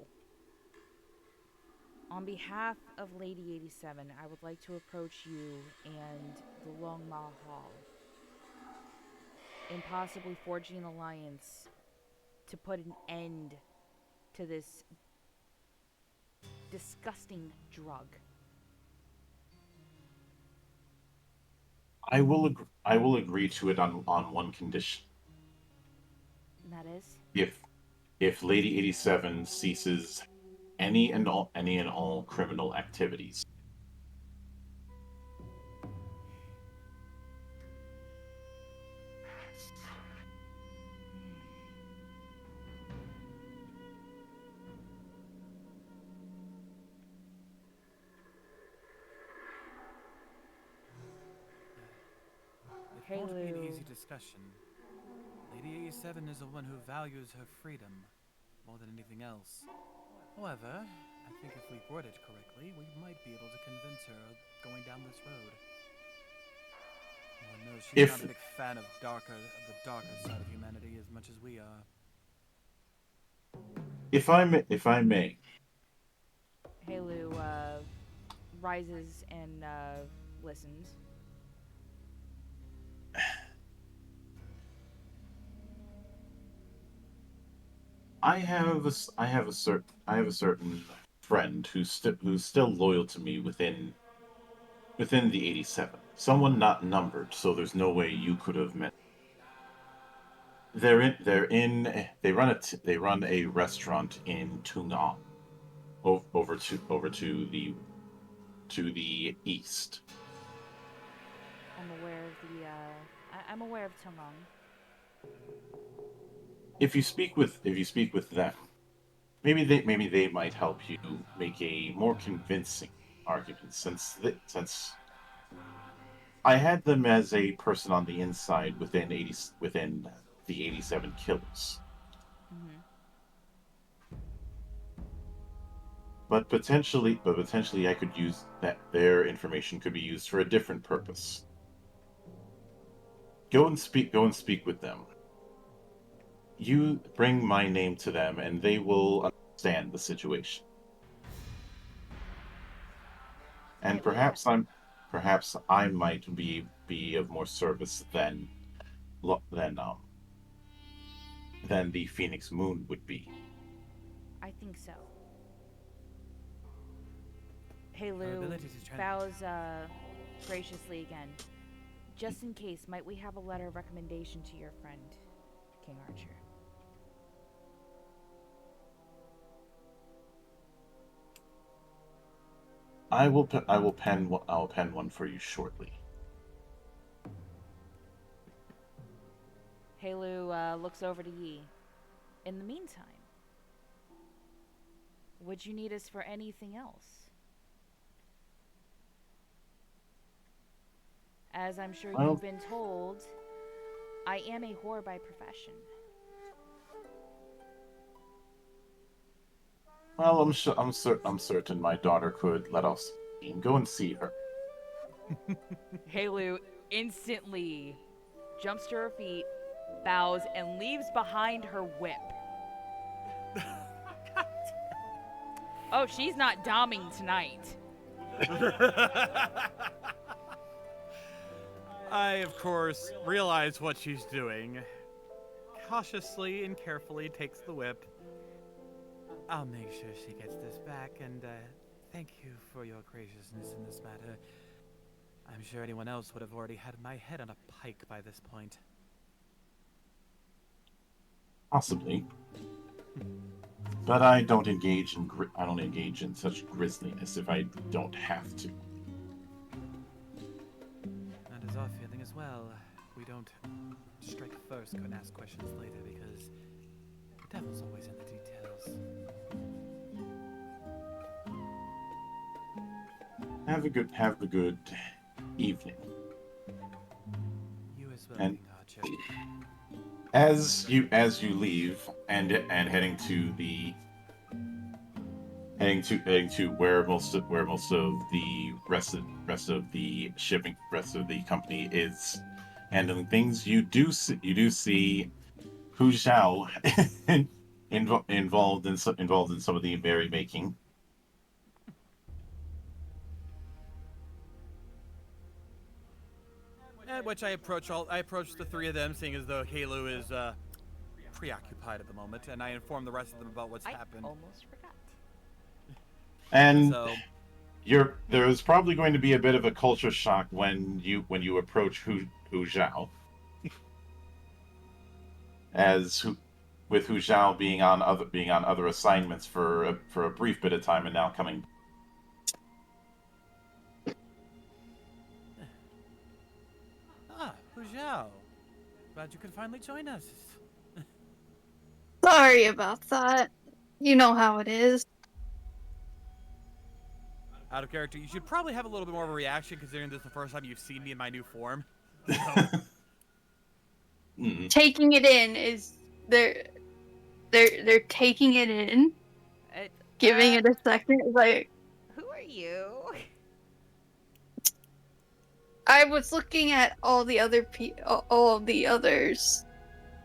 On behalf of Lady 87, I would like to approach you and the Longma Hall in possibly forging an alliance to put an end to this disgusting drug. I will agree to it on one condition. And that is? If Lady 87 ceases any and all criminal activities. It won't be an easy discussion. Lady 87 is a woman who values her freedom more than anything else. However, I think if we word it correctly, we might be able to convince her of going down this road. Lord knows she's not a big fan of the darker side of humanity as much as we are. If I may. Halu rises and listens. I have a certain friend who's still loyal to me within the 87. Someone not numbered, so there's no way you could have met. They run a restaurant in Tungan, over to the east. I'm aware of Tungan. If you speak with them, maybe they might help you make a more convincing argument, since I had them as a person on the inside within the 87 kills. Mm-hmm. But potentially I could use that. Their information could be used for a different purpose. Go and speak with them. You bring my name to them, and they will understand the situation. And perhaps I might be of more service than the Phoenix Moon would be. I think so. Halu bows graciously again. Just in case, might we have a letter of recommendation to your friend, King Archer? I will pen one for you shortly. Halu looks over to Yi. In the meantime, would you need us for anything else? As I'm sure you've been told, I am a whore by profession. Well, I'm certain my daughter could let us go and see her. Halu instantly jumps to her feet, bows, and leaves behind her whip. Oh, she's not doming tonight. I, of course, realize what she's doing. Cautiously and carefully takes the whip. I'll make sure she gets this back, and thank you for your graciousness in this matter. I'm sure anyone else would have already had my head on a pike by this point. Possibly. But I don't engage in such grisliness if I don't have to. That is our feeling as well. We don't strike first and ask questions later because the devil's always in the details. Have a good evening. And as you leave and heading to where most of the rest of the company is handling things, you do see Hu Zhao involved in some of the merrymaking. At which I approach the three of them, seeing as though Halu is preoccupied at the moment, and I inform the rest of them about what's happened. I almost forgot. And so, there's probably going to be a bit of a culture shock when you approach Hu Zhao, with Hu Zhao being on other assignments for a brief bit of time and now coming. Hu Zhao, glad you could finally join us. Sorry about that. You know how it is. Out of character, you should probably have a little bit more of a reaction considering this is the first time you've seen me in my new form. Taking it in is they're taking it in, giving it a second. Like, who are you? I was looking at all the other all of the others,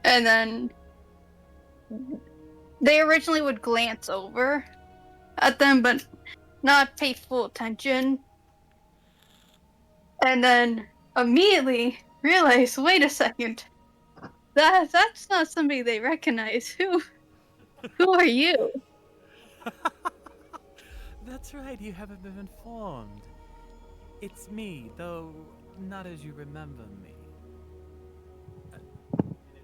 and then they originally would glance over at them, but not pay full attention, and then immediately realize, wait a second, that's not somebody they recognize. Who are you? That's right, you haven't been informed. It's me, though not as you remember me.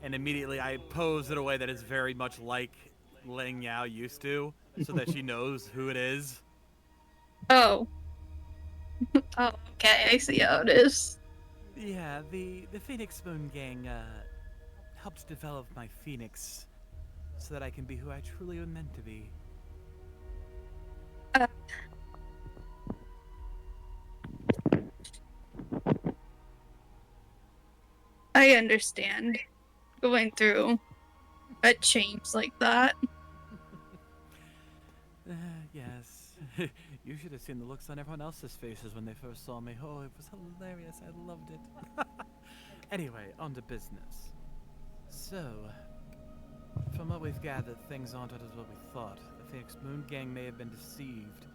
And immediately I pose in a way that is very much like Ling Yao used to, so that she knows who it is. Oh. Oh, okay, I see how it is. Yeah, the Phoenix Moon Gang helped develop my Phoenix so that I can be who I truly am meant to be. I understand going through a change like that. Yes. You should have seen the looks on everyone else's faces when they first saw me. Oh, it was hilarious. I loved it. Anyway, on to business. So, from what we've gathered, things aren't as what we thought. The Phoenix Moon Gang may have been deceived,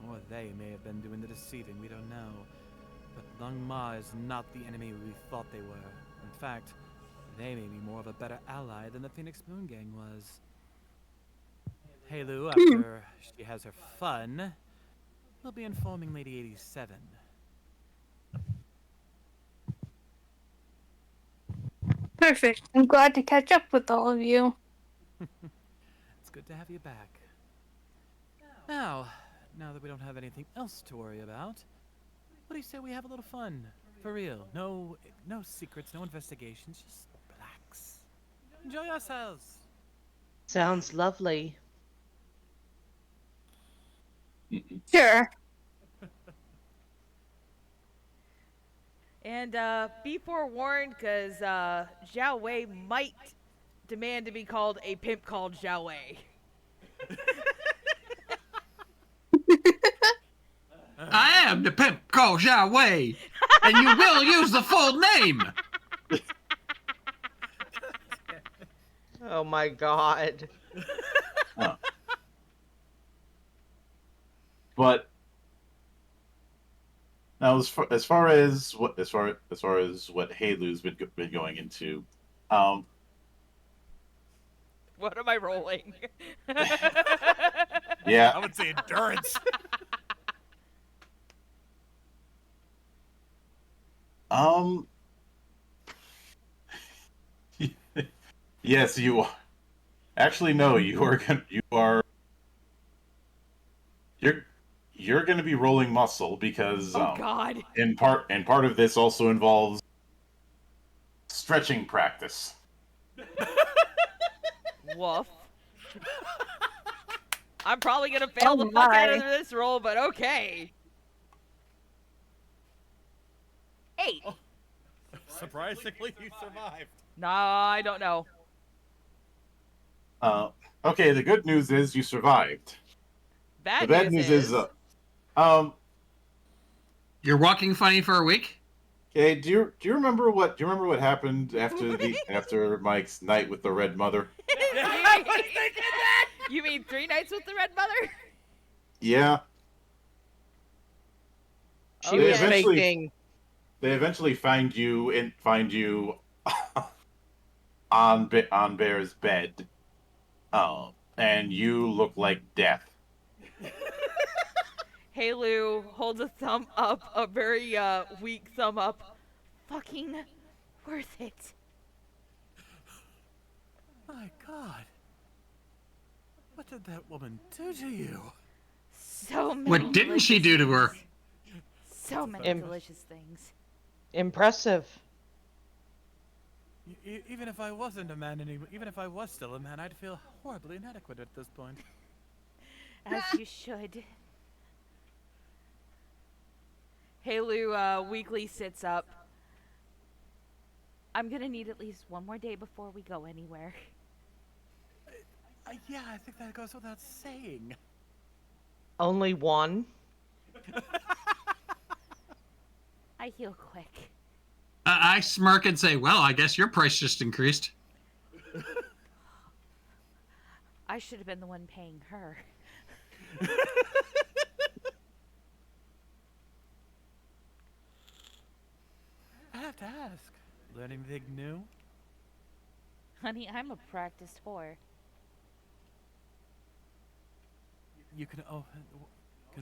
or they may have been doing the deceiving, we don't know. But Lung Ma is not the enemy we thought they were. In fact, they may be more of a better ally than the Phoenix Moon Gang was. Halu, after she has her fun, will be informing Lady 87. Perfect. I'm glad to catch up with all of you. It's good to have you back. Now that we don't have anything else to worry about, what do you say we have a little fun? For real. No secrets, no investigations, just relax. Enjoy yourselves. Sounds lovely. Sure. And be forewarned, because Zhao Wei might demand to be called a pimp called Zhao Wei. I am the pimp called Zhao Wei, and you will use the full name. Oh my god. Oh. But now, as far as what Halu's been going into, What am I rolling? yeah, I would say endurance. yes, you are. Actually, no, you're going to be rolling muscle because Oh God. in part of this also involves stretching practice. Woof. I'm probably gonna fail Oh the fuck out of my. this roll, but okay. 8. Surprisingly, you survived. Nah, I don't know. Okay, the good news is you survived. Bad The bad news is You're walking funny for a week? okay, do you remember what happened after Mike's night with the Red Mother? You mean 3 nights with the Red Mother? Yeah. She They was eventually- making. They eventually find you on Bear's bed. And you look like death. Hey Lou holds a thumb up, a very weak thumb up. Fucking worth it. My God. What did that woman do to you? So many. What didn't she do to her? So many delicious things. Impressive. Even if I wasn't a man even if I was still a man, I'd feel horribly inadequate at this point. As you should. Hey Lou weakly sits up. I'm gonna need at least one more day before we go anywhere. Yeah, I think that goes without saying. Only one. I heal quick. I smirk and say, well, I guess your price just increased. I should have been the one paying her. I have to ask, learning anything new? Honey, I'm a practiced whore. You can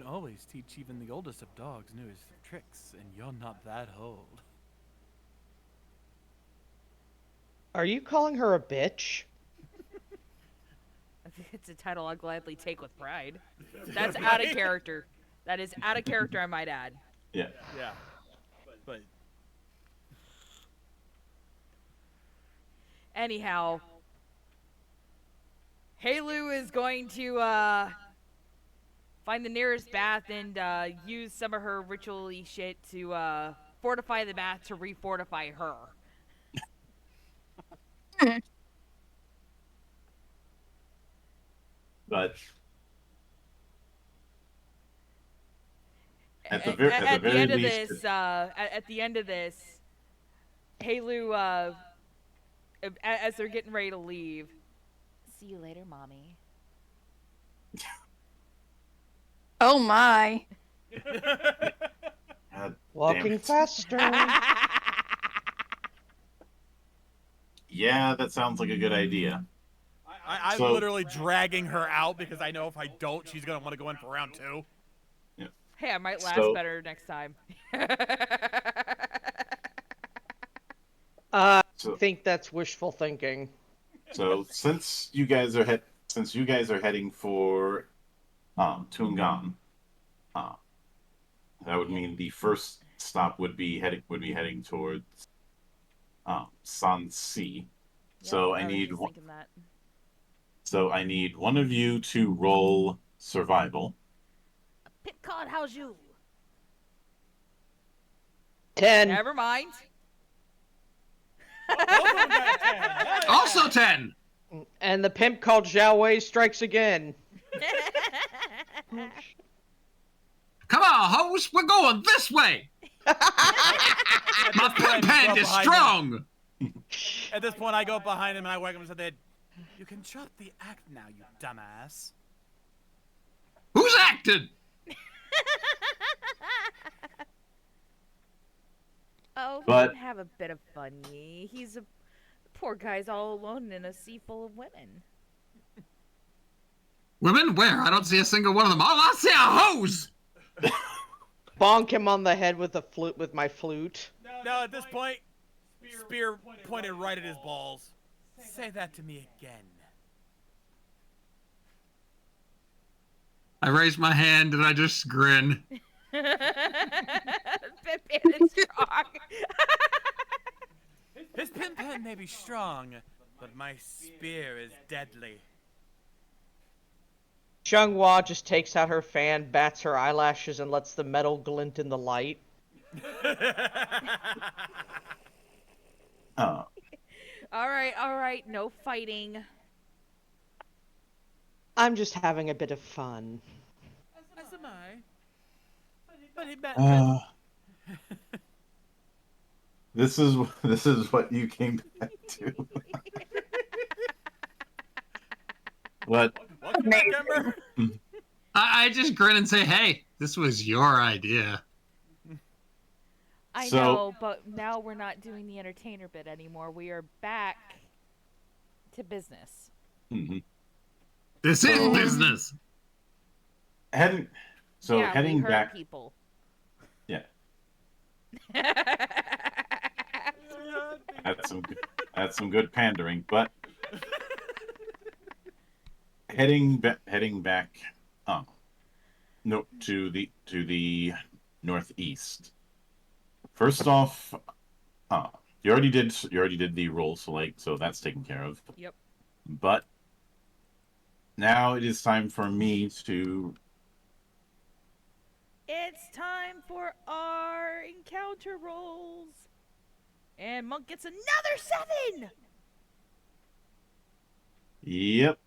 always teach even the oldest of dogs newest tricks, and you're not that old. Are you calling her a bitch? It's a title I'll gladly take with pride. That's out of character. That is out of character, I might add. Yeah. Yeah. But anyhow, Hey Lou is going to find the nearest bath and use some of her ritual-y shit to fortify the bath to refortify her. But at the end of this, Hey Lou, as they're getting ready to leave, see you later, mommy. Oh my. God Walking damn it. faster. Yeah, that sounds like a good idea. I'm So- literally dragging her out because I know if I don't, she's gonna want to go in for round 2. Hey, I might last So- better next time. I So- think that's wishful thinking. So since you guys are heading for Tungan, that would mean the first stop would be heading towards Sansi. So I was need just one. thinking that. So I need one of you to roll survival. Pit called how's you? 10. Never mind. Also 10! And the pimp called Zhao Wei strikes again. Come on, host, we're going this way! My pimp hand is strong! At this point, I go behind him and I whack him and say, "You can drop the act now, you dumbass." Who's acted? Oh, we But- can have a bit of fun. He's a poor guy's all alone in a sea full of women. Women? Where? I don't see a single one of them. All I see are hoes! Bonk him on the head with a flute with my flute. No, at this point, spear pointed right at his balls. Say that to me again. I raise my hand and I just grin. Pippin is strong. His pin pen may be strong, but my spear is deadly. Xianghua just takes out her fan, bats her eyelashes, and lets the metal glint in the light. Uh, All right, no fighting. I'm just having a bit of fun. As am I. But this is what you came back to. What? Welcome back, Ember. I just grin and say, hey, this was your idea. I So- know, but now we're not doing the entertainer bit anymore. We are back to business. Mhm. This is So- business. Heading Yeah, heading we hurt back. people. Yeah, that's some good pandering, but heading back, no, to the northeast. First off, you already did the roll, so that's taken care of. Yep. But now it is time for me to. It's time for our encounter rolls. And Monk gets another 7! Yep.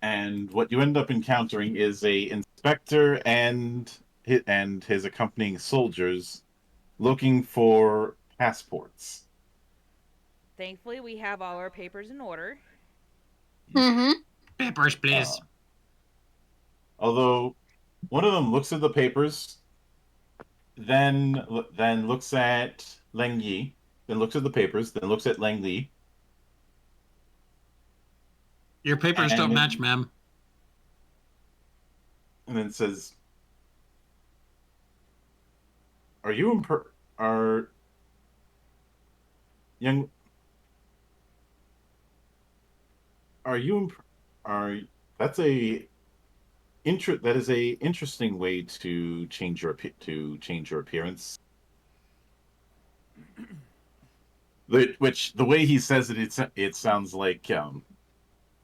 And what you end up encountering is a inspector and his accompanying soldiers looking for passports. Thankfully, we have all our papers in order. Mm-hmm. Papers, please. Although one of them looks at the papers, then looks at Leng Yi, then looks at the papers, then looks at Leng Li. Your papers don't match, ma'am. And then says, "Are you are young? Are you are that's a that is a interesting way to change your appearance." Which the way he says it, it sounds like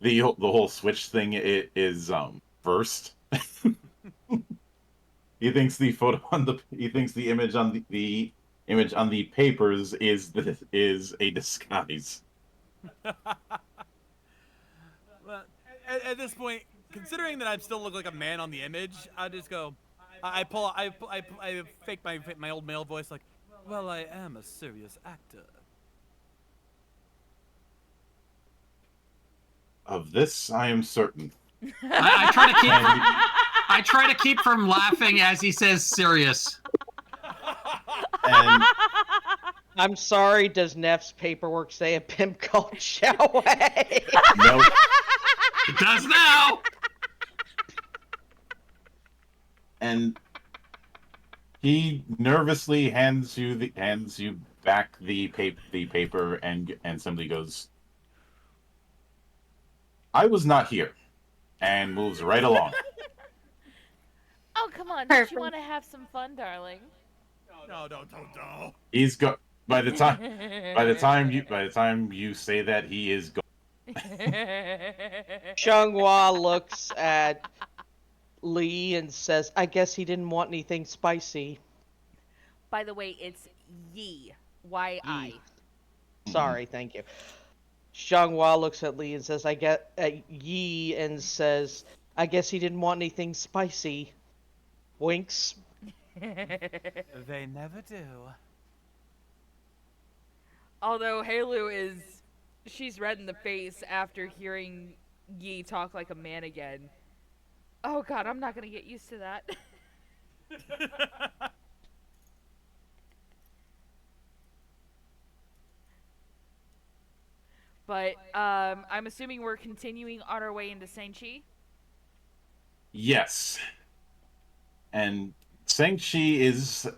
the whole switch thing is versed. He thinks the image on the image on the papers is a disguise. Well, at this point, considering that I still look like a man on the image, I just go. I fake my old male voice like, well, I am a serious actor. Of this, I am certain. I try to keep from laughing as he says serious. And I'm sorry, does Neff's paperwork say a pimp called Xiaowei? no, It does now. and he nervously hands you back the paper and simply goes, "I was not here," and moves right along. Oh, come on. Don't Perfect. you want to have some fun, darling? No. He's got by the time you say that, he is gone. Xianghua looks at Lee and says, I guess he didn't want anything spicy. By the way, it's Yi. Y-I. Sorry, thank you. Xianghua looks at Lee and says, I get Yi and says, I guess he didn't want anything spicy. Winks. They never do. Although Halu she's red in the face after hearing Yi talk like a man again. Oh god, I'm not gonna get used to that. But I'm assuming we're continuing on our way into Shang-Chi? Yes, and Shang-Chi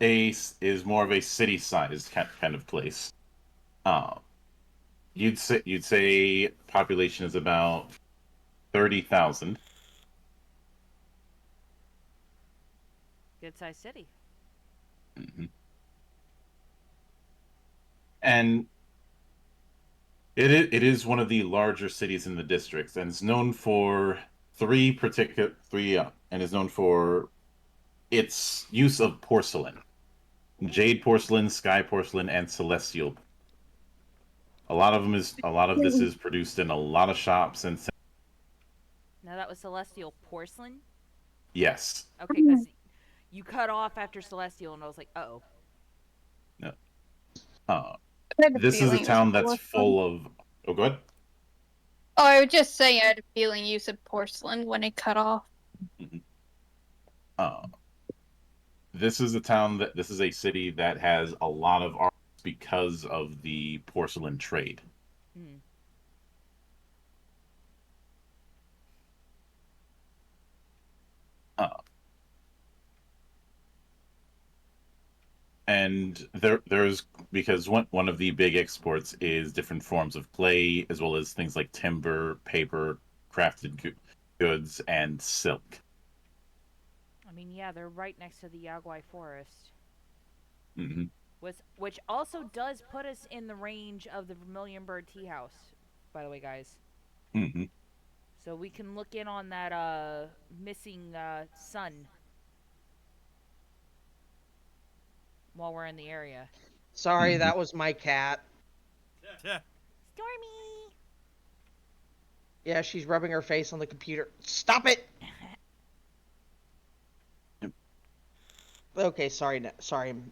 is more of a city-sized kind of place. You'd say population is about 30,000. Good sized city. Mm-hmm. And it is one of the larger cities in the districts, and it's known for and is known for its use of porcelain. Jade porcelain, sky porcelain, and celestial. A lot of this is produced in a lot of shops and. Now that was celestial porcelain. Yes. Okay, because you cut off after celestial, and I was like, oh. No. This is a town that's full of. Oh, go ahead. Oh, I was just saying I had a feeling you said porcelain when it cut off. This is a city that has a lot of art because of the porcelain trade. And there's because one of the big exports is different forms of clay, as well as things like timber, paper, crafted goods, and silk. I mean, yeah, they're right next to the Yaguai Forest. Mm-hmm. Which also does put us in the range of the Vermilion Bird Tea House, by the way, guys. Mm-hmm. So we can look in on that missing son while we're in the area. Sorry, that was my cat. Stormy! Yeah, she's rubbing her face on the computer. Stop it! Okay, sorry,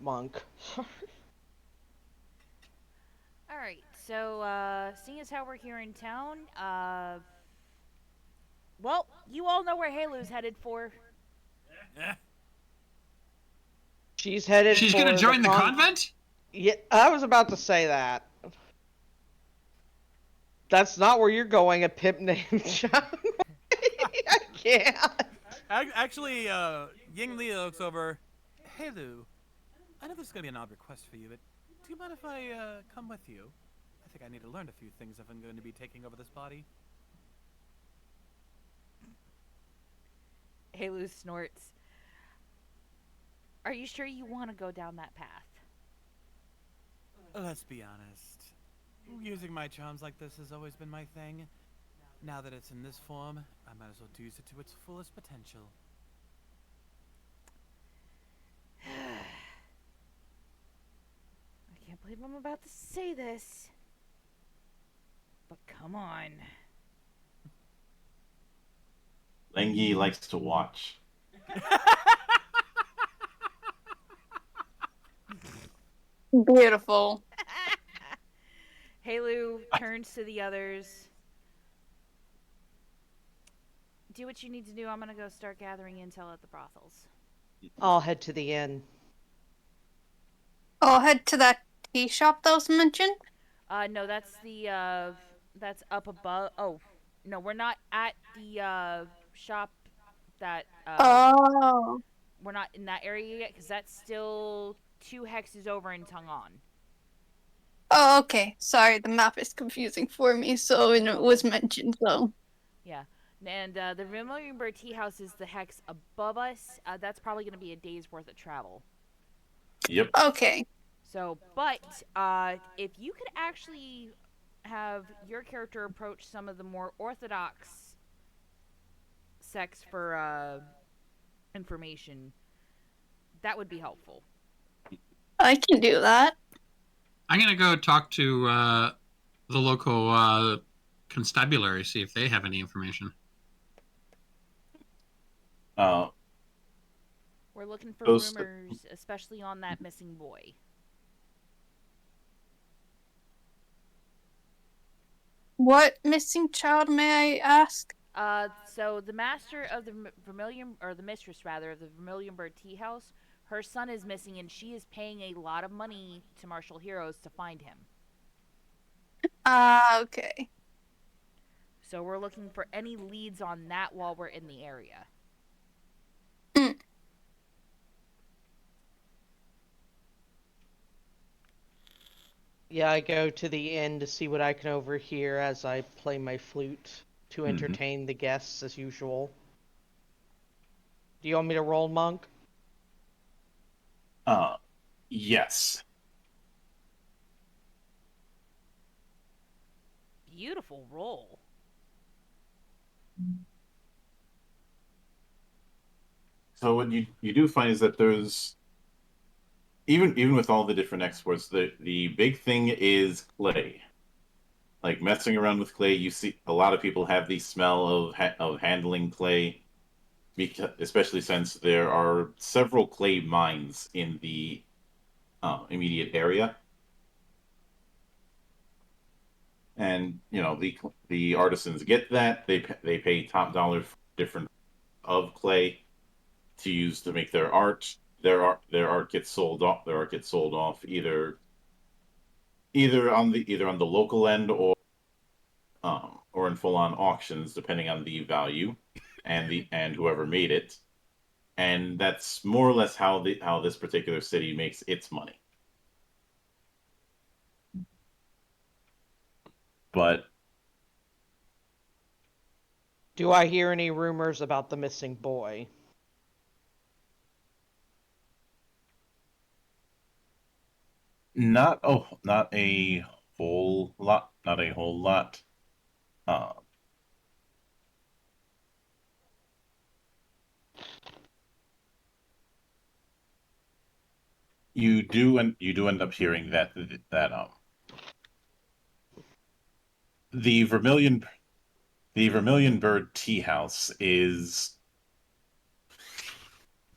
Monk. Alright, so, seeing as how we're here in town, well, you all know where Halo's headed for. She's headed She's for gonna join the convent? Yeah, I was about to say that. That's not where you're going, a pimp named John. I can't. Actually, Ying Li looks over. Hey, Lou. I know this is going to be an odd request for you, but do you mind if I come with you? I think I need to learn a few things if I'm going to be taking over this body. Halo snorts. Are you sure you want to go down that path? Let's be honest. Using my charms like this has always been my thing. Now that it's in this form, I might as well use it to its fullest potential. I can't believe I'm about to say this. But come on. Lengi likes to watch. Beautiful. Halo turns to the others. Do what you need to do. I'm gonna go start gathering intel at the brothels. I'll head to the inn. I'll head to that tea shop that was mentioned. No, that's the that's up above. Oh, no, we're not at the shop that Oh. we're not in that area yet because that's still 2 hexes over in Tungon. Oh, okay. Sorry, the map is confusing for me, so it was mentioned, so. Yeah. And the Vermilion Bird Tea House is the hex above us. That's probably going to be a day's worth of travel. Yep. Okay. So, but if you could actually have your character approach some of the more orthodox sects for information, that would be helpful. I can do that. I'm gonna go talk to the local constabulary, see if they have any information. We're looking for rumors, especially on that missing boy. What missing child, may I ask? So the master of the Vermilion, or the mistress rather, of the Vermilion Bird Tea House, her son is missing, and she is paying a lot of money to martial heroes to find him. Okay. So we're looking for any leads on that while we're in the area. Yeah, I go to the inn to see what I can overhear as I play my flute to entertain the guests as usual. Do you want me to roll, Monk? Yes. Beautiful roll. So what you do find is that there's even with all the different exports, the big thing is clay. Like messing around with clay, you see a lot of people have the smell of handling clay, because, especially since there are several clay mines in the immediate area, and the artisans get that they pay top dollar for different of clay to use to make their art. Their art gets sold off. Their art gets sold off either on the local end or in full on auctions, depending on the value and whoever made it. And that's more or less how this particular city makes its money. But Do I hear any rumors about the missing boy? not a whole lot. Not a whole lot. Uh, you do end up hearing that the Vermilion Bird Tea House is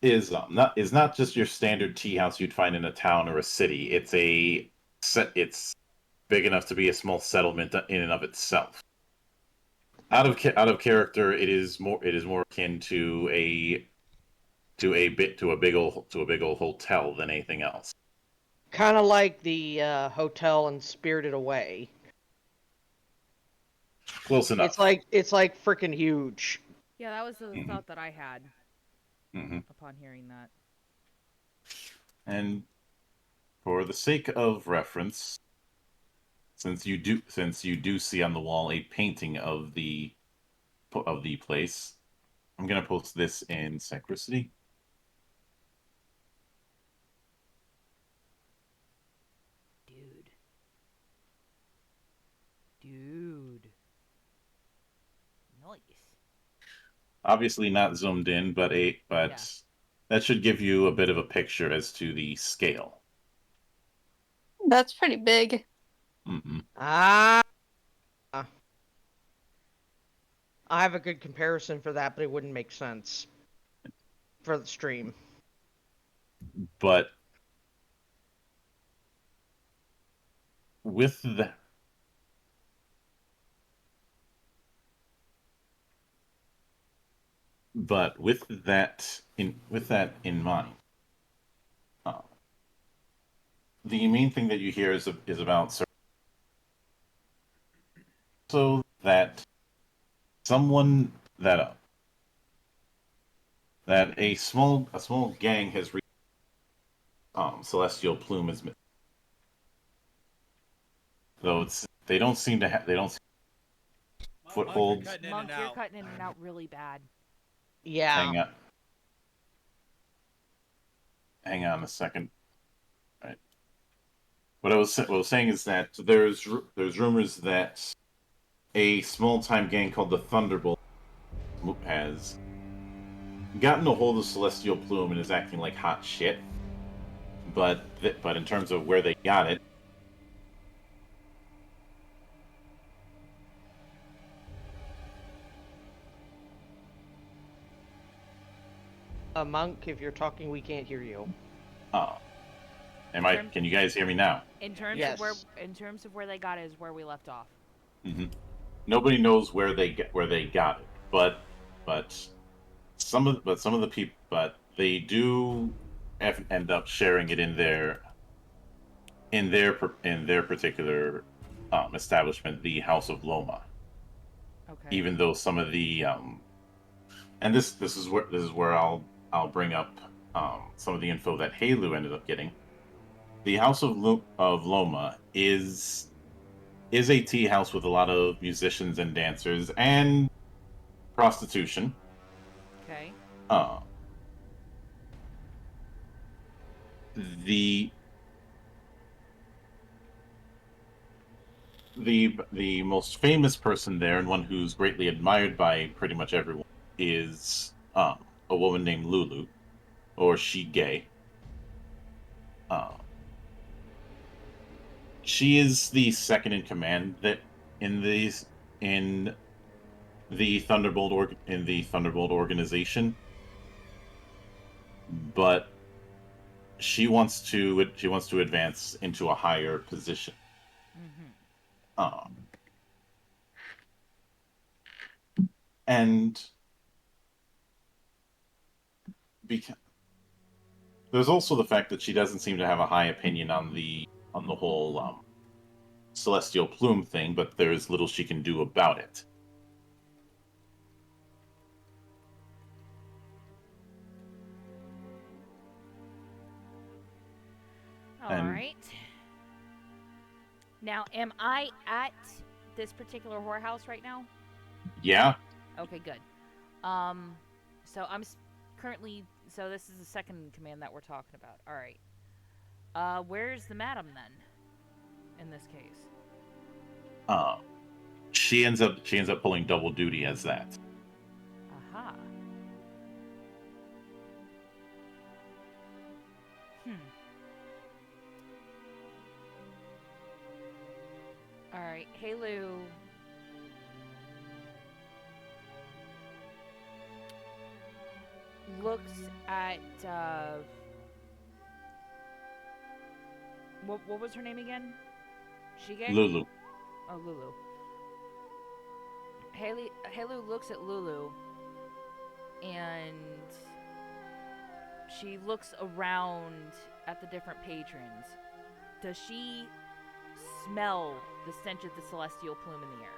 not just your standard tea house you'd find in a town or a city. It's big enough to be a small settlement in and of itself. Out of character, it is more akin to a big old hotel than anything else. Kind of like the hotel in Spirited Away. Close enough. It's like freaking huge. Yeah, that was the thought that I had upon hearing that. And for the sake of reference, since you do see on the wall a painting of the place, I'm gonna post this in Synchronicity. Dude. Nice. Obviously not zoomed in, but Yeah. that should give you a bit of a picture as to the scale. That's pretty big. Ah. I have a good comparison for that, but it wouldn't make sense for the stream. But with the with that in mind, the main thing that you hear is about so that someone that a small gang has reached Celestial Plume is missing. Though they don't seem to have footholds. Monk, you're cutting in and out really bad. Yeah. Hang on a second. All right. What I was saying is that there's rumors that a small time gang called the Thunderbolt has gotten a hold of Celestial Plume and is acting like hot shit. But in terms of where they got it, Monk, if you're talking, we can't hear you. Can you guys hear me now? In terms of where they got it is where we left off. Nobody knows where they got it, but some of the people, but they do end up sharing it in their particular establishment, the House of Loma. Okay. Even though some of the and this is where I'll bring up some of the info that Halu ended up getting. The House of Loma is a tea house with a lot of musicians and dancers and prostitution. Okay. The most famous person there, and one who's greatly admired by pretty much everyone, is a woman named Lulu, or Shige. She is the second in command in these in the Thunderbolt organization, but she wants to advance into a higher position. And because there's also the fact that she doesn't seem to have a high opinion on the whole celestial plume thing, but there's little she can do about it. All right. Now, am I at this particular whorehouse right now? Yeah. Okay, good. So I'm currently. So this is the second in command that we're talking about. All right. Where's the madam then? In this case. She ends up pulling double duty as that. Aha. All right, Halu. Looks at what was her name again? Shige? Lulu. Oh, Lulu. Halu looks at Lulu and she looks around at the different patrons. Does she smell the stench of the celestial plume in the air?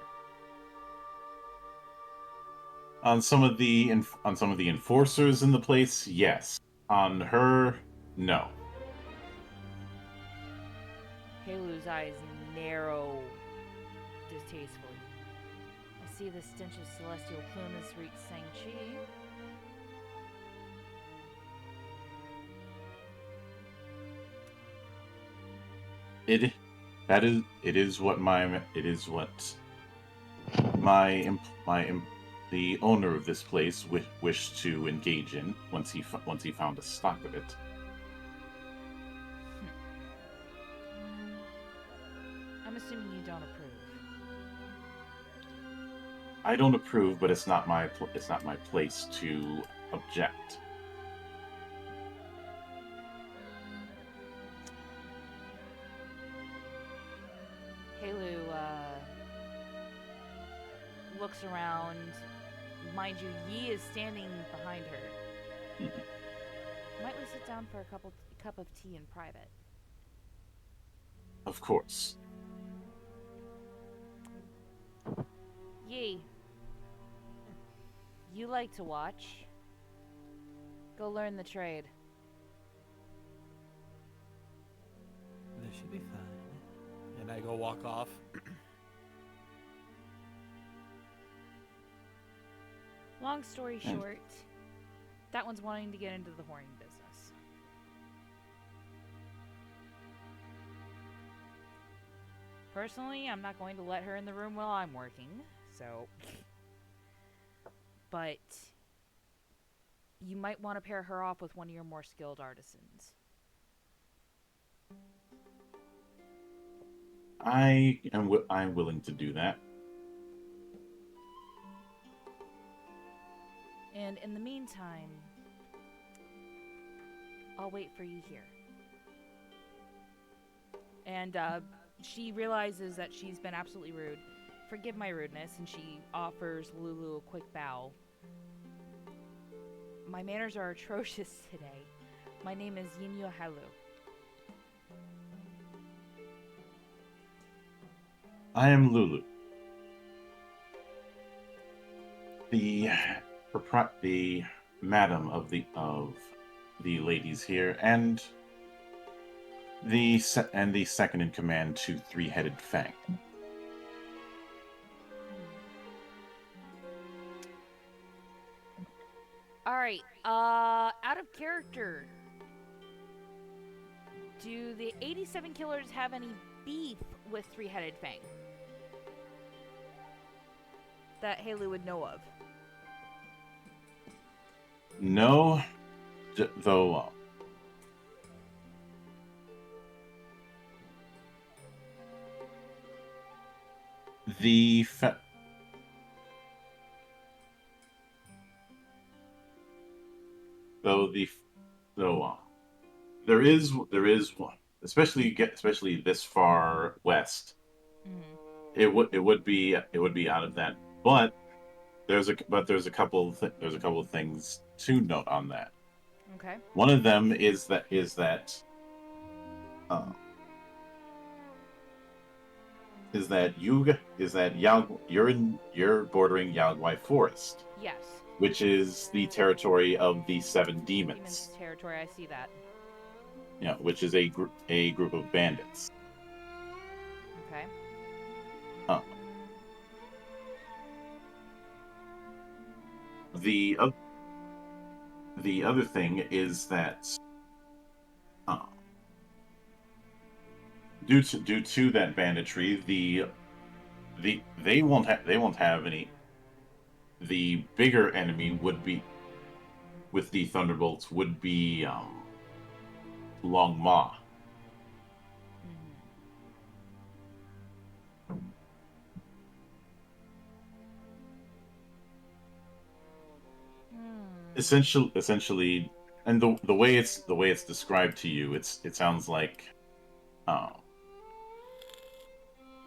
On some of the enforcers in the place, yes. On her, no. Halu's eyes narrow distastefully. I see the stench of celestial plume has reached Shang-Chi. It is what the owner of this place wished to engage in once he found a stock of it. I'm assuming you don't approve. I don't approve, but it's not my place to object. Halu looks around. Mind you, Yi is standing behind her. Might we sit down for a cup of tea in private? Of course. Yi, you like to watch. Go learn the trade. This should be fun. And I go walk off. Long story short, that one's wanting to get into the whoring business. Personally, I'm not going to let her in the room while I'm working, so... But you might want to pair her off with one of your more skilled artisans. I'm willing to do that. And in the meantime, I'll wait for you here. And she realizes that she's been absolutely rude. Forgive my rudeness, and she offers Lulu a quick bow. My manners are atrocious today. My name is Yinyo Halu. I am Lulu. The madam of the ladies here, and the second in command to Three-Headed Fang. All right. Out of character, do the 87 Killers have any beef with Three-Headed Fang that Halu would know of? No, though. The though the though there is one, especially this far west. Mm-hmm. It would be out of that, but there's a couple there's a couple of things to note on that. Okay. One of them is that you're bordering Yagwai Forest, Yes. which is the territory of the Seven Demons Demons. territory. I see that. Yeah, which is a group of bandits. Okay. Uh, the uh, the other thing is that uh, due to that banditry, they won't have any. The bigger enemy would be with the thunderbolts would be Long Ma. Essentially, and the way it's described to you, it sounds like uh,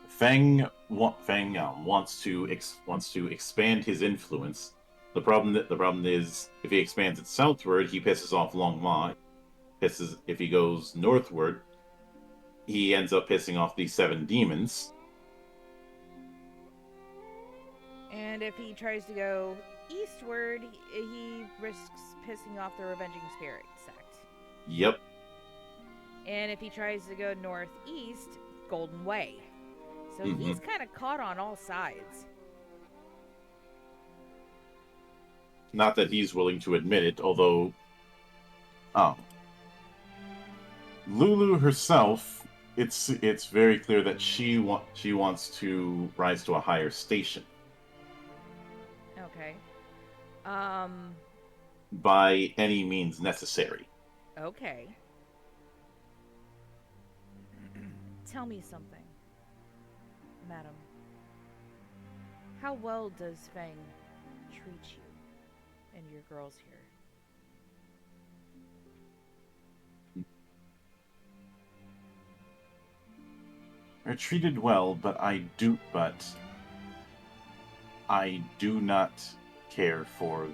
Feng wants to expand his influence. The problem is if he expands it southward, he pisses off Long Ma. If he goes northward, he ends up pissing off the Seven Demons. And if he tries to go eastward, he risks pissing off the Revenging Spirit sect. Yep. And if he tries to go northeast, Golden Way. So he's kind of caught on all sides. Not that he's willing to admit it, although Lulu herself, it's very clear that she wants to rise to a higher station. Okay. By any means necessary. Okay. Tell me something, madam. How well does Feng treat you and your girls here? Are treated well, but I do not care for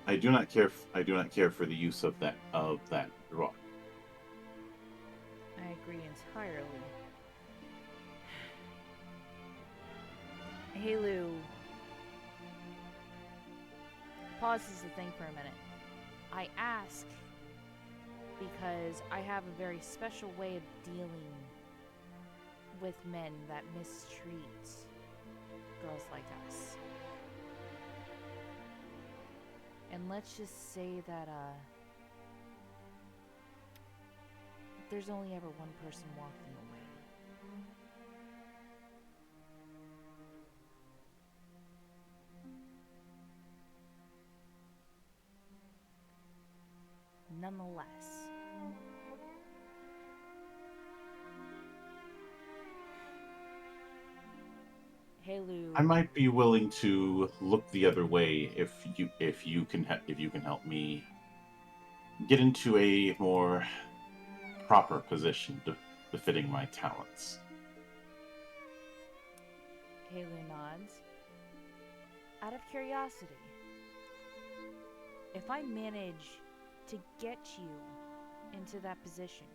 I do not care for the use of that drug. I agree entirely. Hey Lou. Pauses to think for a minute. I ask because I have a very special way of dealing with men that mistreat girls like us. And let's just say that there's only ever one person walking away. Nonetheless, hey Lou. I might be willing to look the other way if you can help me get into a more proper position befitting my talents. Hey Lou nods. Out of curiosity, if I manage to get you into that position,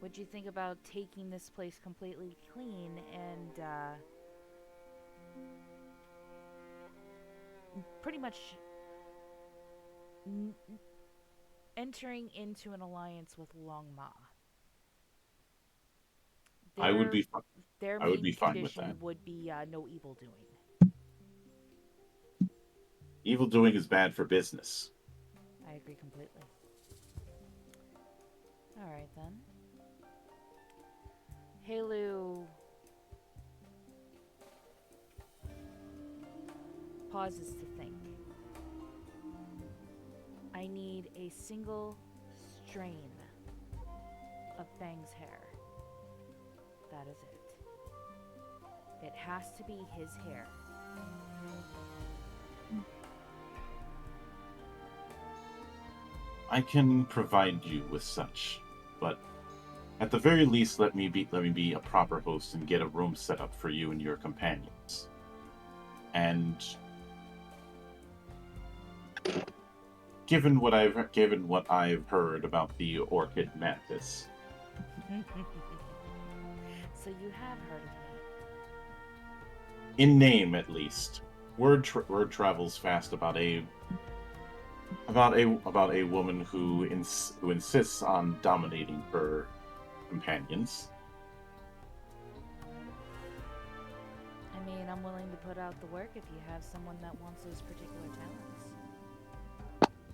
would you think about taking this place completely clean and pretty much entering into an alliance with Long Ma? I would be fine with that. Would be no evil doing. Evil doing is bad for business. I agree completely. Alright then. Hey Lou. pauses to think. I need a single strain of Fang's hair. That is it. It has to be his hair. I can provide you with such, but at the very least, let me be a proper host and get a room set up for you and your companions. And given what I've heard about the Orchid Mantis, So you have heard of me. in name at least, word travels fast about a woman who insists on dominating her companions. I mean, I'm willing to put out the work if you have someone that wants those particular talents.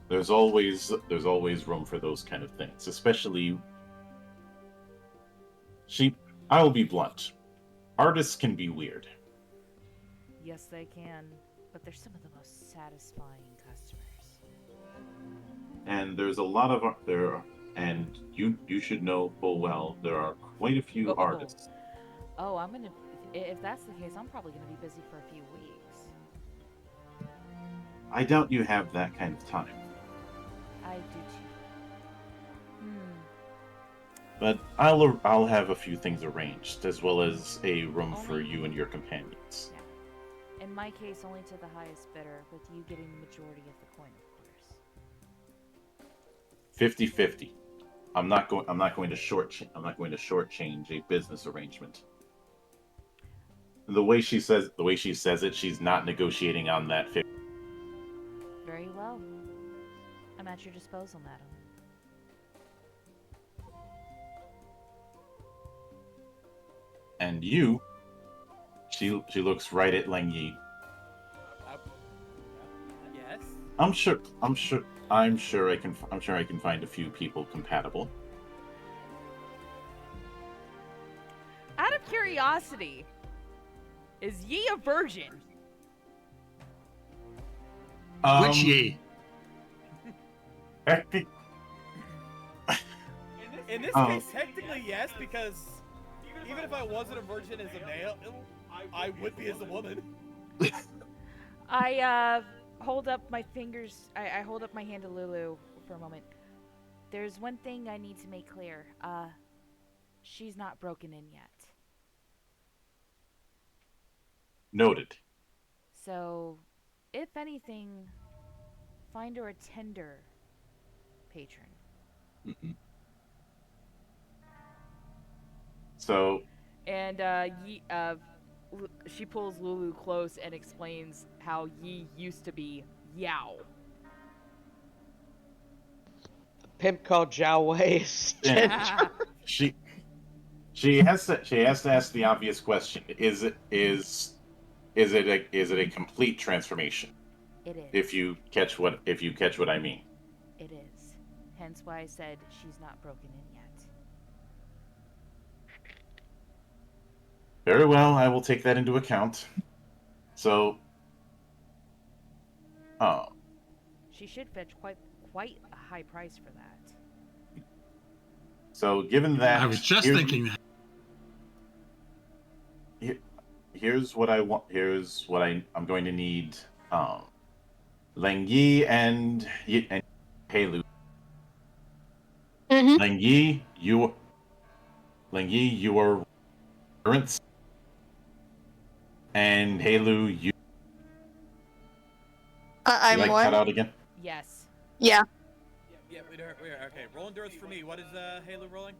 There's always room for those kind of things, especially. I will be blunt. Artists can be weird. Yes, they can, but they're some of the most satisfying customers. And there's a lot of there, and you should know full well there are quite a few artists. Oh, if that's the case, I'm probably gonna be busy for a few weeks. I doubt you have that kind of time. I do too. But I'll have a few things arranged, as well as a room for you and your companions. Yeah. In my case, only to the highest bidder, with you getting the majority of the coin, of course. 50-50. I'm not going to shortchange a business arrangement. The way she says it, she's not negotiating on that 50. Very well. I'm at your disposal, madam. And you, she looks right at Leng Yi. Yes. I'm sure I can find a few people compatible. Out of curiosity, is Yi a virgin? Which Yi? In this case, technically yes, because even if I wasn't a virgin as a male, I would be as a woman. I hold up my fingers. I hold up my hand to Lulu for a moment. There's one thing I need to make clear. She's not broken in yet. Noted. So, if anything, find her a tender patron. Mm-hmm. So. And she pulls Lulu close and explains how Yi used to be Yao. A pimp called Zhao Wei is ginger. She has to ask the obvious question: Is it a complete transformation? It is. If you catch what I mean. It is. Hence why I said she's not broken in yet. Very well, I will take that into account. So, she should fetch quite a high price for that. So, given that, I was just thinking that. Here's what I want. Here's what I'm going to need. Leng Yi and Heilu. Mm-hmm. Leng Yi, you are endurance, and Heilu, you. I'm like what? cut out again? Yes. Yeah. Yeah, we are okay. Roll endurance for me. What is Halo rolling?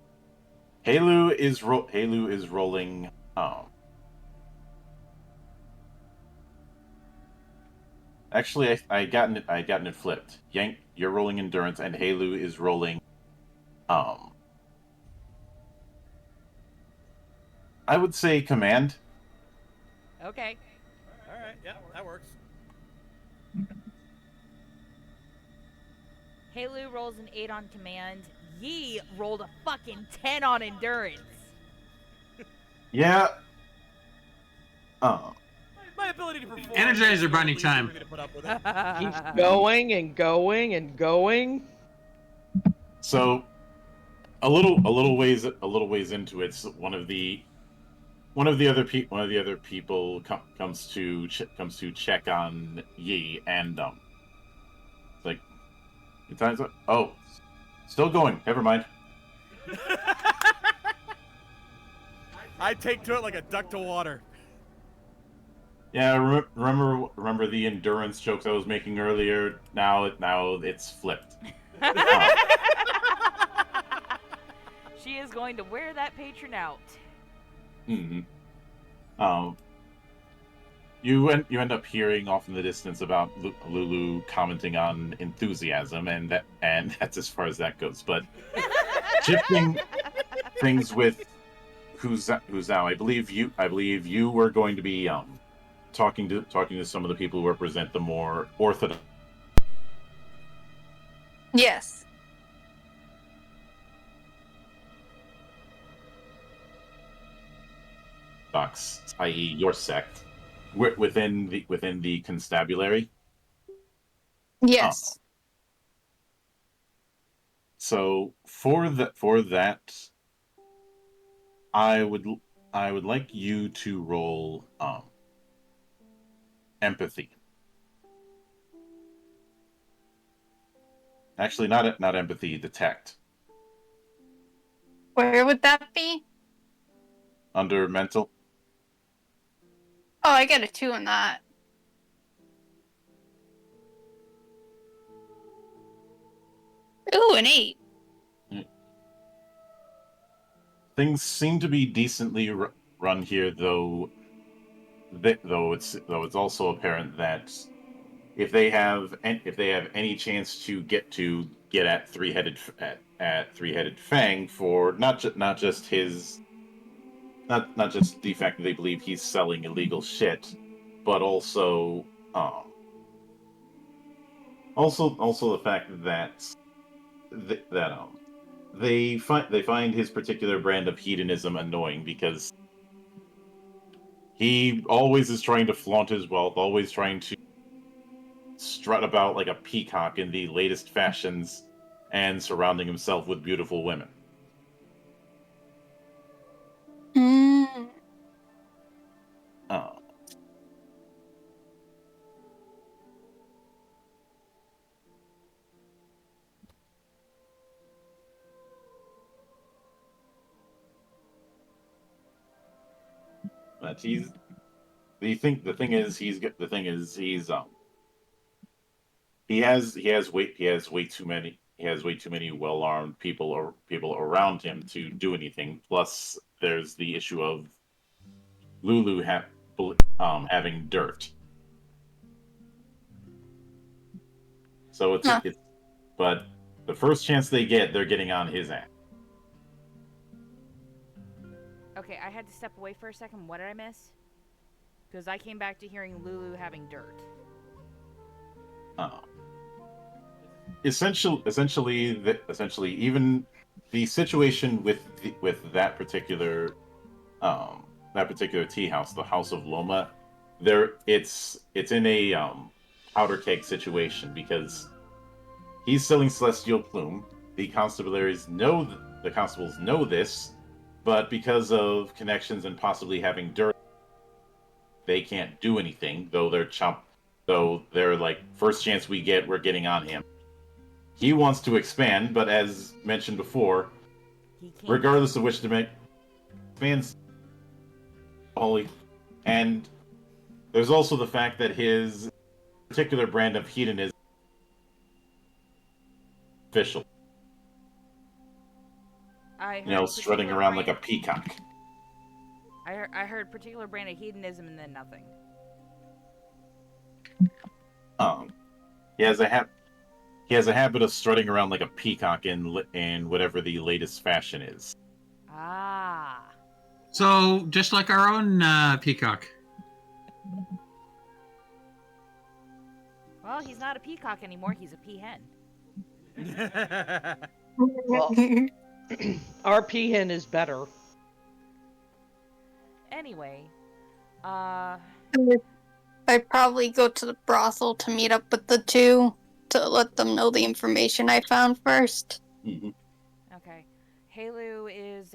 Heilu is rolling. Actually, I gotten it flipped. Yank, you're rolling endurance, and Heilu is rolling. I would say command. Okay. All right. Yeah, that works. Heilu rolls an 8 on command. Yi rolled a fucking 10 on endurance. Yeah. My ability to perform. Energizer Bunny time. Keeps going and going and going. So, a little ways into it, one of the other people comes to check on Yi, and it's like, your time's up. Oh, still going. Never mind. I take to it like a duck to water. Yeah, remember the endurance jokes I was making earlier? Now it's flipped. She is going to wear that patron out. Mm-hmm. You end up hearing off in the distance about Lulu commenting on enthusiasm, and that's as far as that goes. But shifting things with who's now, I believe you were going to be talking to some of the people who represent the more orthodox. Yes. I.e., your sect, within the constabulary. Yes. So for that, I would like you to roll empathy. Actually, not empathy. Detect. Where would that be? Under mental. Oh, I got a 2 on that. Ooh, an 8. Things seem to be decently run here, though it's also apparent that if they have any chance to get at three-headed Fang for not just the fact that they believe he's selling illegal shit, but also the fact that they find his particular brand of hedonism annoying, because he always is trying to flaunt his wealth, always trying to strut about like a peacock in the latest fashions, and surrounding himself with beautiful women. But he has way too many well-armed people around him to do anything. Plus, there's the issue of Lulu having dirt. So it's but the first chance they get, they're getting on his ass. Okay, I had to step away for a second. What did I miss? Because I came back to hearing Lulu having dirt. Essentially, even the situation with that particular tea house, the House of Loma, it's in a powder keg situation, because he's selling celestial plume. The constables know this, but because of connections and possibly having dirt, they can't do anything. Though they're like, first chance we get, we're getting on him. He wants to expand, but as mentioned before, regardless of which dimension, expands holy. And there's also the fact that his particular brand of hedonism official. Strutting around like a peacock. I heard particular brand of hedonism and then nothing. He has a habit of strutting around like a peacock in whatever the latest fashion is. Ah. So just like our own peacock. Well, he's not a peacock anymore. He's a peahen. Well, our peahen is better. Anyway, I'd probably go to the brothel to meet up with the two to let them know the information I found first. Mm-hmm. Okay. Halu is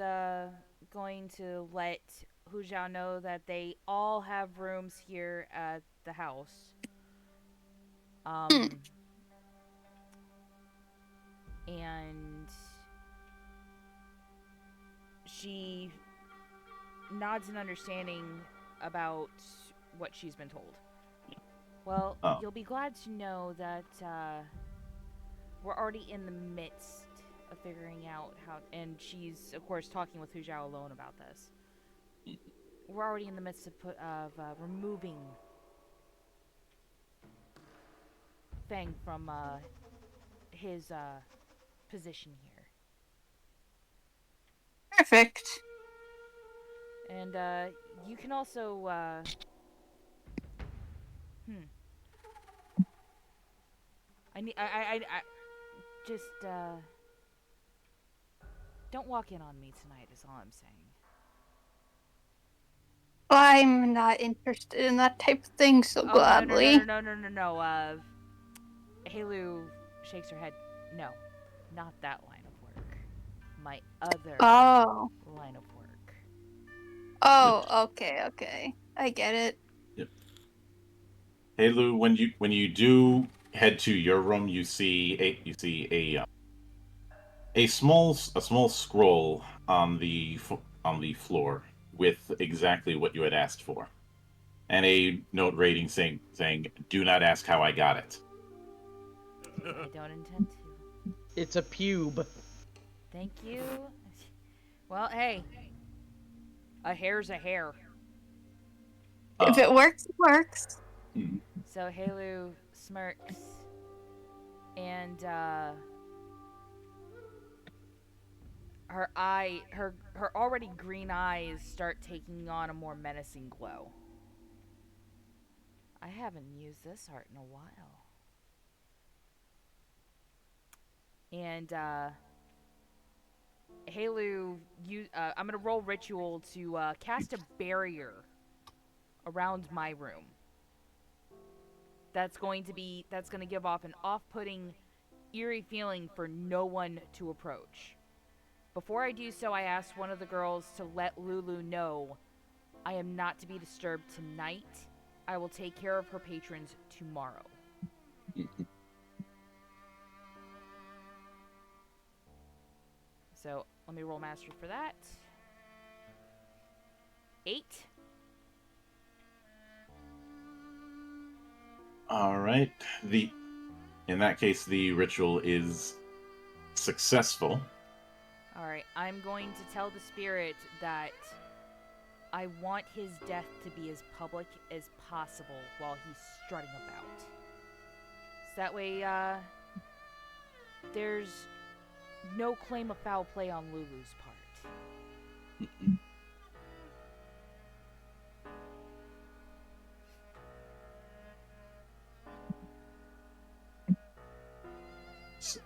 going to let Hu Zhao know that they all have rooms here at the house. And she nods in understanding about what she's been told. Well, you'll be glad to know that we're already in the midst of figuring out how, and she's of course talking with Hu Zhao alone about this. We're already in the midst of removing Feng from his position here. Perfect. And you can also I just don't walk in on me tonight is all I'm saying. I'm not interested in that type of thing so gladly. No. Halu shakes her head. No, not that line of work. My other line of work. Oh, okay. I get it. Yep. Hey Lou, when you do head to your room, you see a small scroll on the floor with exactly what you had asked for, and a note rating saying "Do not ask how I got it." I don't intend to. It's a pube. Thank you. Well, hey, a hair's a hair. If it works, it works. Mm-hmm. So Halu smirks, and her already green eyes start taking on a more menacing glow. I haven't used this art in a while. And Halu, I'm gonna roll ritual to cast a barrier around my room. That's gonna give off an off-putting, eerie feeling for no one to approach. Before I do so, I asked one of the girls to let Lulu know I am not to be disturbed tonight. I will take care of her patrons tomorrow. So let me roll master for that. 8. All right. In that case, the ritual is successful. All right. I'm going to tell the spirit that I want his death to be as public as possible while he's strutting about. So that way, there's no claim of foul play on Lulu's part.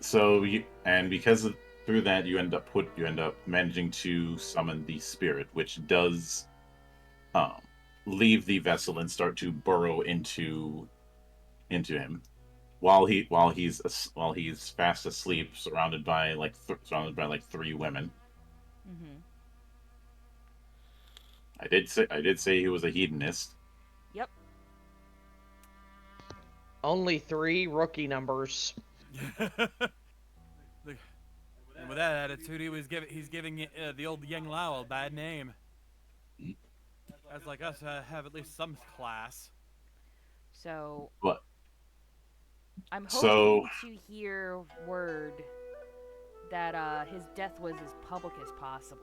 So through that you end up managing to summon the spirit, which does leave the vessel and start to burrow into him while he's fast asleep, surrounded by like 3 women. Mm-hmm. I did say he was a hedonist. Yep. Only 3 rookie numbers. And with that attitude, he's giving the old Yang Lao a bad name. Guys like us have at least some class. So. What? I'm hoping to hear word that his death was as public as possible.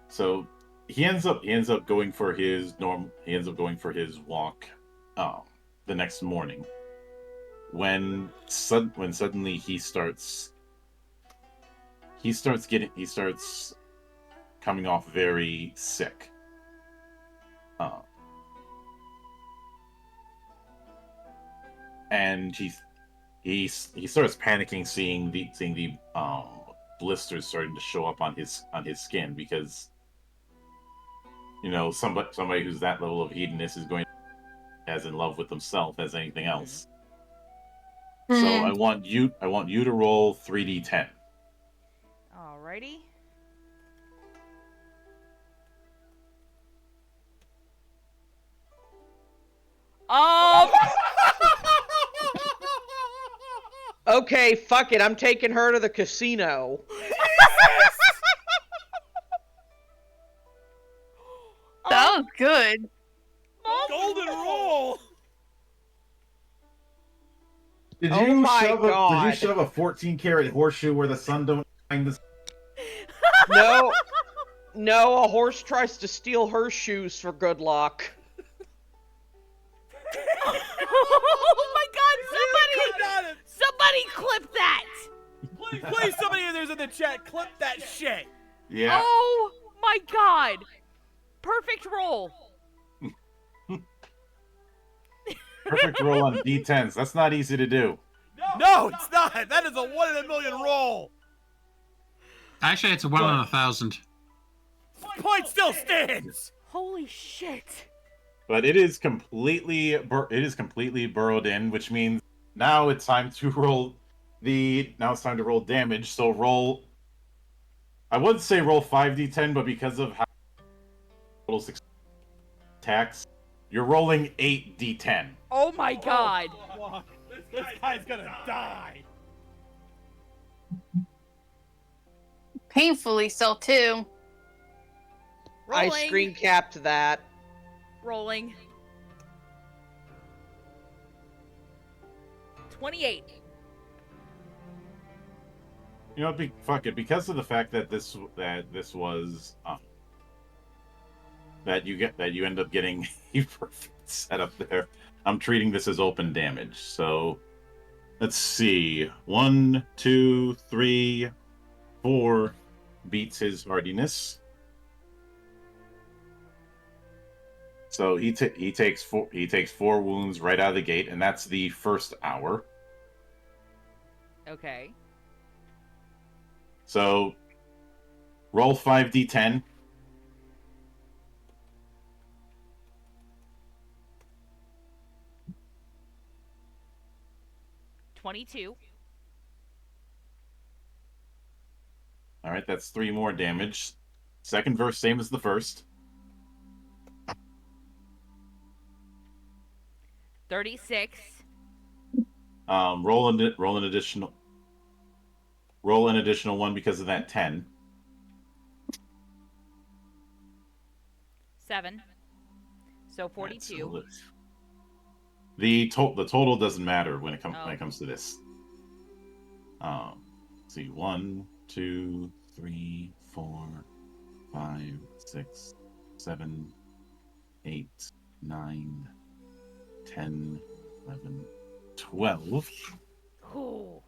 So he ends up going for his walk the next morning when suddenly he starts coming off very sick. And he starts panicking, seeing the blisters starting to show up on his skin, because somebody who's that level of hedonist is going to be as in love with themselves as anything else. So I want you to roll 3d10. Alrighty. Okay, fuck it. I'm taking her to the casino. That was good. Golden roll. Did Oh you my shove God. a 14-karat horseshoe where the sun don't shine this? No, a horse tries to steal her shoes for good luck. Oh my God! Somebody clip that! Please, somebody in the chat, clip that shit. Yeah. Oh my God! Perfect roll. Perfect roll on d10s. That's not easy to do. No, it's not. That is a 1 in a million roll. Actually, it's a 1 in 1,000. Point still stands. Holy shit! But it is completely burrowed in, which means now it's time to roll damage. So roll. I would say roll 5d10, but because of how total 6 attacks, you're rolling 8d10. Oh my God! Oh, this guy's gonna die. Painfully so, too. I Rolling. screen capped that. Rolling. 28. You know, fuck it. Because of the fact that this was that you end up getting a perfect setup there, I'm treating this as open damage. So let's see. 1, 2, 3, 4 beats his hardiness. So he takes 4 wounds right out of the gate, and that's the first hour. Okay. So roll 5d10. $22. All right, that's 3 more damage. Second verse, same as the first. 36. Roll an additional 1 because of that 10. 7. So 42. Right, so the total doesn't matter when it comes to this. Let's see, 1, 2, 3, 4, 5, 6, 7, 8, 9, 10, 11, 12. Ooh.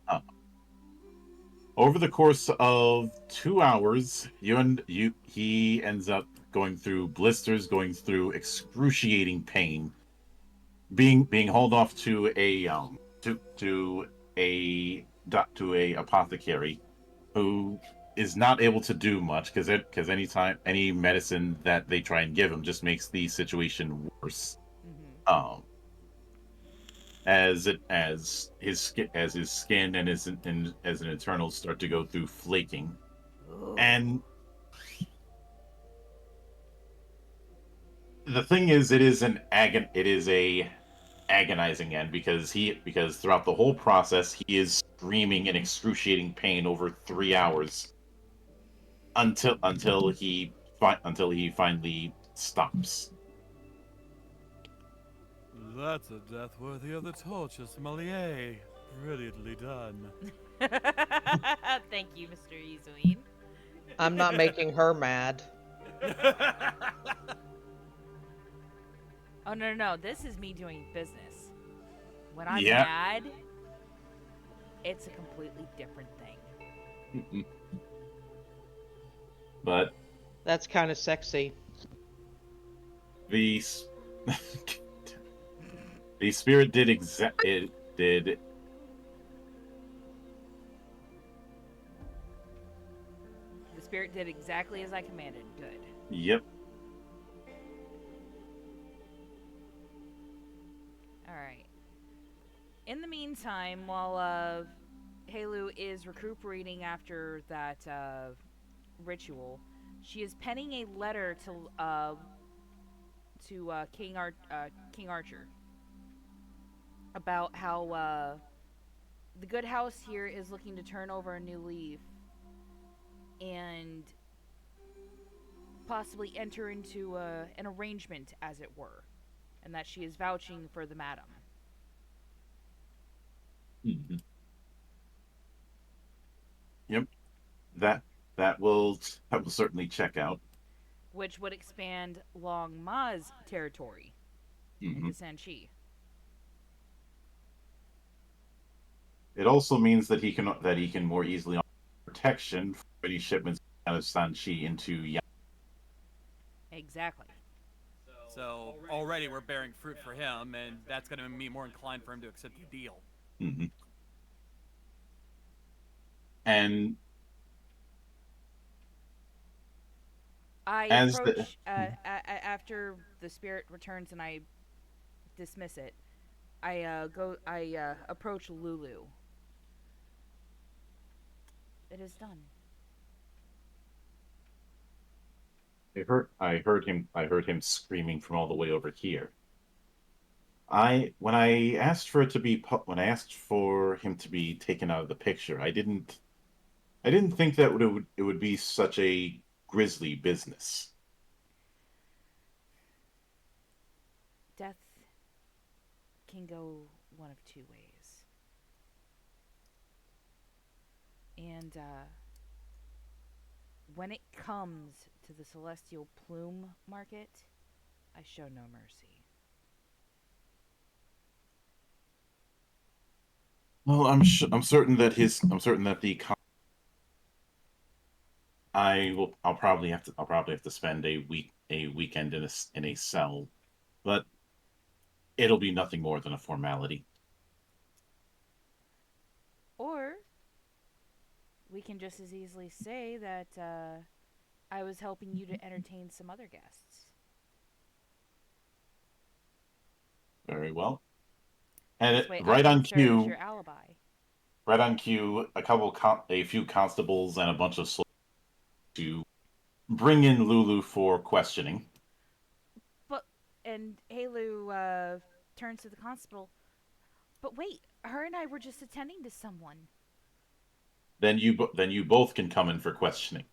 Over the course of 2 hours, he ends up going through blisters, going through excruciating pain, being hauled off to a apothecary, who is not able to do much because any medicine that they try and give him just makes the situation worse. Mm-hmm. As his skin and as an eternal start to go through flaking. Ooh. And the thing is, it is a agonizing end because throughout the whole process he is screaming in excruciating pain over 3 hours until he finally stops. That's a death worthy of the torture sommelier. Brilliantly done. Thank you, Mr. Izuin. I'm not making her mad. Oh, no. This is me doing business. When I'm Yeah. mad, it's a completely different thing. But That's kind of sexy. the spirit did The spirit did exactly as I commanded. Good. Yep. In the meantime, while Halu is recuperating after that ritual, she is penning a letter to King Archer about how the good house here is looking to turn over a new leaf and possibly enter into an arrangement, as it were, and that she is vouching for the madam. Mm-hmm. Yep, that that will certainly check out. Which would expand Long Ma's territory into Sanchi. It also means that he can more easily offer protection for any shipments out of Sanchi into Yan. Exactly. So already we're bearing fruit for him, and that's going to make me more inclined for him to accept the deal. Mm-hmm. And I approach after the spirit returns and I dismiss it. I approach Lulu. It is done. I heard him screaming from all the way over here. When I asked for him to be taken out of the picture, I didn't think that it would be such a grisly business. Death can go one of two ways. And when it comes to the celestial plume market, I show no mercy. Well, I'm certain that I'll probably have to spend a weekend in a cell, but it'll be nothing more than a formality. Or we can just as easily say that I was helping you to entertain some other guests. Very well. And this way right on cue, as your alibi. Right on cue, a few constables and a bunch of soldiers to bring in Lulu for questioning. And Halu turns to the constable. But wait, her and I were just attending to someone. Then you both can come in for questioning.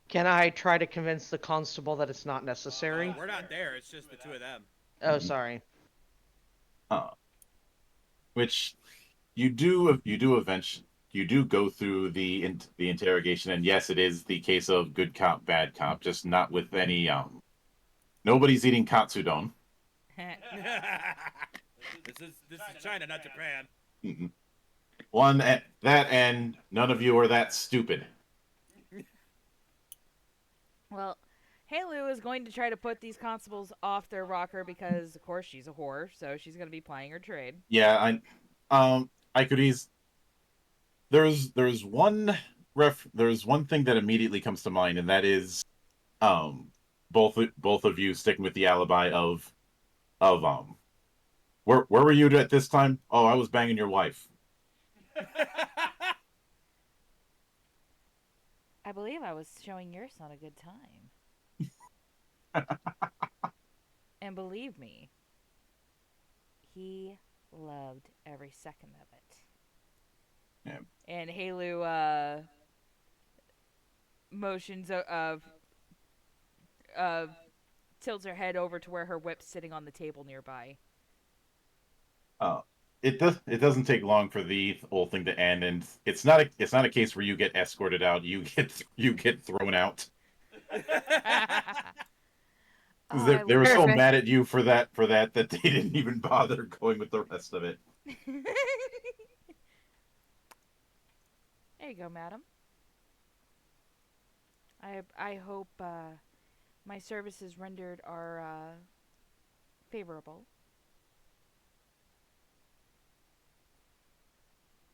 Can I try to convince the constable that it's not necessary? We're not there. It's just the two of them. Oh, sorry. Which you do eventually. You do go through the interrogation, and yes, it is the case of good cop, bad cop, just not with any nobody's eating katsudon. This is China, not Japan. Mm-hmm. And none of you are that stupid. Well, Halu is going to try to put these constables off their rocker because, of course, she's a whore, so she's going to be plying her trade. Yeah, I could ease. There's one thing that immediately comes to mind, and that is, both of you sticking with the alibi of where were you at this time? Oh, I was banging your wife. I believe I was showing your son a good time. And believe me, he loved every second of it. Yeah. And Halu motions of tilts her head over to where her whip's sitting on the table nearby. It doesn't take long for the whole thing to end, and it's not a case where you get escorted out. You get thrown out. They were so mad at you for that they didn't even bother going with the rest of it. There you go, madam. I hope my services rendered are favorable.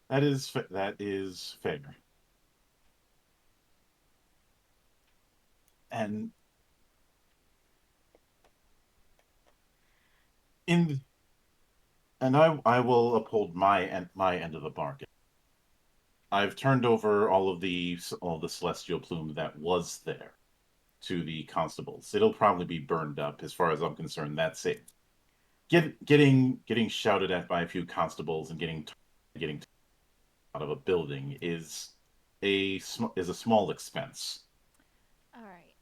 That is fair. And I will uphold my end of the bargain. I've turned over all the celestial plume that was there to the constables. It'll probably be burned up. As far as I'm concerned, that's it. Getting shouted at by a few constables and getting out of a building is a small expense. All right.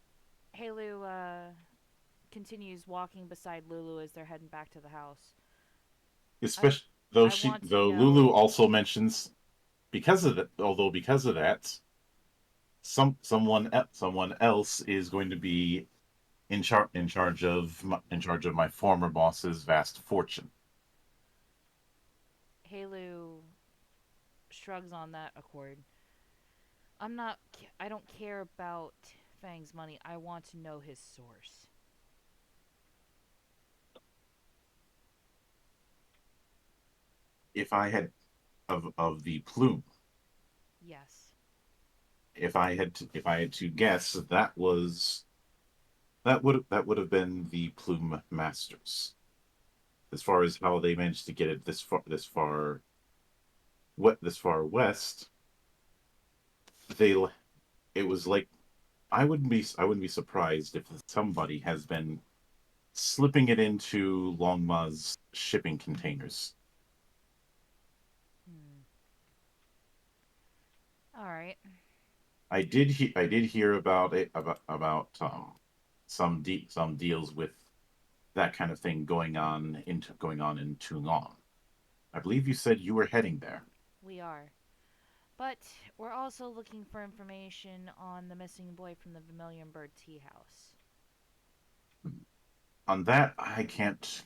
Halu continues walking beside Lulu as they're heading back to the house. Especially though Lulu also mentions because of that, someone else is going to be in charge of my former boss's vast fortune. Halu shrugs on that accord. I don't care about Fang's money. I want to know his source. If I had of the plume. Yes. If I had to guess, that would have been the Plume Masters. As far as how they managed to get it this far west, it was like I wouldn't be surprised if somebody has been slipping it into Longma's shipping containers. All right. I did hear about some deals with that kind of thing going on in Toulon. I believe you said you were heading there. We are. But we're also looking for information on the missing boy from the Vermilion Bird Tea House. On that, I can't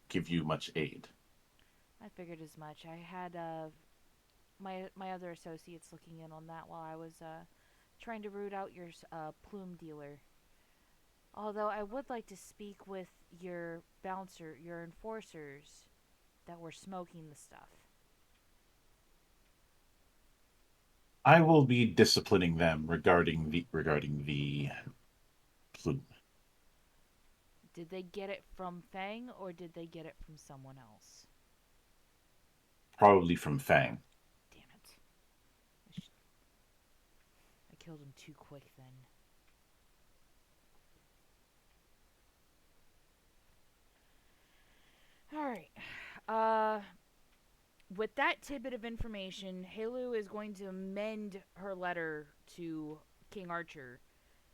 give you much aid. I figured as much. I had my other associates looking in on that while I was trying to root out your plume dealer. Although I would like to speak with your enforcers that were smoking the stuff. I will be disciplining them regarding the plume. Did they get it from Fang or did they get it from someone else? Probably from Fang. Damn it. I killed him too quick then. Alright. With that tidbit of information, Halu is going to amend her letter to King Archer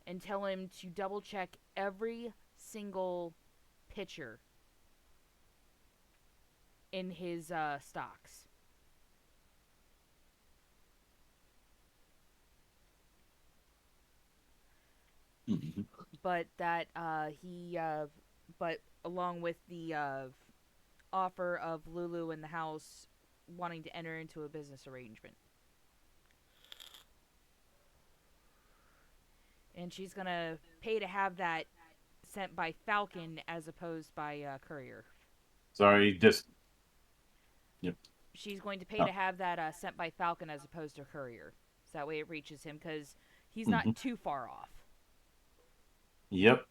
and tell him to double check every single pitcher in his stocks. Mm-hmm. But that but along with the offer of Lulu in the house wanting to enter into a business arrangement. And she's gonna pay to have that sent by Falcon as opposed by courier. Sorry, just... Yep. She's going to pay to have that sent by Falcon as opposed to courier. So that way it reaches him because he's not too far off. Yep.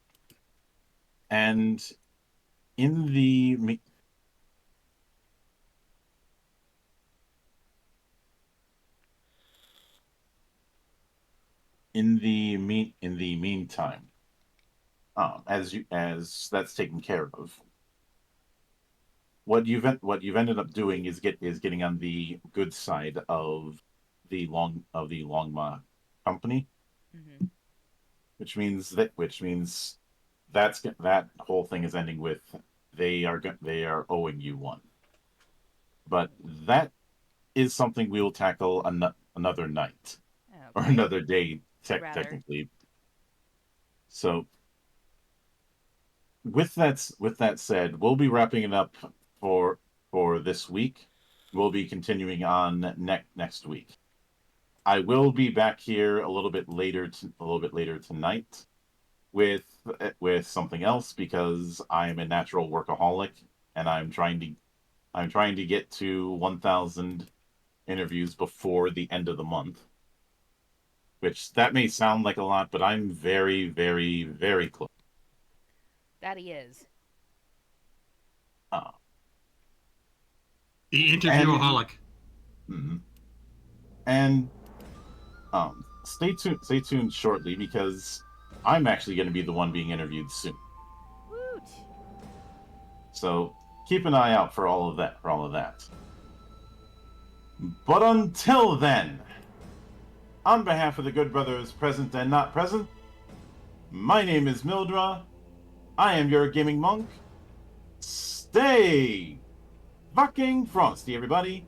And in the meantime, as that's taken care of, what you've ended up doing is getting on the good side of the Longma company, which means that whole thing is ending with they are owing you one. But that is something we will tackle another night. Or another day, technically. So, with that said, we'll be wrapping it up for this week. We'll be continuing on next week. I will be back here a little bit later tonight with something else because I'm a natural workaholic and I'm trying to get to 1,000 interviews before the end of the month. Which that may sound like a lot, but I'm very, very, very close. That he is. The interviewaholic. And stay tuned shortly, because I'm actually going to be the one being interviewed soon. Woot. So keep an eye out for all of that. But until then, on behalf of the good brothers present and not present, my name is Mildra. I am your gaming monk. Stay fucking frosty, everybody.